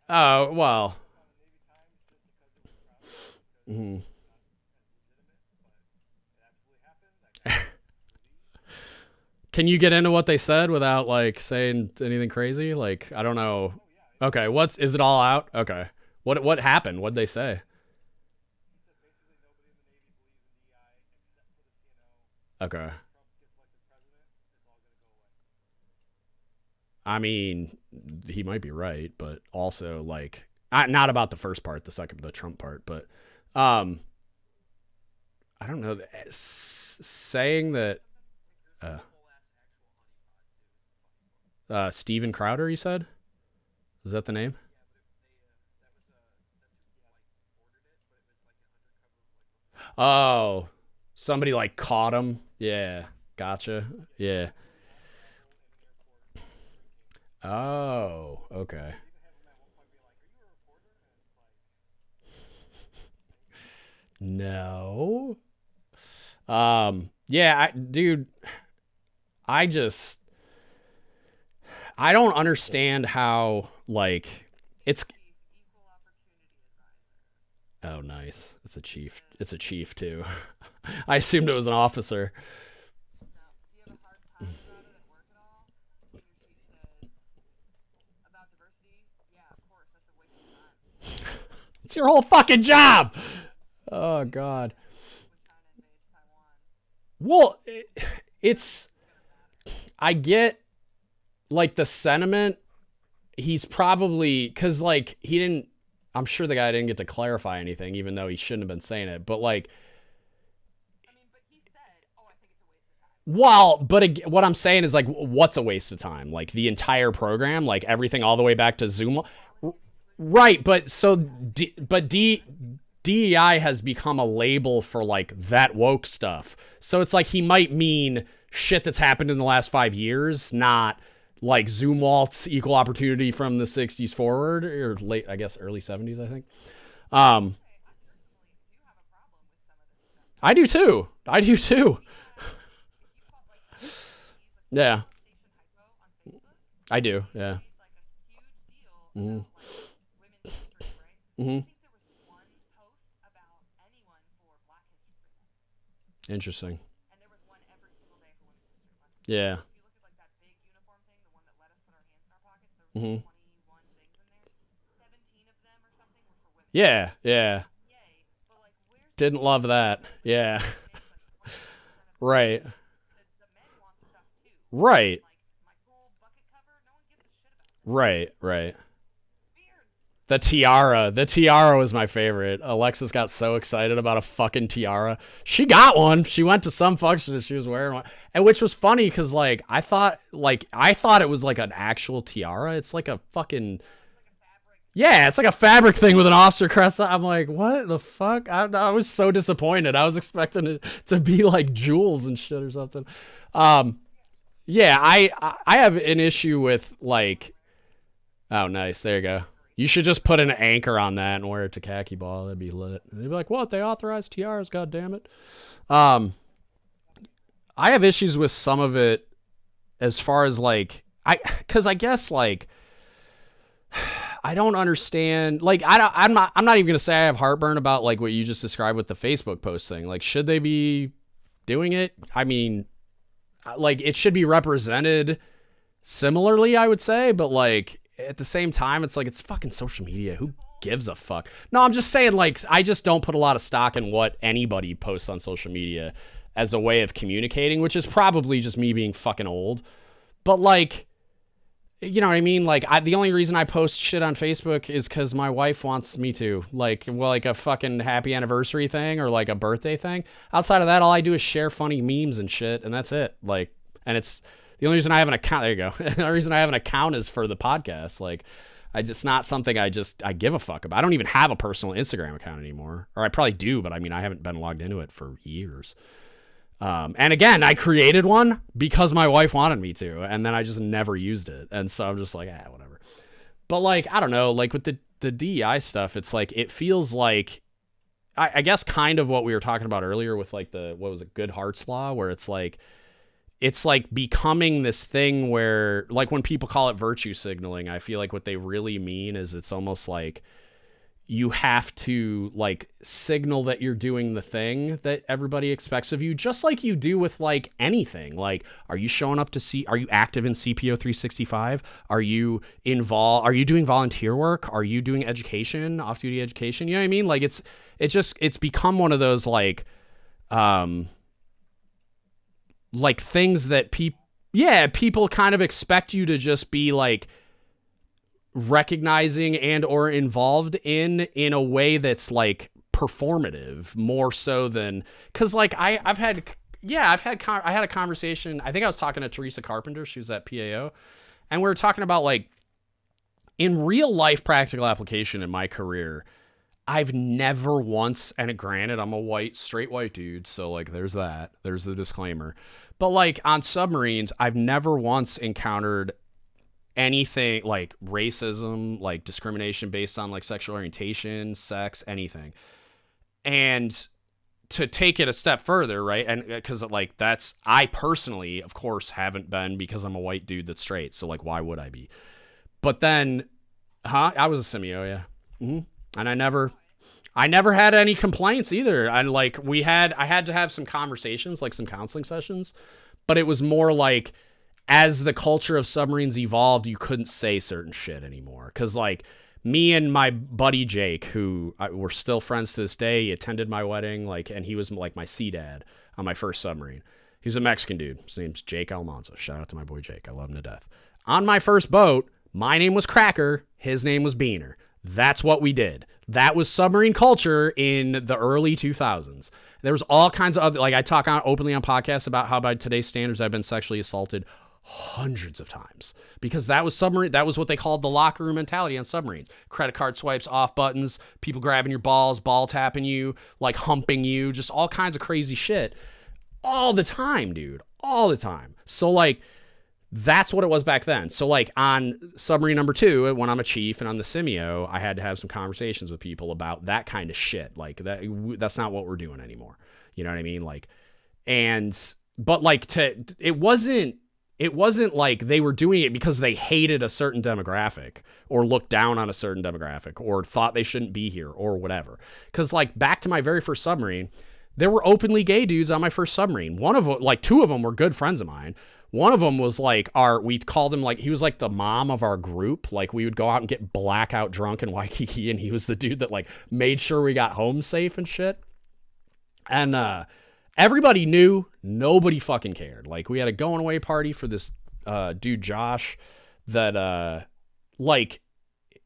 Oh well. Mm-hmm. Can you get into what they said without like saying anything crazy? Like I don't know. Okay, is it all out? Okay. What happened? What'd they say? Okay. I mean, he might be right, but also like not about the first part, the Trump part, but um I don't know, saying that uh Steven Crowder, you said? Is that the name? Oh, somebody like caught him. Yeah, gotcha. Yeah. Oh, okay. No. Yeah, dude, I just I don't understand how like it's. Oh, nice. It's a chief. It's a chief too. I assumed it was an officer. It's your whole fucking job. Oh God. Well, it's. I get like the sentiment. He's probably because like he didn't. I'm sure the guy didn't get to clarify anything, even though he shouldn't have been saying it. But like, well, but what I'm saying is like, what's a waste of time? Like the entire program, like everything all the way back to Zoom. Right, but so DEI has become a label for like that woke stuff. So it's like he might mean shit that's happened in the last 5 years, not like Zoom waltz equal opportunity from the 60s forward or late, I guess early 70s, I think. Um I do too. I do too. Yeah. I do. Yeah. Mhm. Mhm. Interesting. Yeah. Mhm. Yeah. Yeah. Didn't love that. Yeah. Right. Right. Right. Right. The tiara was my favorite. Alexis got so excited about a fucking tiara. She got one. She went to some function and she was wearing one, and which was funny because like I thought it was like an actual tiara. It's like a fucking it's like a fabric thing with an officer crest. I'm like, what the fuck? I was so disappointed. I was expecting it to be like jewels and shit or something. I have an issue with like. Oh, nice. There you go. You should just put an anchor on that and wear it to khaki ball. That'd be lit. And they'd be like, what? They authorized tiaras? God damn it. I have issues with some of it as far as like, because I guess like, I don't understand. Like, I'm not even going to say I have heartburn about like what you just described with the Facebook post thing. Like, should they be doing it? I mean, like it should be represented similarly, I would say, but like, at the same time, it's like, it's fucking social media. Who gives a fuck? No, I'm just saying, like, I just don't put a lot of stock in what anybody posts on social media as a way of communicating, which is probably just me being fucking old. But, like, you know what I mean? Like, the only reason I post shit on Facebook is because my wife wants me to. Like, well, like a fucking happy anniversary thing or, like, a birthday thing. Outside of that, all I do is share funny memes and shit, and that's it. Like, and it's... The only reason I have an account, there you go. The only reason I have an account is for the podcast. Like, it's not something I give a fuck about. I don't even have a personal Instagram account anymore. Or I probably do, but I mean, I haven't been logged into it for years. And again, I created one because my wife wanted me to, and then I just never used it. And so I'm just like, whatever. But like, I don't know, like with the DEI stuff, it's like, it feels like, I guess kind of what we were talking about earlier with like Good Hearts Law, where it's like becoming this thing where, like, when people call it virtue signaling, I feel like what they really mean is it's almost like you have to, like, signal that you're doing the thing that everybody expects of you, just like you do with, like, anything. Like, are you showing up are you active in CPO 365? Are you doing volunteer work? Are you doing education, off-duty education? You know what I mean? Like, it's become one of those, like things that people kind of expect you to just be like recognizing and or involved in a way that's like performative more so than, cause like I had a conversation. I think I was talking to Teresa Carpenter. She was at PAO, and we were talking about like in real life practical application in my career, I've never once, and granted, I'm a straight white dude, so like there's the disclaimer. But like on submarines, I've never once encountered anything like racism, like discrimination based on like sexual orientation, sex, anything. And to take it a step further, right? And because like I personally, of course, haven't been because I'm a white dude that's straight. So like, why would I be? But then, I was a simio, yeah. Mm-hmm. And I never had any complaints either. And like I had to have some conversations, like some counseling sessions, but it was more like as the culture of submarines evolved, you couldn't say certain shit anymore. Cause like me and my buddy Jake, who we're still friends to this day, he attended my wedding, like, and he was like my sea dad on my first submarine. He's a Mexican dude. His name's Jake Almanzo. Shout out to my boy Jake. I love him to death. On my first boat, my name was Cracker. His name was Beaner. That's what we did. That was submarine culture in the early 2000s. There was all kinds of other, like I talk openly on podcasts about how by today's standards I've been sexually assaulted hundreds of times because that was submarine. That was what they called the locker room mentality on submarines. Credit card swipes, off buttons, people grabbing your balls, ball tapping you, like humping you, just all kinds of crazy shit all the time, dude, all the time. So like, that's what it was back then. So like on submarine number 2, when I'm a chief and I'm the simio, I had to have some conversations with people about that kind of shit. Like that's not what we're doing anymore. You know what I mean? Like, but like it wasn't like they were doing it because they hated a certain demographic or looked down on a certain demographic or thought they shouldn't be here or whatever. Cause like back to my very first submarine, there were openly gay dudes on my first submarine. One of them, like 2 of them were good friends of mine. One of them was like we called him like, he was like the mom of our group. Like we would go out and get blackout drunk in Waikiki, and he was the dude that like made sure we got home safe and shit. And everybody knew, nobody fucking cared. Like we had a going away party for this dude Josh that like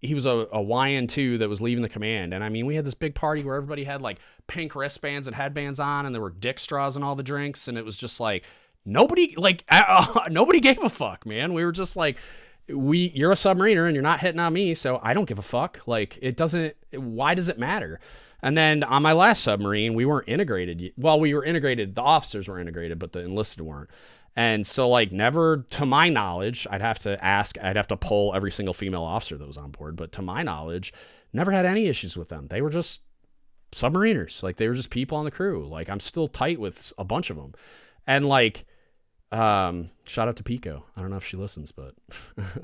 he was a YN2 that was leaving the command. And I mean, we had this big party where everybody had like pink wristbands and headbands on, and there were dick straws in all the drinks. And it was just like, nobody gave a fuck, man. We were just like, you're a submariner and you're not hitting on me, so I don't give a fuck. Like, why does it matter? And then on my last submarine, we weren't integrated. Well, we were integrated. The officers were integrated, but the enlisted weren't. And so, like, never, to my knowledge, I'd have to poll every single female officer that was on board. But to my knowledge, never had any issues with them. They were just submariners. Like, they were just people on the crew. Like, I'm still tight with a bunch of them. And, like, shout out to Pico. I don't know if she listens, but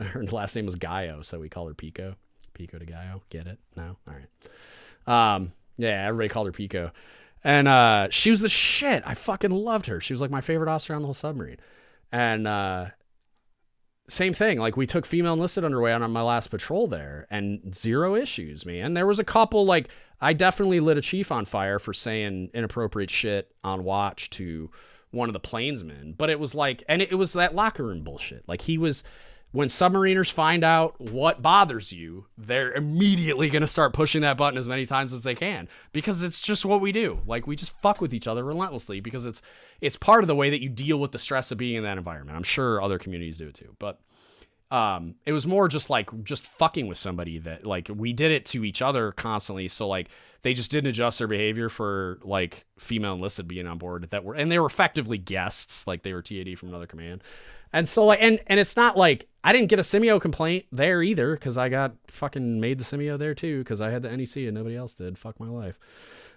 her last name was Gaio, so we call her Pico. Pico de Gaio. Get it? No? All right. Yeah, everybody called her Pico. And she was the shit. I fucking loved her. She was like my favorite officer on the whole submarine. And same thing. Like, we took female enlisted underway on my last patrol there, and zero issues, man. There was a couple, like, I definitely lit a chief on fire for saying inappropriate shit on watch to one of the plainsmen. But it was like, and it was that locker room bullshit. Like, when submariners find out what bothers you, they're immediately going to start pushing that button as many times as they can, because it's just what we do. Like, we just fuck with each other relentlessly because it's part of the way that you deal with the stress of being in that environment. I'm sure other communities do it too, but it was more just fucking with somebody that, like, we did it to each other constantly. So, like, they just didn't adjust their behavior for, like, female enlisted being on board and they were effectively guests. Like, they were TAD from another command. And so, like, and it's not like I didn't get a Simeo complaint there either, because I got fucking made the Simeo there too, because I had the NEC and nobody else did. Fuck my life.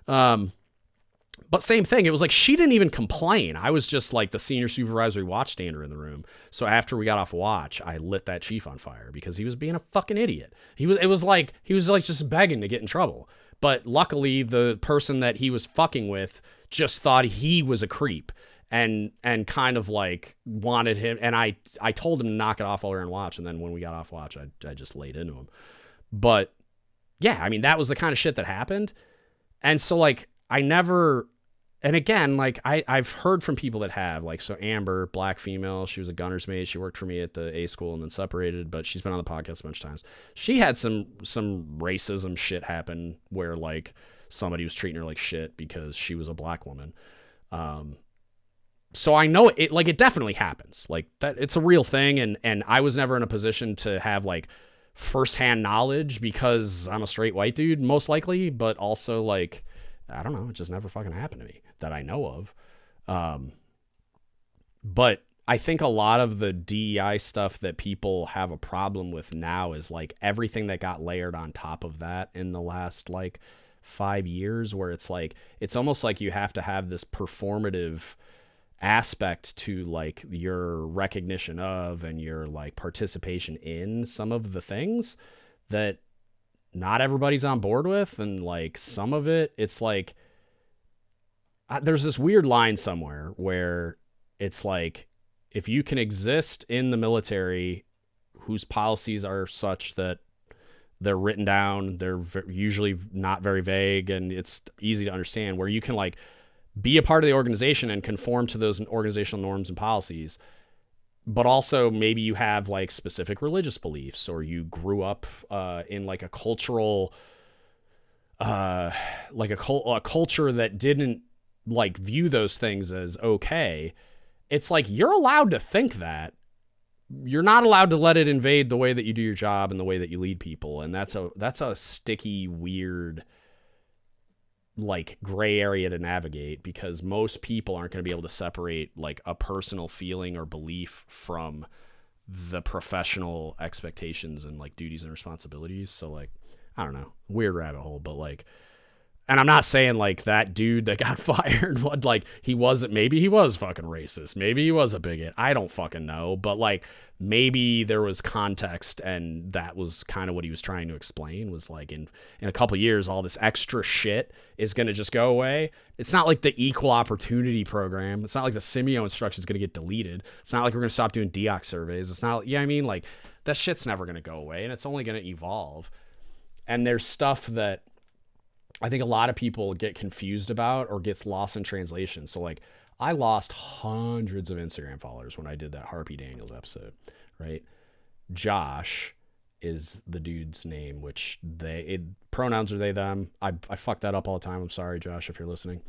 But same thing. It was like she didn't even complain. I was just like the senior supervisory watchstander in the room. So after we got off watch, I lit that chief on fire because he was being a fucking idiot. He was like just begging to get in trouble. But luckily, the person that he was fucking with just thought he was a creep. And kind of like wanted him, and I told him to knock it off while we were on watch, and then when we got off watch, I just laid into him. But yeah, I mean, that was the kind of shit that happened. And so, like, I never, and again, like, I've heard from people that have, like, so Amber, black female, she was a gunner's mate, she worked for me at the A school and then separated, but she's been on the podcast a bunch of times. She had some racism shit happen where, like, somebody was treating her like shit because she was a black woman. So I know it definitely happens. Like, that, it's a real thing. And I was never in a position to have, like, firsthand knowledge because I'm a straight white dude, most likely. But also, like, I don't know. It just never fucking happened to me that I know of. But I think a lot of the DEI stuff that people have a problem with now is, like, everything that got layered on top of that in the last, like, 5 years, where it's like, it's almost like you have to have this performative aspect to, like, your recognition of and your, like, participation in some of the things that not everybody's on board with. And, like, some of it's like, there's this weird line somewhere where it's like, if you can exist in the military whose policies are such that they're written down, they're usually not very vague, and it's easy to understand, where you can, like, be a part of the organization and conform to those organizational norms and policies, but also maybe you have, like, specific religious beliefs, or you grew up in, like, a cultural, like a culture that didn't, like, view those things as okay. It's like, you're allowed to think that. You're not allowed to let it invade the way that you do your job and the way that you lead people. And that's a sticky, weird, like, gray area to navigate, because most people aren't going to be able to separate, like, a personal feeling or belief from the professional expectations and, like, duties and responsibilities. So, like, I don't know, weird rabbit hole, but, like, and I'm not saying, like, that dude that got fired, like, maybe he was fucking racist. Maybe he was a bigot. I don't fucking know. But, like, maybe there was context, and that was kind of what he was trying to explain, was, like, in a couple of years, all this extra shit is going to just go away. It's not like the equal opportunity program. It's not like the Simeo instruction is going to get deleted. It's not like we're going to stop doing DGUTS surveys. It's not, I mean, like, that shit's never going to go away, and it's only going to evolve. And there's stuff that I think a lot of people get confused about or gets lost in translation. So, like, I lost hundreds of Instagram followers when I did that Harpy Daniels episode, right? Josh is the dude's name, which pronouns are they, them. I fuck that up all the time. I'm sorry, Josh, if you're listening.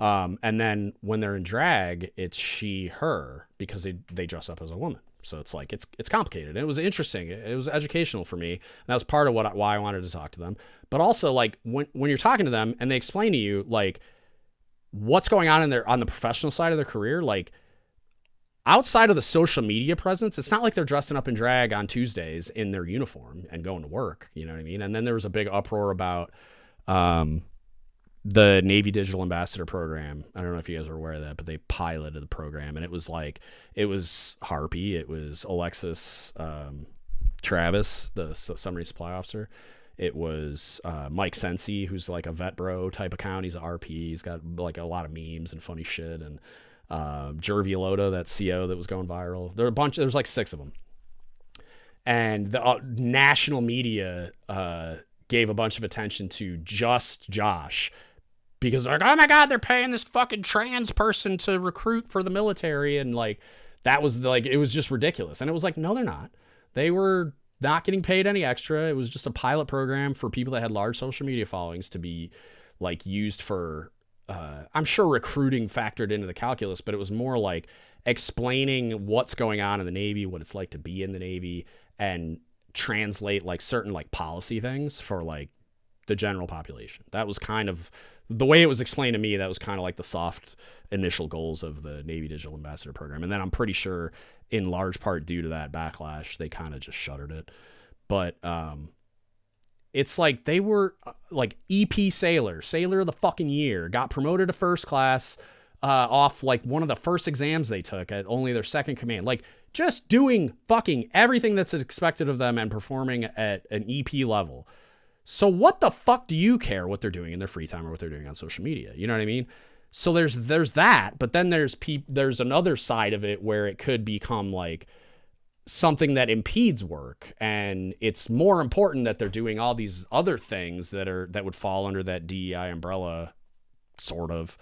And then when they're in drag, it's she, her, because they dress up as a woman. So it's like, it's complicated. It was interesting. It was educational for me. And that was part of why I wanted to talk to them. But also, like, when you're talking to them and they explain to you, like, what's going on on the professional side of their career, like, outside of the social media presence, it's not like they're dressing up in drag on Tuesdays in their uniform and going to work. You know what I mean? And then there was a big uproar about the Navy Digital Ambassador Program. I don't know if you guys are aware of that, but they piloted the program, and it was Harpy, it was Alexis Travis, the submarine supply officer. It was Mike Sensi, who's like a vet bro type account. He's an RP. He's got like a lot of memes and funny shit, and Jervy Loda, that CO that was going viral. There's like 6 of them. And the national media gave a bunch of attention to just Josh, because they're like, oh my God, they're paying this fucking trans person to recruit for the military. And like, that was like, it was just ridiculous. And it was like, no, they're not. They were not getting paid any extra. It was just a pilot program for people that had large social media followings to be like used for, I'm sure recruiting factored into the calculus, but it was more like explaining what's going on in the Navy, what it's like to be in the Navy, and translate like certain like policy things for like the general population. That was kind of the way it was explained to me. That was kind of like the soft initial goals of the Navy Digital Ambassador Program. And then I'm pretty sure in large part due to that backlash, they kind of just shuttered it. But it's like they were like EP sailor of the fucking year, got promoted to first class off like one of the first exams they took at only their second command. Like just doing fucking everything that's expected of them and performing at an EP level. So what the fuck do you care what they're doing in their free time or what they're doing on social media? You know what I mean? So there's that, but then there's another side of it where it could become like something that impedes work, and it's more important that they're doing all these other things that would fall under that DEI umbrella, sort of,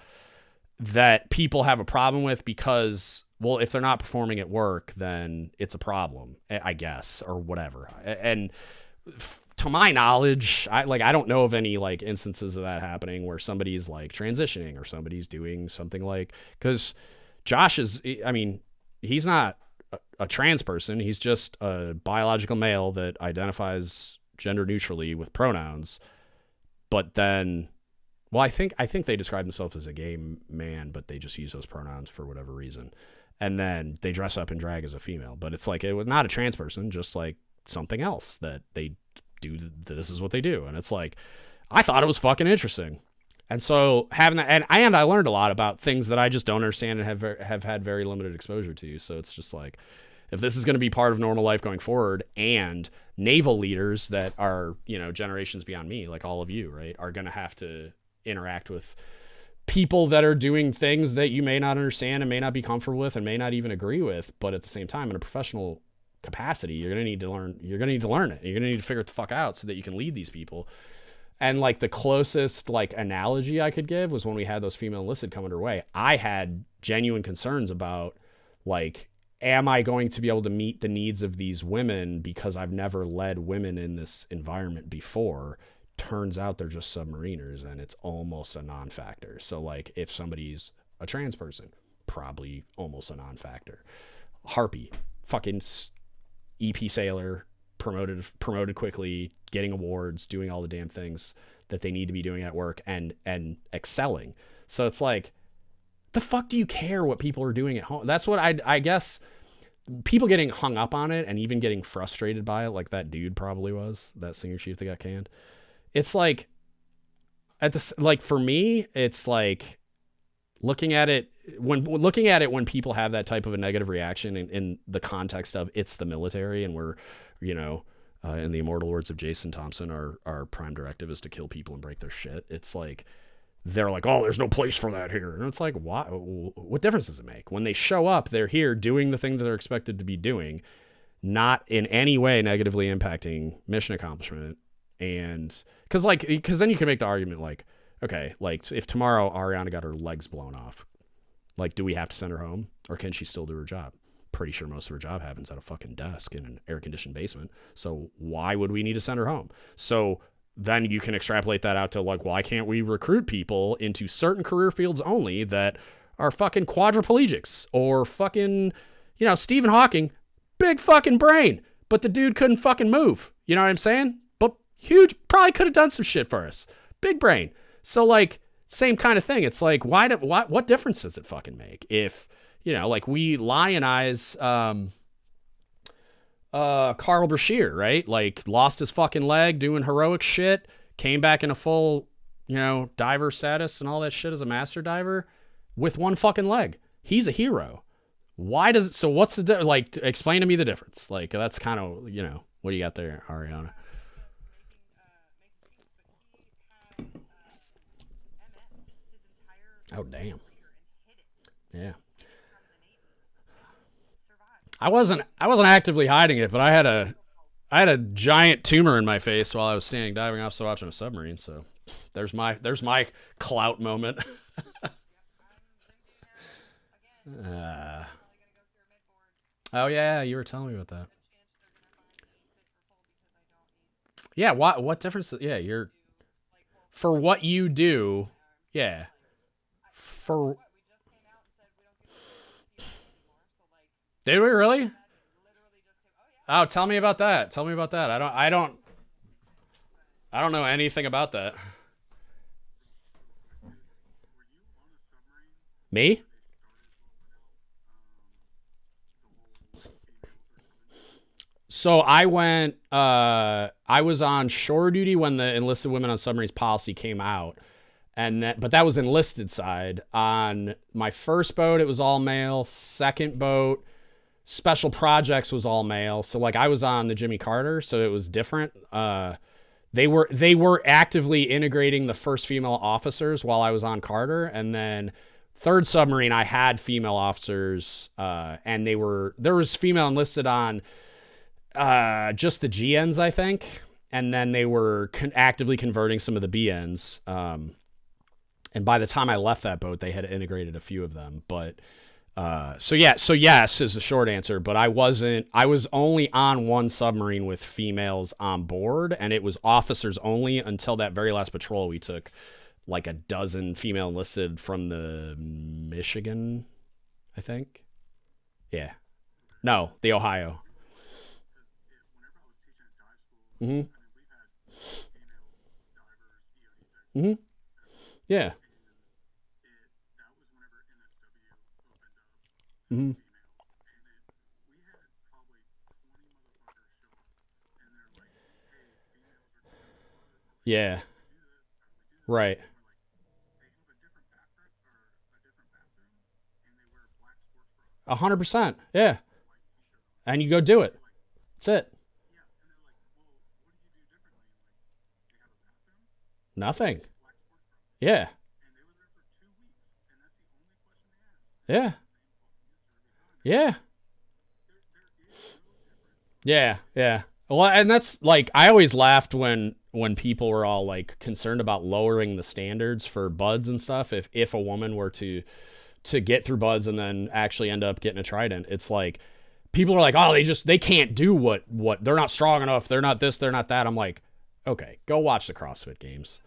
that people have a problem with because, well, if they're not performing at work, then it's a problem, I guess, or whatever. And to my knowledge, I don't know of any like instances of that happening where somebody's like transitioning or somebody's doing something like, because Josh is, I mean, he's not a trans person. He's just a biological male that identifies gender neutrally with pronouns. But then, well, I think they describe themselves as a gay man, but they just use those pronouns for whatever reason. And then they dress up and drag as a female, but it's like, it was not a trans person, just like something else that they do. This is what they do. And it's like, I thought it was fucking interesting. And so having that, and I learned a lot about things that I just don't understand and have had very limited exposure to. So it's just like, if this is going to be part of normal life going forward, and naval leaders that are, you know, generations beyond me, like all of you, right, are going to have to interact with people that are doing things that you may not understand and may not be comfortable with and may not even agree with, but at the same time, in a professional capacity, you're going to need to learn it. You're going to need to figure it the fuck out so that you can lead these people. And like the closest like analogy I could give was when we had those female enlisted come underway. I had genuine concerns about like, am I going to be able to meet the needs of these women because I've never led women in this environment before? Turns out they're just submariners, and it's almost a non-factor. So like if somebody's a trans person, probably almost a non-factor. Harpy, fucking EP sailor, promoted quickly, getting awards, doing all the damn things that they need to be doing at work and excelling. So it's like, the fuck do you care what people are doing at home? That's what I guess people getting hung up on it and even getting frustrated by it, like that dude probably was, that senior chief that got canned. It's like, like for me, it's like looking at it when people have that type of a negative reaction in the context of it's the military and we're, you know, in the immortal words of Jason Thompson, our prime directive is to kill people and break their shit. It's like, they're like, oh, there's no place for that here. And it's like, why? What difference does it make? When they show up, they're here doing the thing that they're expected to be doing, not in any way negatively impacting mission accomplishment. And because then you can make the argument like, okay, like if tomorrow Ariana got her legs blown off, like, do we have to send her home or can she still do her job? pretty sure most of her job happens at a fucking desk in an air-conditioned basement. So why would we need to send her home? So then you can extrapolate that out to like, why can't we recruit people into certain career fields only that are fucking quadriplegics or fucking, you know, Stephen Hawking, big fucking brain, but the dude couldn't fucking move. You know what I'm saying? But huge, probably could have done some shit for us. Big brain. So like, same kind of thing. It's like, what difference does it fucking make if, you know, like we lionize Carl Brashear, right? Like lost his fucking leg doing heroic shit, came back in a full, you know, diver status and all that shit as a master diver with one fucking leg. He's a hero. Why does it, so what's the, like, explain to me the difference. Like, that's kind of, you know, what do you got there, Ariana? Oh, damn. Yeah. I wasn't actively hiding it, but I had a giant tumor in my face while I was standing diving off, so watching a submarine. So there's my clout moment. Oh yeah, you were telling me about that. Yeah, what difference? Yeah, you're for what you do. Yeah, for did we really? Oh, tell me about that. Tell me about that. I don't know anything about that. Me? So I went, I was on shore duty when the enlisted women on submarines policy came out. But that was enlisted side. On my first boat, it was all male. Second boat, special projects was all male. So like I was on the Jimmy Carter, so it was different. They were actively integrating the first female officers while I was on Carter. And then third submarine, I had female officers, and there was female enlisted on, just the GNs, I think. And then they were actively converting some of the BNs. And by the time I left that boat, they had integrated a few of them. But so yes is the short answer. But I was only on one submarine with females on board, and it was officers only until that very last patrol. We took like a dozen female enlisted from the Michigan, I think. Yeah. No, the Ohio. Mm-hmm. Mm-hmm. Yeah. Mm-hmm. Yeah. Right. 100%. Yeah. And you go do it. That's it. Nothing. Yeah. Yeah. Yeah. Yeah. Yeah. Well, and that's like, I always laughed when people were all like concerned about lowering the standards for buds and stuff. If a woman were to get through buds and then actually end up getting a trident, it's like, people are like, oh, they can't do what they're not strong enough. They're not this, they're not that. I'm like, okay, go watch the CrossFit Games.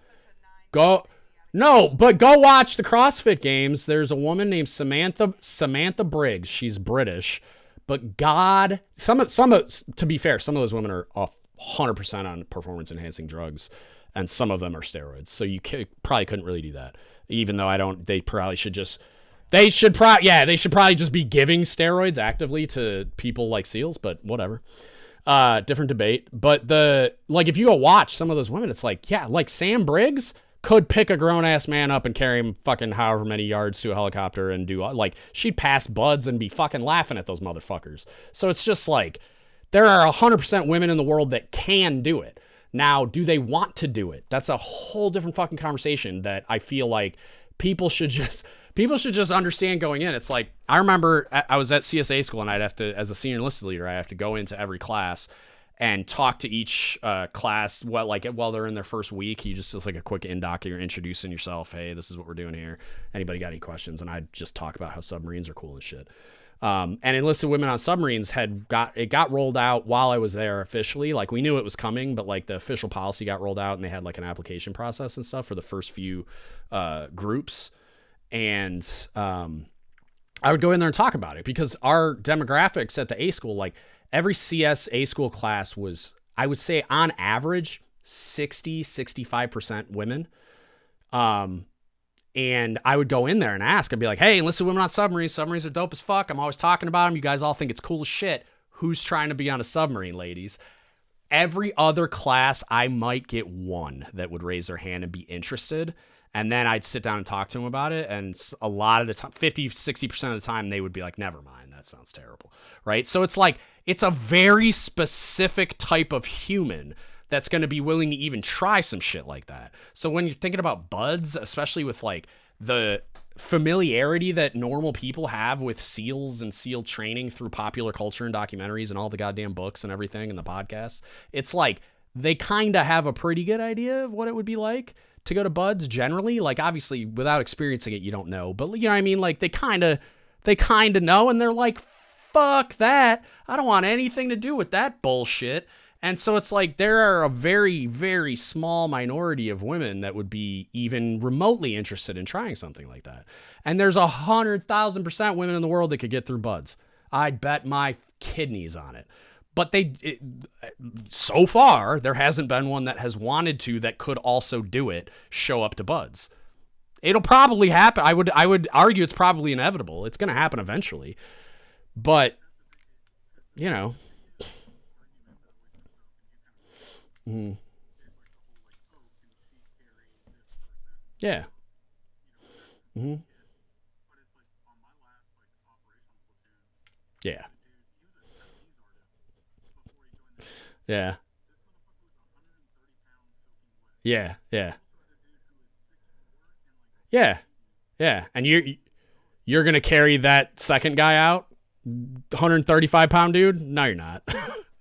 But go watch the CrossFit Games. There's a woman named Samantha Briggs. She's British, but God, to be fair, some of those women are 100% on performance enhancing drugs, and some of them are steroids. So you probably couldn't really do that. Even though they should probably just be giving steroids actively to people like SEALs, but whatever. Different debate. But if you go watch some of those women, it's like, yeah, like Sam Briggs could pick a grown-ass man up and carry him fucking however many yards to a helicopter and do, like, she'd pass buds and be fucking laughing at those motherfuckers. So it's just like, there are 100% women in the world that can do it. Now, do they want to do it? That's a whole different fucking conversation that I feel like people should just understand going in. It's like, I remember I was at CSA school and I'd have to, as a senior enlisted leader, I have to go into every class and talk to each class while they're in their first week. You just like a quick in-doc, you're introducing yourself. Hey, this is what we're doing here. Anybody got any questions? And I'd just talk about how submarines are cool and shit. And enlisted women on submarines got rolled out while I was there officially. Like we knew it was coming, but like the official policy got rolled out and they had like an application process and stuff for the first few groups. And I would go in there and talk about it because our demographics at the A school, like every CS A school class was, I would say on average, 65% women. And I would go in there and ask, I'd be like, hey, enlisted women on submarines. Submarines are dope as fuck. I'm always talking about them. You guys all think it's cool as shit. Who's trying to be on a submarine, ladies? Every other class, I might get one that would raise their hand and be interested. And then I'd sit down and talk to them about it. And a lot of the time, 50, 60% of the time, they would be like, never mind. That sounds terrible. Right? So it's like, it's a very specific type of human that's going to be willing to even try some shit like that. So when you're thinking about buds, especially with like the familiarity that normal people have with SEALs and SEAL training through popular culture and documentaries and all the goddamn books and everything and the podcasts, it's like they kind of have a pretty good idea of what it would be like to go to buds generally. Like obviously without experiencing it, you don't know, but you know what I mean? Like they kind of know, and they're like, fuck that. I don't want anything to do with that bullshit. And so it's like there are a very, very small minority of women that would be even remotely interested in trying something like that. And there's 100,000% women in the world that could get through buds. I'd bet my kidneys on it. But so far, there hasn't been one that has wanted to that could also do it, show up to buds. It'll probably happen. I would argue it's probably inevitable. It's going to happen eventually. But, you know. Mm. Yeah. Mm-hmm. Yeah. Yeah. Yeah. Yeah. Yeah. Yeah. And you're gonna carry that second guy out, 135-pound dude? No, you're not.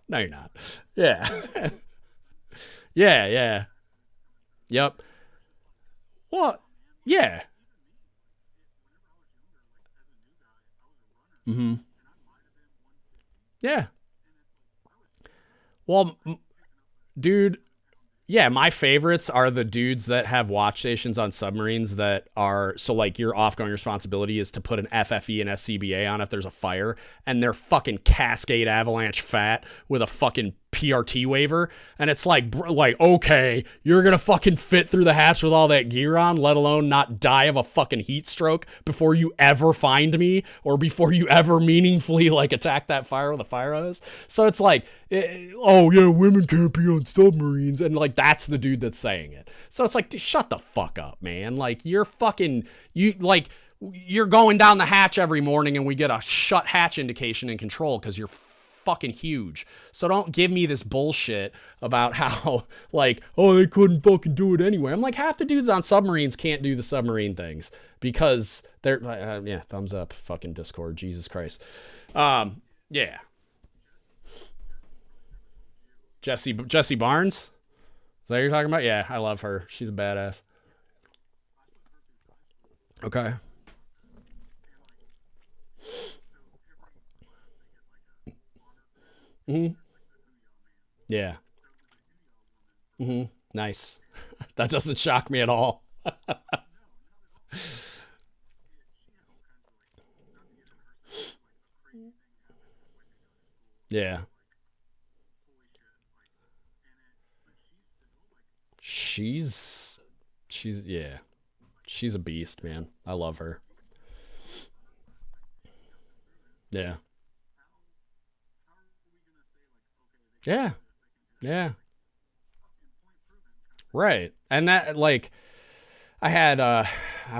No, you're not. Yeah. Yeah, yeah. Yep. Well, yeah. Mm-hmm. Yeah. Well, dude, yeah, my favorites are the dudes that have watch stations on submarines that are, so like your offgoing responsibility is to put an FFE and SCBA on if there's a fire, and they're fucking Cascade Avalanche fat with a fucking PRT waiver, and it's like okay, you're gonna fucking fit through the hatch with all that gear on, let alone not die of a fucking heat stroke before you ever find me or before you ever meaningfully like attack that fire with a fire hose. So it's like, oh yeah, women can't be on submarines, and like that's the dude that's saying it. So it's like, shut the fuck up, man. Like you're going down the hatch every morning and we get a shut hatch indication and control because you're fucking huge. So don't give me this bullshit about how like, oh, they couldn't fucking do it anyway. I'm like, half the dudes on submarines can't do the submarine things because they're yeah, thumbs up, fucking Discord, Jesus Christ. Yeah. Jesse Barnes? Is that what you're talking about? Yeah, I love her. She's a badass. Okay. Mm-hmm. Yeah. Mm-hmm. Nice. That doesn't shock me at all. Yeah. She's yeah. She's a beast, man. I love her. Yeah. Yeah. Yeah. Right. And that like I had I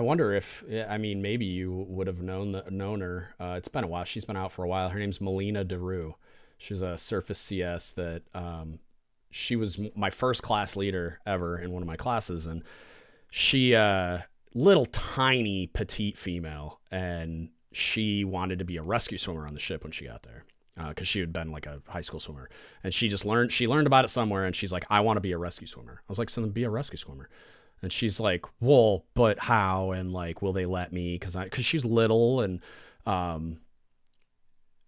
wonder if I mean maybe you would have known her. It's been a while. She's been out for a while. Her name's Melina DeRue. She's a Surface CS that she was my first class leader ever in one of my classes, and she little tiny petite female, and she wanted to be a rescue swimmer on the ship when she got there. Because she had been like a high school swimmer, and she learned about it somewhere, and she's like, I want to be a rescue swimmer. I was like, so then be a rescue swimmer. And she's like, well, but how? And like, will they let me? Because she's little, and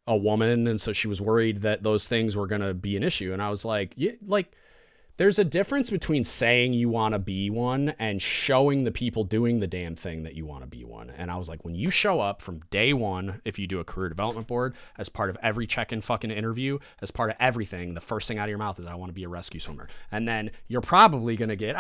a woman, and so she was worried that those things were going to be an issue. And I was like, yeah, like there's a difference between saying you want to be one and showing the people doing the damn thing that you want to be one. And I was like, when you show up from day one, if you do a career development board, as part of every check-in fucking interview, as part of everything, the first thing out of your mouth is, I want to be a rescue swimmer. And then you're probably going to get,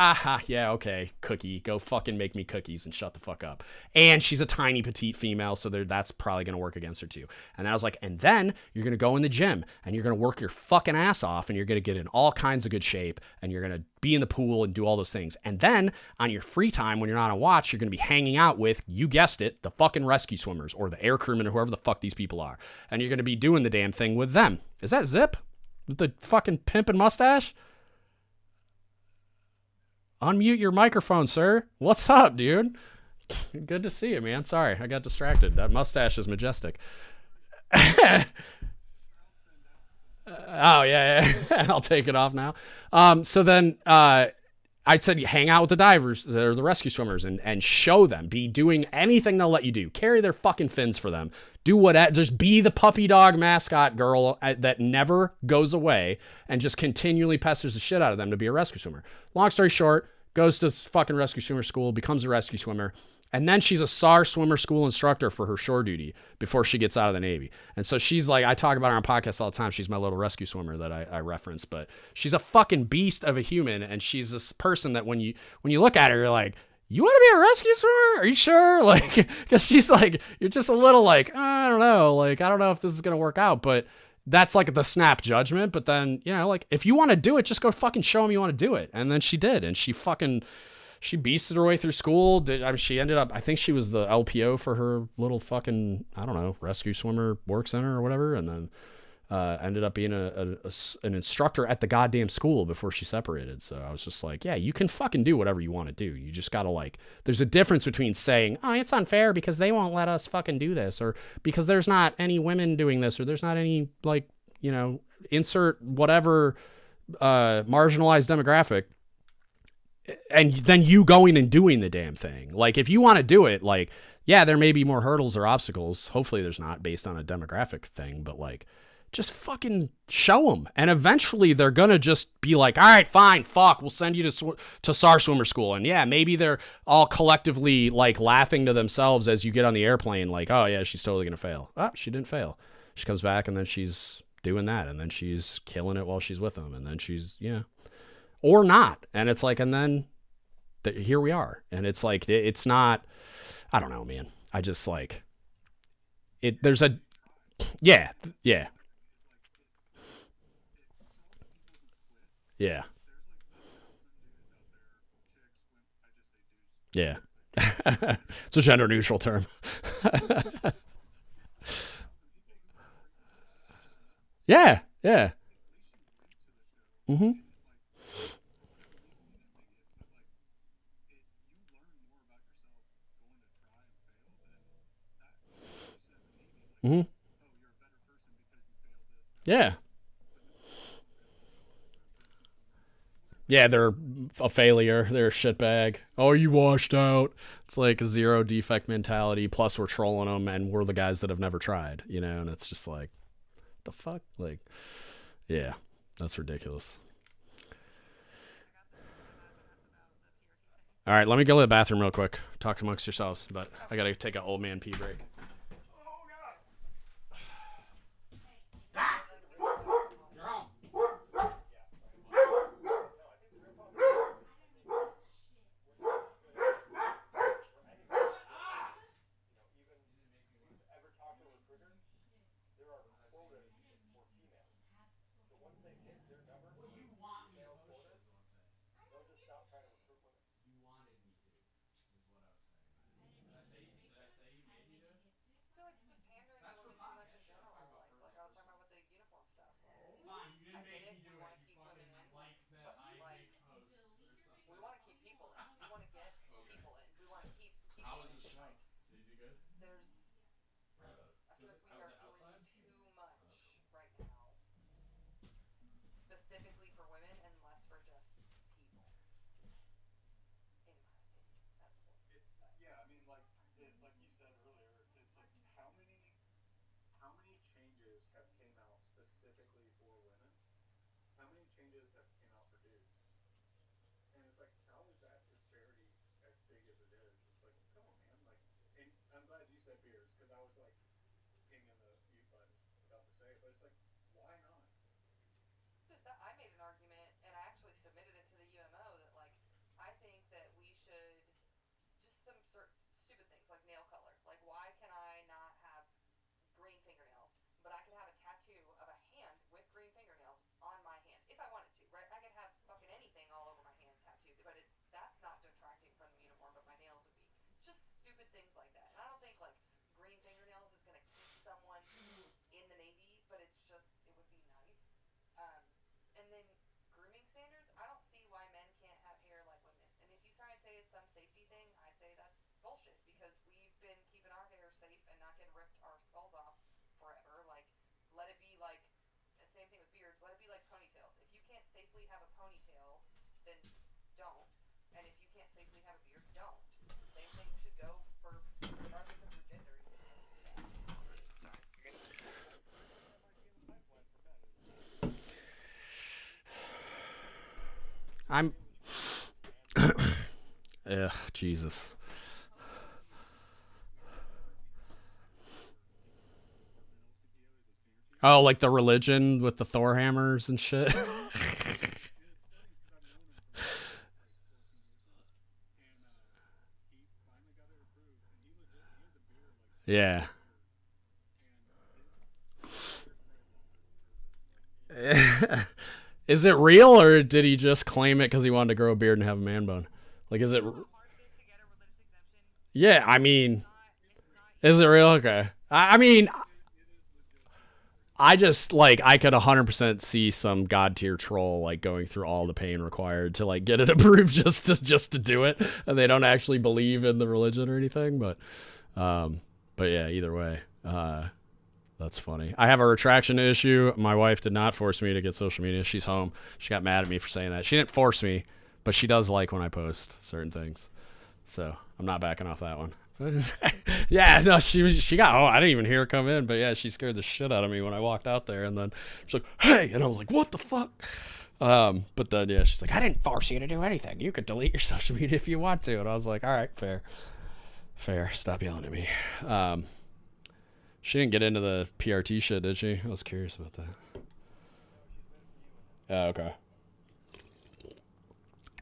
yeah, okay, cookie, go fucking make me cookies and shut the fuck up. And she's a tiny petite female, so that's probably going to work against her too. And then I was like, and then you're going to go in the gym and you're going to work your fucking ass off and you're going to get in all kinds of good shape and you're going to be in the pool and do all those things. And then on your free time, when you're not on watch, you're going to be hanging out with, you guessed it, the fucking rescue swimmers or the air crewmen or whoever the fuck these people are. And you're going to be doing the damn thing with them. Is that Zip? With the fucking pimp and mustache? Unmute your microphone, sir. What's up, dude? Good to see you, man. Sorry, I got distracted. That mustache is majestic. Oh, yeah. I'll take it off now. So then I said, hang out with the divers, or the rescue swimmers, and show them. Be doing anything they'll let you do. Carry their fucking fins for them. Do what? Just be the puppy dog mascot girl that never goes away and just continually pesters the shit out of them to be a rescue swimmer. Long story short, goes to fucking rescue swimmer school, becomes a rescue swimmer. And then she's a SAR swimmer school instructor for her shore duty before she gets out of the Navy. And so she's like, I talk about her on podcasts all the time. She's my little rescue swimmer that I reference, but she's a fucking beast of a human. And she's this person that when you look at her, you're like, you want to be a rescue swimmer? Are you sure? Like, because she's like, you're just a little like, I don't know. Like, I don't know if this is going to work out, but that's like the snap judgment. But then, you know, like if you want to do it, just go fucking show them you want to do it. And then she did. And she beasted her way through school. She ended up, I think she was the LPO for her little fucking, I don't know, rescue swimmer work center or whatever. And then ended up being an instructor at the goddamn school before she separated. So I was just like, yeah, you can fucking do whatever you want to do. You just got to like, there's a difference between saying, oh, it's unfair because they won't let us fucking do this, or because there's not any women doing this, or there's not any, like, you know, insert whatever marginalized demographic. And then you going and doing the damn thing. Like, if you want to do it, like, yeah, there may be more hurdles or obstacles. Hopefully there's not, based on a demographic thing, but like, just fucking show them. And eventually they're going to just be like, all right, fine, fuck, we'll send you to SAR swimmer school. And yeah, maybe they're all collectively like laughing to themselves as you get on the airplane. Like, oh yeah, she's totally going to fail. Oh, she didn't fail. She comes back and then she's doing that. And then she's killing it while she's with them. And then she's, yeah. Or not. And it's like, and then here we are. And it's like, it's not, I don't know, man. I just like it. There's a, yeah. Yeah. Yeah. Yeah. It's a gender neutral term. Yeah. Yeah. Mm-hmm. Mm-hmm. Yeah. Yeah, they're a failure. They're a shitbag. Oh, you washed out. It's like a zero defect mentality. Plus, we're trolling them, and we're the guys that have never tried, you know? And it's just like, the fuck? Like, yeah, that's ridiculous. All right, let me go to the bathroom real quick. Talk amongst yourselves, but I got to take an old man pee break. Just that I made an argument, and I actually submitted it to the UMO that like I think that we should just some stupid things like nail color. Like why can I not have green fingernails, but I could have a tattoo of a hand with green fingernails on my hand if I wanted to, right? I could have fucking anything all over my hand tattooed, but that's not detracting from the uniform, but my nails would be. It's just stupid things like that, and I don't think like green fingernails is going to keep someone in the Navy, but it's just it would be nice. Um, and then grooming standards, I don't see why men can't have hair like women. And if you try and say it's some safety thing, I say that's bullshit because we've been keeping our hair safe and not getting ripped our skulls off forever. Like, let it be like the same thing with beards. Let it be like ponytails. If you can't safely have a ponytail, then don't. And if you can't safely have a beard, don't. Same thing should go for regardless of your gender. You can't do that. I'm. Ugh, Jesus. Oh, like the religion with the Thor hammers and shit. Yeah. Is it real or did he just claim it because he wanted to grow a beard and have a man bun? Like, is You it? know how hard it is to get a religious exemption? Yeah, I mean, It's not is it easy. real? Okay. I mean, I just like I could 100% see some god tier troll like going through all the pain required to like get it approved just to do it, and they don't actually believe in the religion or anything. Um, but yeah, either way, that's funny. I have a retraction issue. My wife did not force me to get social media. She's home. She got mad at me for saying that. She didn't force me, but she does like when I post certain things. So I'm not backing off that one. Yeah, no, she got. Oh, I didn't even hear her come in, but yeah, she scared the shit out of me when I walked out there, and then she's like, "Hey," and I was like, "What the fuck?" But then yeah, she's like, "I didn't force you to do anything. You could delete your social media if you want to," and I was like, "All right, fair, fair. Stop yelling at me." Um, she didn't get into the PRT shit, did she? I was curious about that. Oh, okay.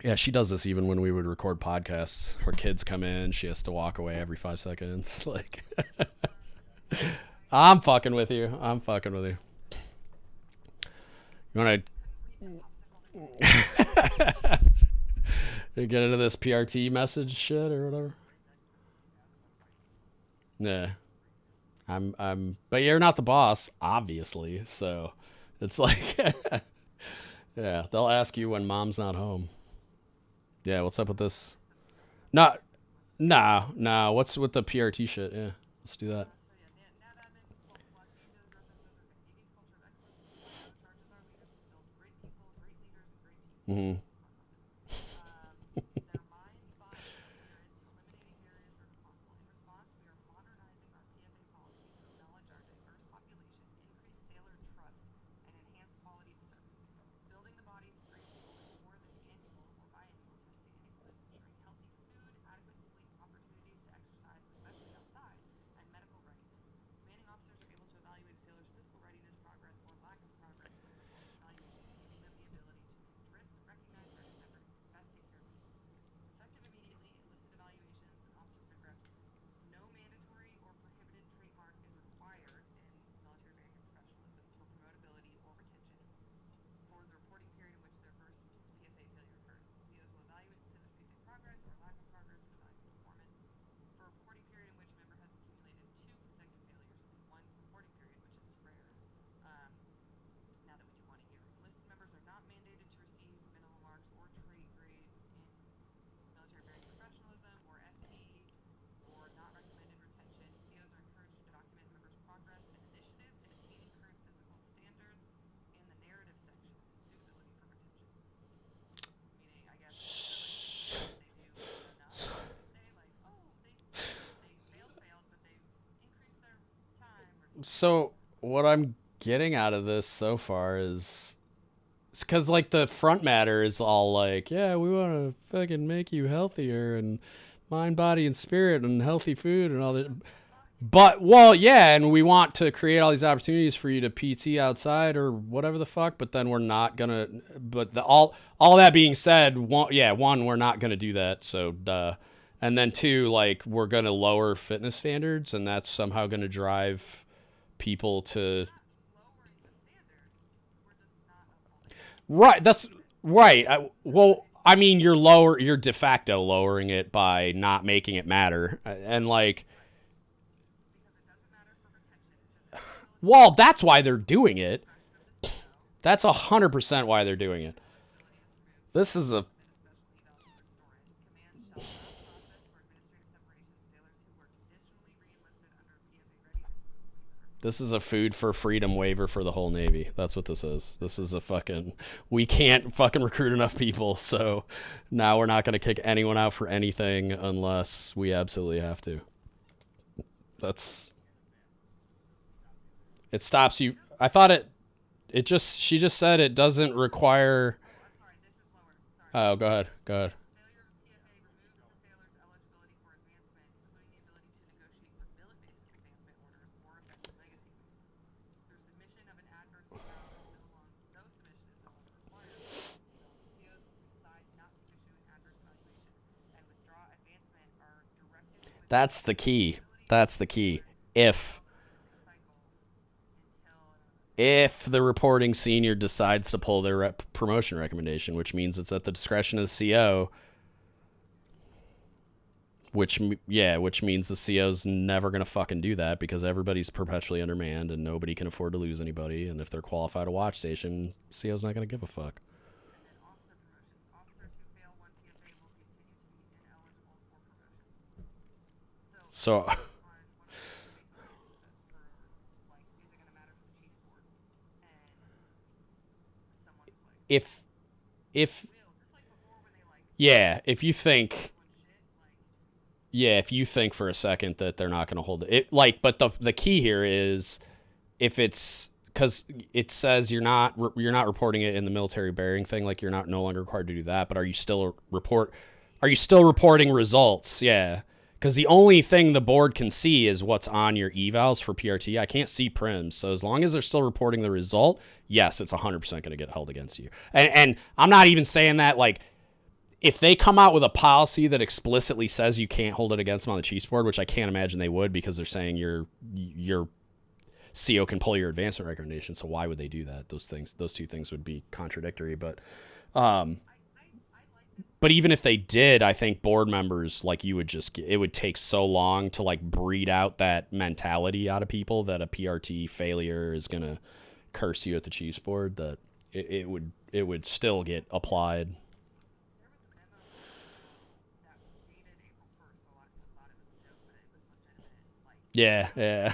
Yeah, she does this even when we would record podcasts. Her kids come in, she has to walk away every 5 seconds. Like, I'm fucking with you. I'm fucking with you. You want Read my popsicle request. to get into this PRT message shit or whatever? Yeah, but you're not the boss, obviously. So it's like, yeah, they'll ask you when mom's not home. Yeah, what's up with this? Not, nah. What's with the PRT shit? Yeah, let's do that. So yeah, nav admin, law changes, references are Navy culture of excellence. The UMO charges our leaders to build great people, great leaders, and great teams. Mm-hmm. Their minds, bodies, and spirits, eliminating barriers wherever possible. In response, we are modernizing our PFA policy to acknowledge our diverse population, increase sailor trust, and enhance quality of service. Building the bodies of great people is more than annual or biannual testing and includes ensuring healthy food, adequate sleep, opportunities to exercise, especially outside, and medical readiness. Commanding officers are able to evaluate a sailor's physical readiness, progress, or lack of progress through performance evaluations, giving them the ability to manage risk, recognize earnest effort, and best take care of people. Effective immediately, enlisted evaluations and officer pre-reps. No mandatory or prohibited trademark is required in military bearing and professionalism for promotability or retention for the reporting period in which their first PFA failure occurs. COs will evaluate the sailor's PFA progress or lack of progress and evaluate performance for a reporting period in which a member has accumulated 2 consecutive failures in one reporting period, which is rare. Um, Now that we do one a year. Enlisted members are not mandated to receive minimum marks or trait grades in military bearing professionalism or SP or not recommended retention. COs are encouraged to document members' progress and initiative in attaining current physical standards in the narrative section and suitability for retention. Meaning, I guess if they're retaining and they do enough, they can say like, oh, they failed, but they increased their time or something. So what I'm getting out of this so far is because like the front matter is all like, yeah, we want to fucking make you healthier and mind, body, and spirit and healthy food and all that. But well, yeah, and we want to create all these opportunities for you to PT outside or whatever the fuck. But then we're not gonna. But all that being said, one, we're not gonna do that. So duh. And then two, like we're gonna lower fitness standards, and that's somehow gonna drive people to. Lowering the standard, we're just not upholding. Right. That's right. I mean, you're de facto lowering it by not making it matter, and like. Because it doesn't matter for retention. Well, that's why they're doing it. That's 100% why they're doing it. This is a. This is a food for freedom waiver for the whole Navy. That's what this is. This is a fucking. We can't fucking recruit enough people, so now we're not going to kick anyone out for anything unless we absolutely have to. That's. It stops you. I thought she just said it doesn't require. Oh, go ahead. Go ahead. Failure of PFA removes the sailor's eligibility for advancement, including the ability to negotiate for billet-based advancement orders or effective legacy moves. Through submission of an adverse eval, no submission is no longer required. COs who decide not to issue an adverse evaluation and withdraw advancement are directed to That's the key. That's the key. If the reporting senior decides to pull their promotion recommendation, which means it's at the discretion of the CO, which means the CO's never going to fucking do that because everybody's perpetually undermanned and nobody can afford to lose anybody. And if they're qualified to watch station, CO's not going to give a fuck. And then officer promotions. Officers who fail one PFA will continue to be ineligible for promotion. So On one of the recommendations for, like, is it going to matter for the chief's board? And someone was like, if will, just like before when they like yeah, if you think one shit, like, yeah, if you think for a second that they're not going to hold it, like, but the key here is if it's because it says you're not reporting it in the military bearing thing, like you're no longer required to do that, but are you still reporting results? Yeah, because the only thing the board can see is what's on your evals for PRT. I can't see prims, so as long as they're still reporting the result, yes, it's 100% going to get held against you. And I'm not even saying that like. If they come out with a policy that explicitly says you can't hold it against them on the Chiefs board, which I can't imagine they would because they're saying your CO can pull your advancement recommendation. So why would they do that? Those two things would be contradictory. But even if they did, I think board members like you would it would take so long to like breed out that mentality out of people that a PRT failure is gonna curse you at the Chiefs board that it would still get applied. Yeah.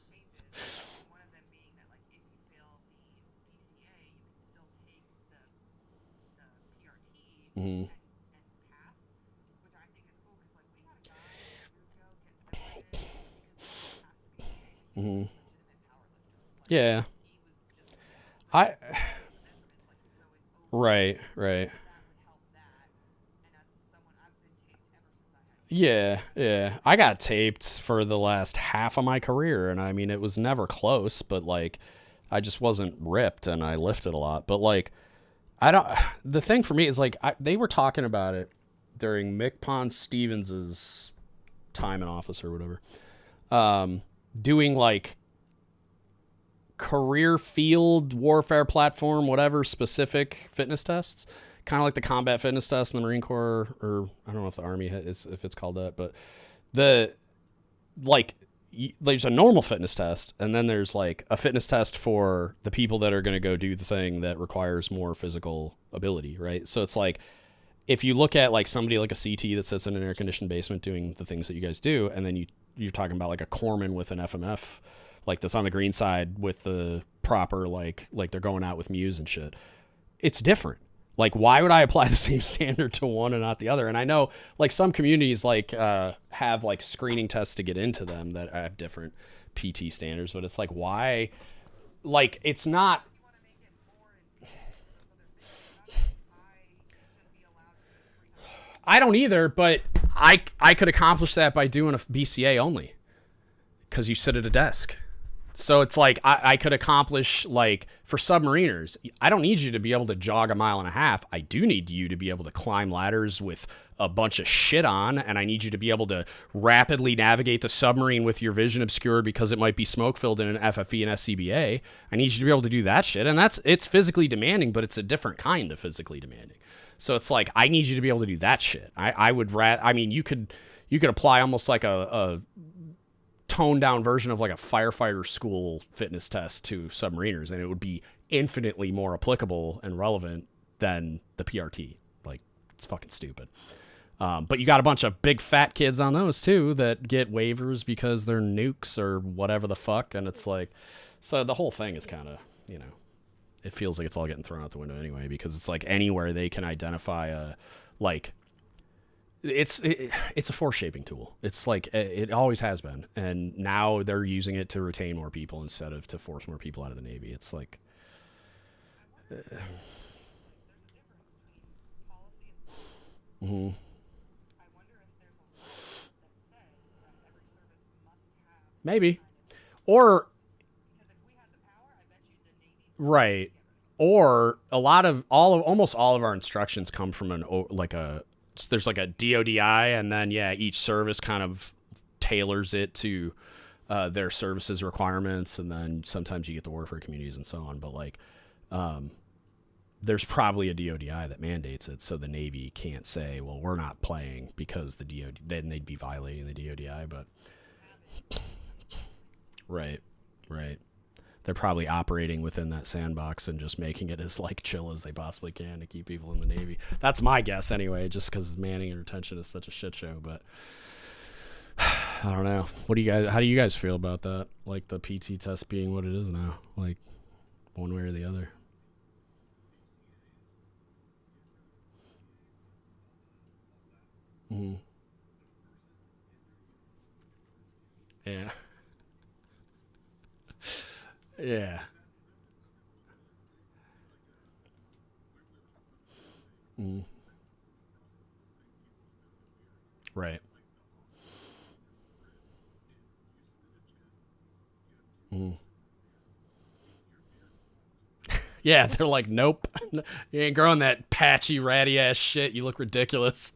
changes. One of them being that, like, if you fail the PCA, you can still take the PRT and pass, which I think is cool because, like, we had a guy a year ago get separated because he passed the PCA. He was a legitimate powerlifter. Like, Yeah. he was just measurements, like, he was always over. Right. That would help that. And as someone, I've been taped ever since I had. Yeah. I got taped for the last half of my career, and I mean, it was never close, but like, I just wasn't ripped, and I lifted a lot. But like, the thing for me is like, they were talking about it during Mick Pond Stevens's time in office or whatever, doing like career field warfare platform, whatever specific fitness tests. Kind of like the combat fitness test in the Marine Corps, or I don't know if the Army if it's called that, but there's a normal fitness test, and then there's like a fitness test for the people that are going to go do the thing that requires more physical ability, right? So it's like if you look at like somebody like a CT that sits in an air conditioned basement doing the things that you guys do, and then you're talking about like a corpsman with an FMF, like that's on the green side with the proper like they're going out with Muse and shit. It's different. Like, why would I apply the same standard to one and not the other? And I know, like, some communities, like, have, like, screening tests to get into them that have different PT standards. But it's like, why? Like, it's not... I don't either, but I could accomplish that by doing a BCA only, because you sit at a desk. So it's like I could accomplish, like, for submariners, I don't need you to be able to jog 1.5 miles. I do need you to be able to climb ladders with a bunch of shit on, and I need you to be able to rapidly navigate the submarine with your vision obscured because it might be smoke filled in an FFE and SCBA. I need you to be able to do that shit, and it's physically demanding, but it's a different kind of physically demanding. So it's like, I need you to be able to do that shit. I mean, you could apply almost like a toned down version of like a firefighter school fitness test to submariners, and it would be infinitely more applicable and relevant than the PRT. Like, it's fucking stupid. But you got a bunch of big fat kids on those too that get waivers because they're nukes or whatever the fuck, and it's like, so the whole thing is kind of, you know, it feels like it's all getting thrown out the window anyway, because it's like anywhere they can identify a, like, it's a force shaping tool. It's like, it always has been, and now they're using it to retain more people instead of to force more people out of the Navy. It's like, There's a difference between policy and law. mm-hmm. I wonder if there's a law that says that every service must have Maybe, or because if we had the power, I bet you the Navy right, or a lot of almost all of our instructions come from there's like a DODI, and then each service kind of tailors it to their services requirements, and then sometimes you get the warfare communities and so on. But like, there's probably a DODI that mandates it, so the Navy can't say, well, we're not playing because the DOD, then they'd be violating the DODI. But right. They're probably operating within that sandbox and just making it as like chill as they possibly can to keep people in the Navy. That's my guess anyway, just because manning and retention is such a shit show. But I don't know. How do you guys feel about that? Like the PT test being what it is now, like one way or the other? Mm-hmm. Yeah. Yeah. Mm. Right. Mm. Yeah, they're like, nope, you ain't growing that patchy, ratty ass shit. You look ridiculous.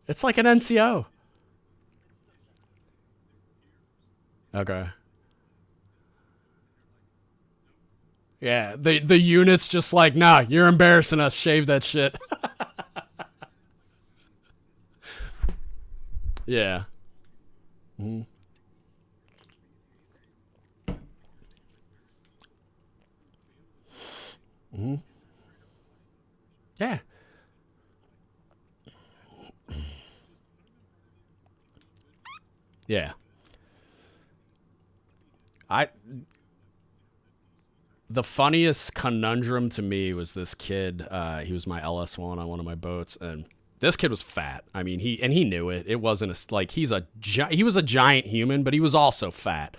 It's like an NCO. Okay. Yeah, the unit's just like, nah, you're embarrassing us. Shave that shit. Yeah. Mm-hmm. Mm-hmm. Yeah. Yeah. The funniest conundrum to me was this kid. He was my LS1 on one of my boats, and this kid was fat. I mean, he knew it. It wasn't like he was a giant human, but he was also fat.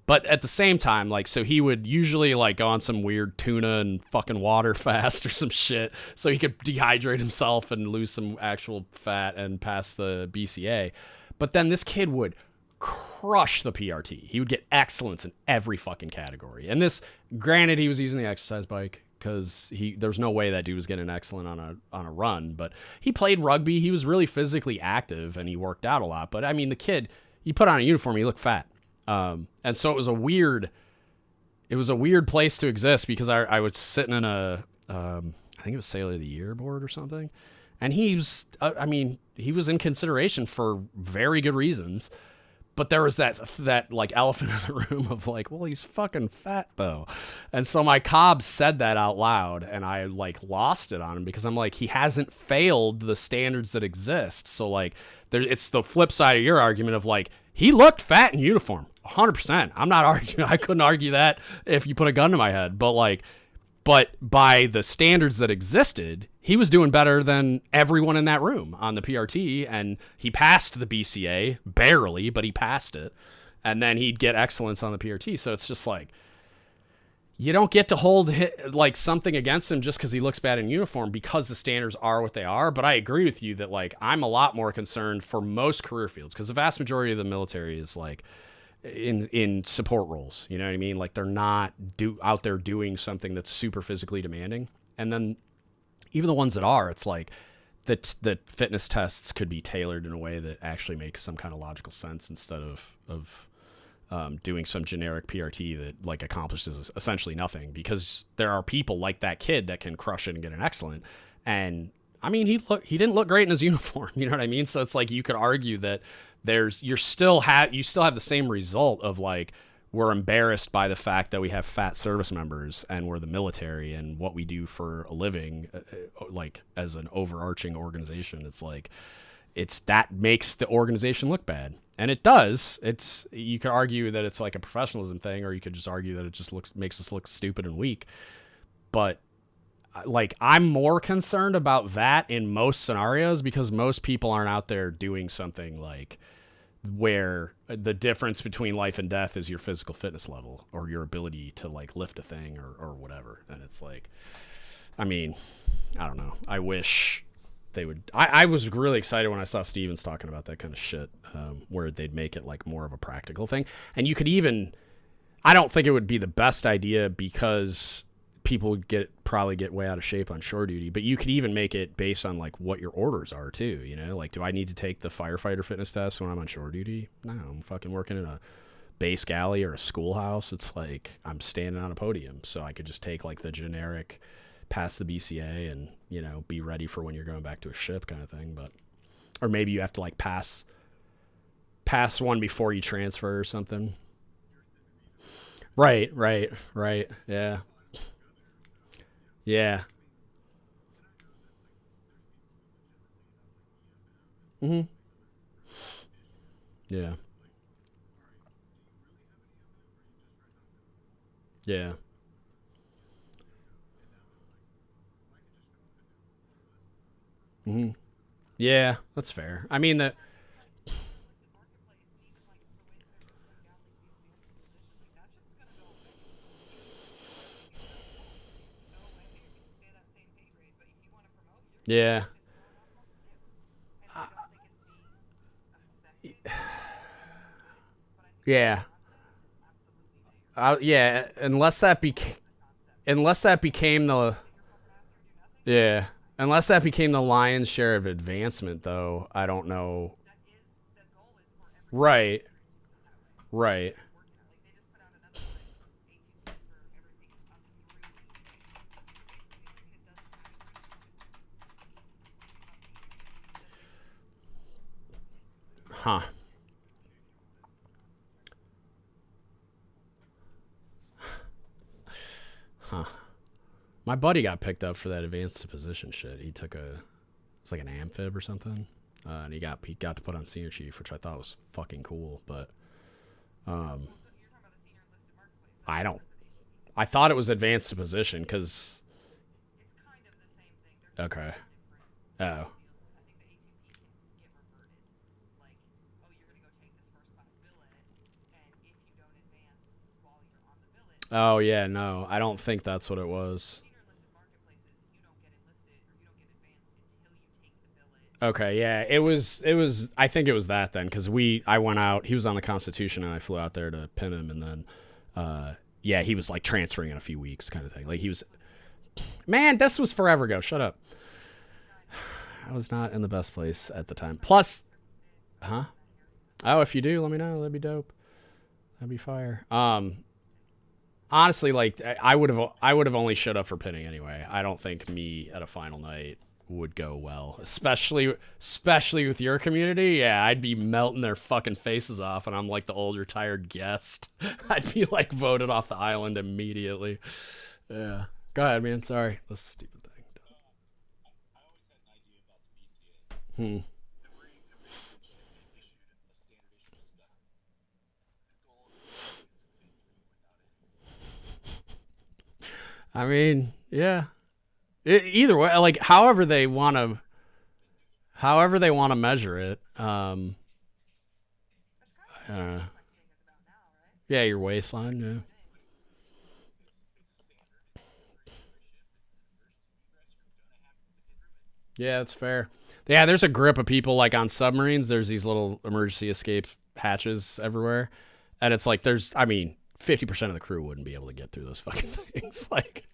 But at the same time, like, so he would usually like go on some weird tuna and fucking water fast or some shit, so he could dehydrate himself and lose some actual fat and pass the BCA. But then this kid would crush the PRT. He would get excellence in every fucking category. And this, granted, he was using the exercise bike because there's no way that dude was getting excellent on a run. But he played rugby. He was really physically active and he worked out a lot. But I mean, the kid, you put on a uniform, he looked fat. And so it was a weird place to exist, because I was sitting in I think it was Sailor of the Year board or something. And he was in consideration for very good reasons. But there was that like elephant in the room of like, well, he's fucking fat though. And so my cob said that out loud, and I like lost it on him, because I'm like, he hasn't failed the standards that exist. So like, it's the flip side of your argument of like, he looked fat in uniform, 100%. I'm not arguing. I couldn't argue that if you put a gun to my head. But by the standards that existed, he was doing better than everyone in that room on the PRT, and he passed the BCA, barely, but he passed it. And then he'd get excellence on the PRT. So it's just like, you don't get to hold like something against him just because he looks bad in uniform because the standards are what they are. But I agree with you that like I'm a lot more concerned for most career fields because the vast majority of the military is like in support roles. You know what I mean? Like they're not out there doing something that's super physically demanding. And then even the ones that are, it's like the fitness tests could be tailored in a way that actually makes some kind of logical sense instead of doing some generic PRT that like accomplishes essentially nothing, because there are people like that kid that can crush it and get an excellent. And I mean, he didn't look great in his uniform. You know what I mean? So it's like, you could argue that you still have the same result of like, we're embarrassed by the fact that we have fat service members and we're the military and what we do for a living, like as an overarching organization. It's like, that makes the organization look bad. And it does. You could argue that it's like a professionalism thing, or you could just argue that it just makes us look stupid and weak. But like, I'm more concerned about that in most scenarios because most people aren't out there doing something like where the difference between life and death is your physical fitness level or your ability to like lift a thing or whatever. And it's like, I mean, I don't know. I wish they would. I was really excited when I saw Stevens talking about that kind of shit, where they'd make it like more of a practical thing. And you could even, I don't think it would be the best idea because people would probably get way out of shape on shore duty, but you could even make it based on like what your orders are too. You know, like, do I need to take the firefighter fitness test when I'm on shore duty? No, I'm fucking working in a base galley or a schoolhouse. It's like I'm standing on a podium, so I could just take like the generic pass the BCA and, you know, be ready for when you're going back to a ship kind of thing. But, or maybe you have to like pass one before you transfer or something. Right. Yeah. Yeah. Mm-hmm. Yeah. Yeah. Mm-hmm. Yeah, that's fair. I mean, that. Yeah. Yeah. Yeah. Unless that became the. Yeah. Unless that became the lion's share of advancement, though, I don't know. Right. Right. Huh. Huh. My buddy got picked up for that advanced position shit. He took it's like an amphib or something, and he got to put on senior chief, which I thought was fucking cool. But I don't. I thought it was advanced position because. Okay. Oh. Oh yeah, no, I don't think that's what it was. Okay, yeah, it was. I think it was that then, because I went out. He was on the Constitution, and I flew out there to pin him, and then, yeah, he was like transferring in a few weeks, kind of thing. Like he was. Man, this was forever ago. Shut up. I was not in the best place at the time. Plus, huh? Oh, if you do, let me know. That'd be dope. That'd be fire. Honestly, like I would have only shut up for pinning anyway. I don't think me at a final night would go well, especially with your community. Yeah, I'd be melting their fucking faces off, and I'm like the old retired guest. I'd be like voted off the island immediately. Yeah, go ahead, man. Sorry, that's a stupid thing. I mean, yeah. Either way, like however they want to measure it. Yeah, your waistline. Yeah. Yeah, that's fair. Yeah, there's a grip of people like on submarines. There's these little emergency escape hatches everywhere, and it's like there's, I mean, 50% of the crew wouldn't be able to get through those fucking things. Like,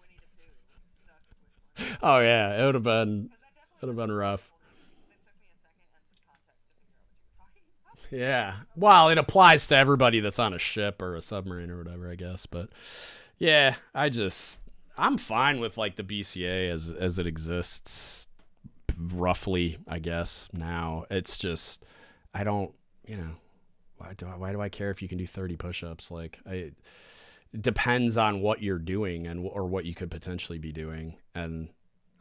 oh yeah, it would have been rough. Yeah, well, it applies to everybody that's on a ship or a submarine or whatever, I guess. But yeah, I'm fine with like the BCA as it exists, roughly, I guess. Now it's just I don't, why do I care if you can do 30 push-ups? Like, it depends on what you're doing or what you could potentially be doing, and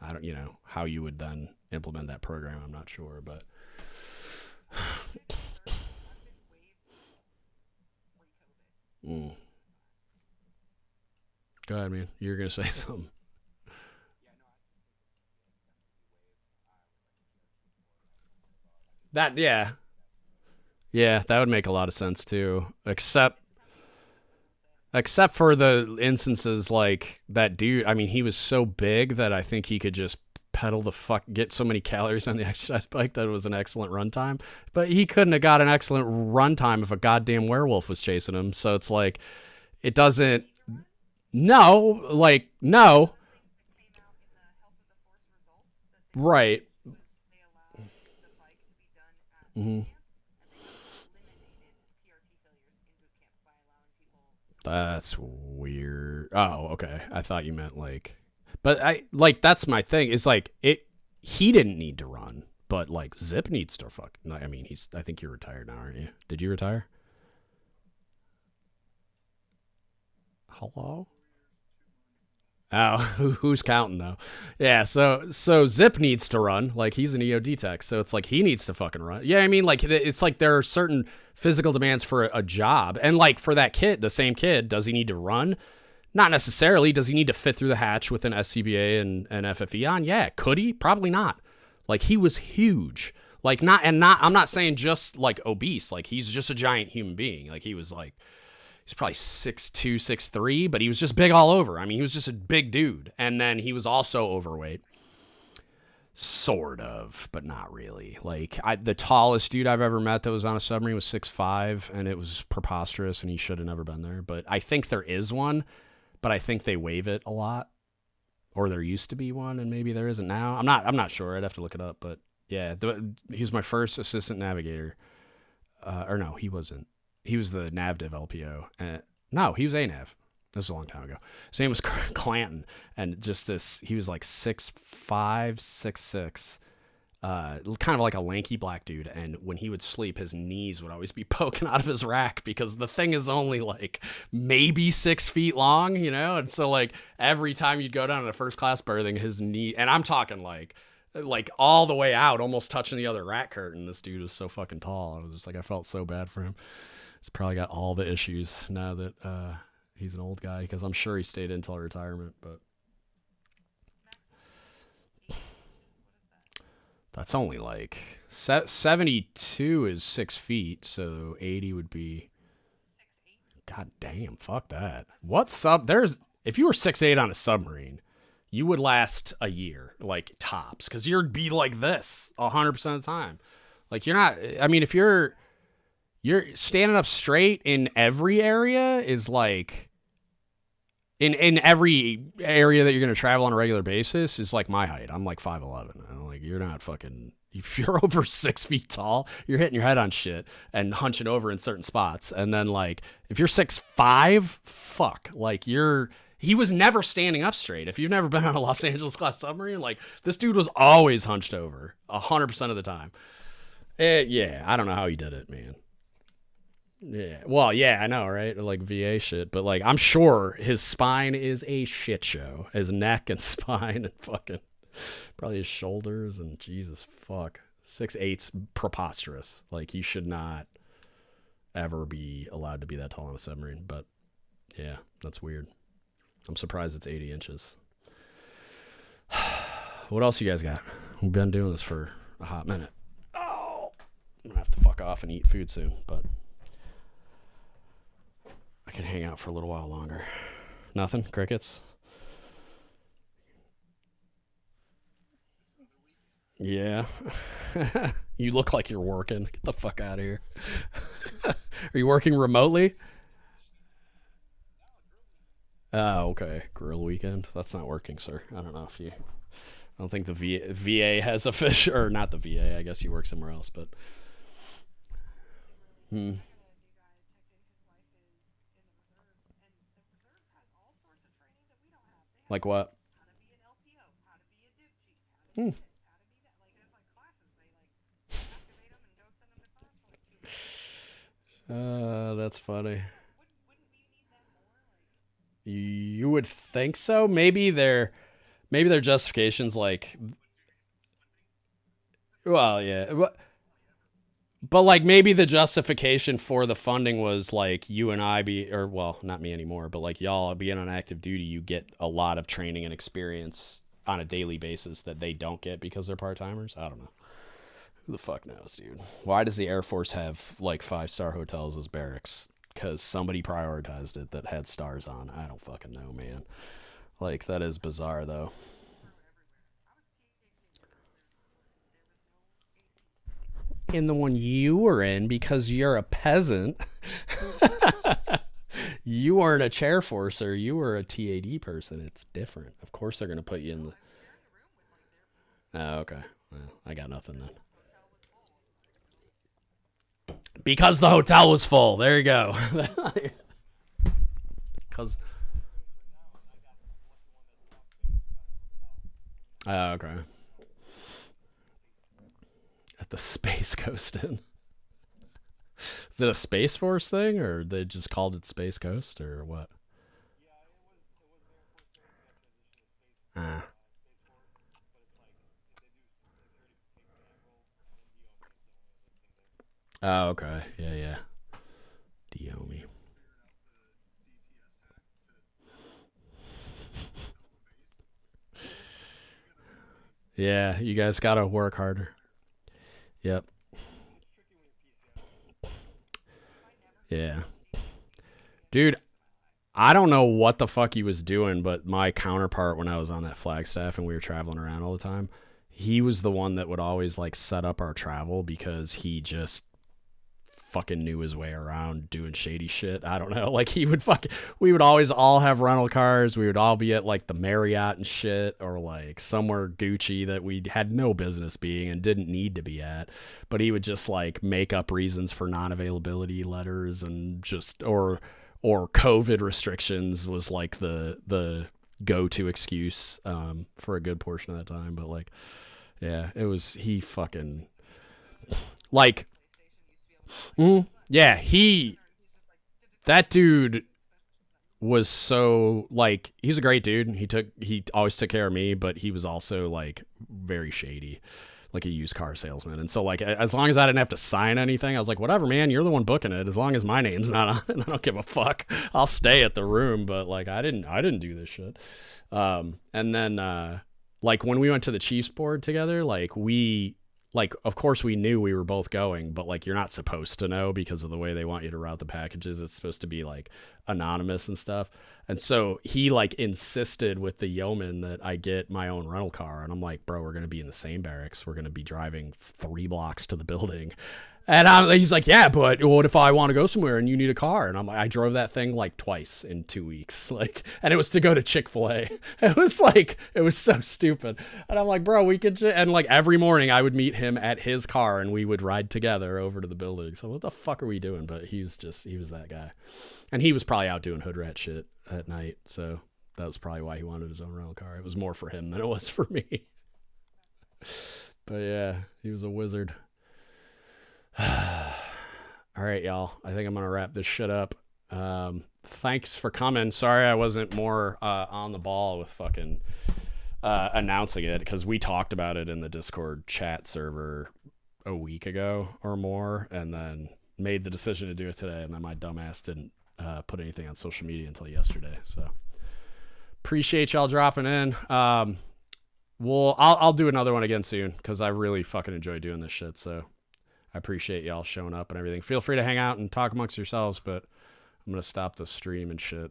I don't, how you would then implement that program. I'm not sure, but. Go ahead, man. You're gonna say something. That yeah, that would make a lot of sense too. Except for the instances like that dude. I mean, he was so big that I think he could just pedal the fuck, get so many calories on the exercise bike that it was an excellent run time. But he couldn't have got an excellent run time if a goddamn werewolf was chasing him. So it's like, it doesn't. No, like no. Right. Mm-hmm. That's weird. Oh, okay. I thought you meant like, but that's my thing. Is like it. He didn't need to run, but like Zip needs to fuck. I mean, I think you're retired now, aren't you? Did you retire? Hello. Oh, who's counting though? Yeah, so Zip needs to run. Like, he's an EOD tech, so it's like he needs to fucking run. Yeah, I mean, like, it's like there are certain physical demands for a job, and like for that kid, the same kid, does he need to run? Not necessarily. Does he need to fit through the hatch with an SCBA and FFE on? Yeah. Could he? Probably not. Like, he was huge. Like, I'm not saying just like obese. Like, he's just a giant human being. Like, he's probably 6'2", 6'3", but he was just big all over. I mean, he was just a big dude. And then he was also overweight. Sort of, but not really. Like, the tallest dude I've ever met that was on a submarine was 6'5", and it was preposterous, and he should have never been there. But I think there is one, but I think they waive it a lot. Or there used to be one, and maybe there isn't now. I'm not sure. I'd have to look it up. But yeah, he was my first assistant navigator. Or no, he wasn't. He was the NavDiv LPO. No, he was a Nav. This is a long time ago. His name was Clanton, and just this, he was like 6'5", 6'6", kind of like a lanky black dude. And when he would sleep, his knees would always be poking out of his rack because the thing is only like maybe 6 feet long, And so like every time you'd go down to first class berthing, his knee, and I'm talking like all the way out, almost touching the other rack curtain. This dude was so fucking tall. I was just like, I felt so bad for him. He's probably got all the issues now that he's an old guy, because I'm sure he stayed until retirement. But that's only like 72 is 6 feet, so 80 would be. God damn, fuck that. If you were 6'8" on a submarine, you would last a year, like tops, because you'd be like this 100% of the time. Like, you're not. I mean, if you're standing up straight in every area is like in every area that you're going to travel on a regular basis is like my height. I'm like 5'11". I'm like, you're not fucking, if you're over 6 feet tall, you're hitting your head on shit and hunching over in certain spots. And then like, if you're 6'5", fuck, like he was never standing up straight. If you've never been on a Los Angeles class submarine, like this dude was always hunched over 100% of the time. Yeah. I don't know how he did it, man. Yeah, well, yeah, I know, right? Like VA shit, but like I'm sure his spine is a shit show. His neck and spine and fucking probably his shoulders and Jesus fuck. 6'8's preposterous. Like, he should not ever be allowed to be that tall on a submarine. But yeah, that's weird. I'm surprised it's 80 inches. What else you guys got? We've been doing this for a hot minute. Oh, I'm gonna have to fuck off and eat food soon, but I can hang out for a little while longer. Nothing? Crickets? Yeah. You look like you're working. Get the fuck out of here. Are you working remotely? Oh, okay. Grill weekend. That's not working, sir. I don't know if you. I don't think the VA has a fish, or not the VA. I guess you work somewhere else, but. Hmm. Like what? Hmm. That's funny. You would think so. Maybe their justifications like, well, yeah, but like maybe the justification for the funding was like you and I be, or well, not me anymore, but like y'all being on active duty, you get a lot of training and experience on a daily basis that they don't get because they're part timers. I don't know. Who the fuck knows, dude? Why does the Air Force have like 5-star hotels as barracks? Because somebody prioritized it that had stars on. I don't fucking know, man. Like, that is bizarre, though. In the one you were in, because you're a peasant, you weren't a chair forcer. You were a TAD person. It's different. Of course, they're gonna put you in the. Oh, okay. Well, I got nothing then. Because the hotel was full. There you go. Because. Oh, okay. At the Space Coast Inn. Is it a Space Force thing, or they just called it Space Coast, or what? Ah. Oh, okay. Yeah, yeah. Diomi. Yeah, you guys gotta work harder. Yep. Yeah. Dude, I don't know what the fuck he was doing, but my counterpart when I was on that Flagstaff and we were traveling around all the time, he was the one that would always like set up our travel because he just fucking knew his way around doing shady shit. I don't know. Like we would always all have rental cars. We would all be at like the Marriott and shit, or like somewhere Gucci that we had no business being and didn't need to be at. But he would just like make up reasons for non-availability letters and just, or COVID restrictions was like the go-to excuse for a good portion of that time. But like, yeah, he fucking like, yeah, that dude was so like, he's a great dude. He always took care of me, but he was also like very shady, like a used car salesman. And so like, as long as I didn't have to sign anything, I was like, whatever, man, you're the one booking it. As long as my name's not on it, I don't give a fuck. I'll stay at the room. But like, I didn't do this shit. And then like when we went to the Chiefs board together, like, of course we knew we were both going, but like, you're not supposed to know because of the way they want you to route the packages. It's supposed to be like anonymous and stuff. And so he like insisted with the yeoman that I get my own rental car. And I'm like, bro, we're going to be in the same barracks. We're going to be driving 3 blocks to the building. And he's like, yeah, but what if I want to go somewhere and you need a car? And I'm like, I drove that thing like twice in 2 weeks. Like, and it was to go to Chick-fil-A. It was so stupid. And I'm like, bro, we could, and like every morning I would meet him at his car and we would ride together over to the building. So what the fuck are we doing? But he was that guy. And he was probably out doing hood rat shit at night. So that was probably why he wanted his own rental car. It was more for him than it was for me. But yeah, he was a wizard. All right, y'all. I think I'm going to wrap this shit up. Thanks for coming. Sorry I wasn't more on the ball with fucking announcing it, because we talked about it in the Discord chat server a week ago or more, and then made the decision to do it today, and then my dumbass didn't put anything on social media until yesterday. So appreciate y'all dropping in. I'll do another one again soon, because I really fucking enjoy doing this shit. So I appreciate y'all showing up and everything. Feel free to hang out and talk amongst yourselves, but I'm going to stop the stream and shit.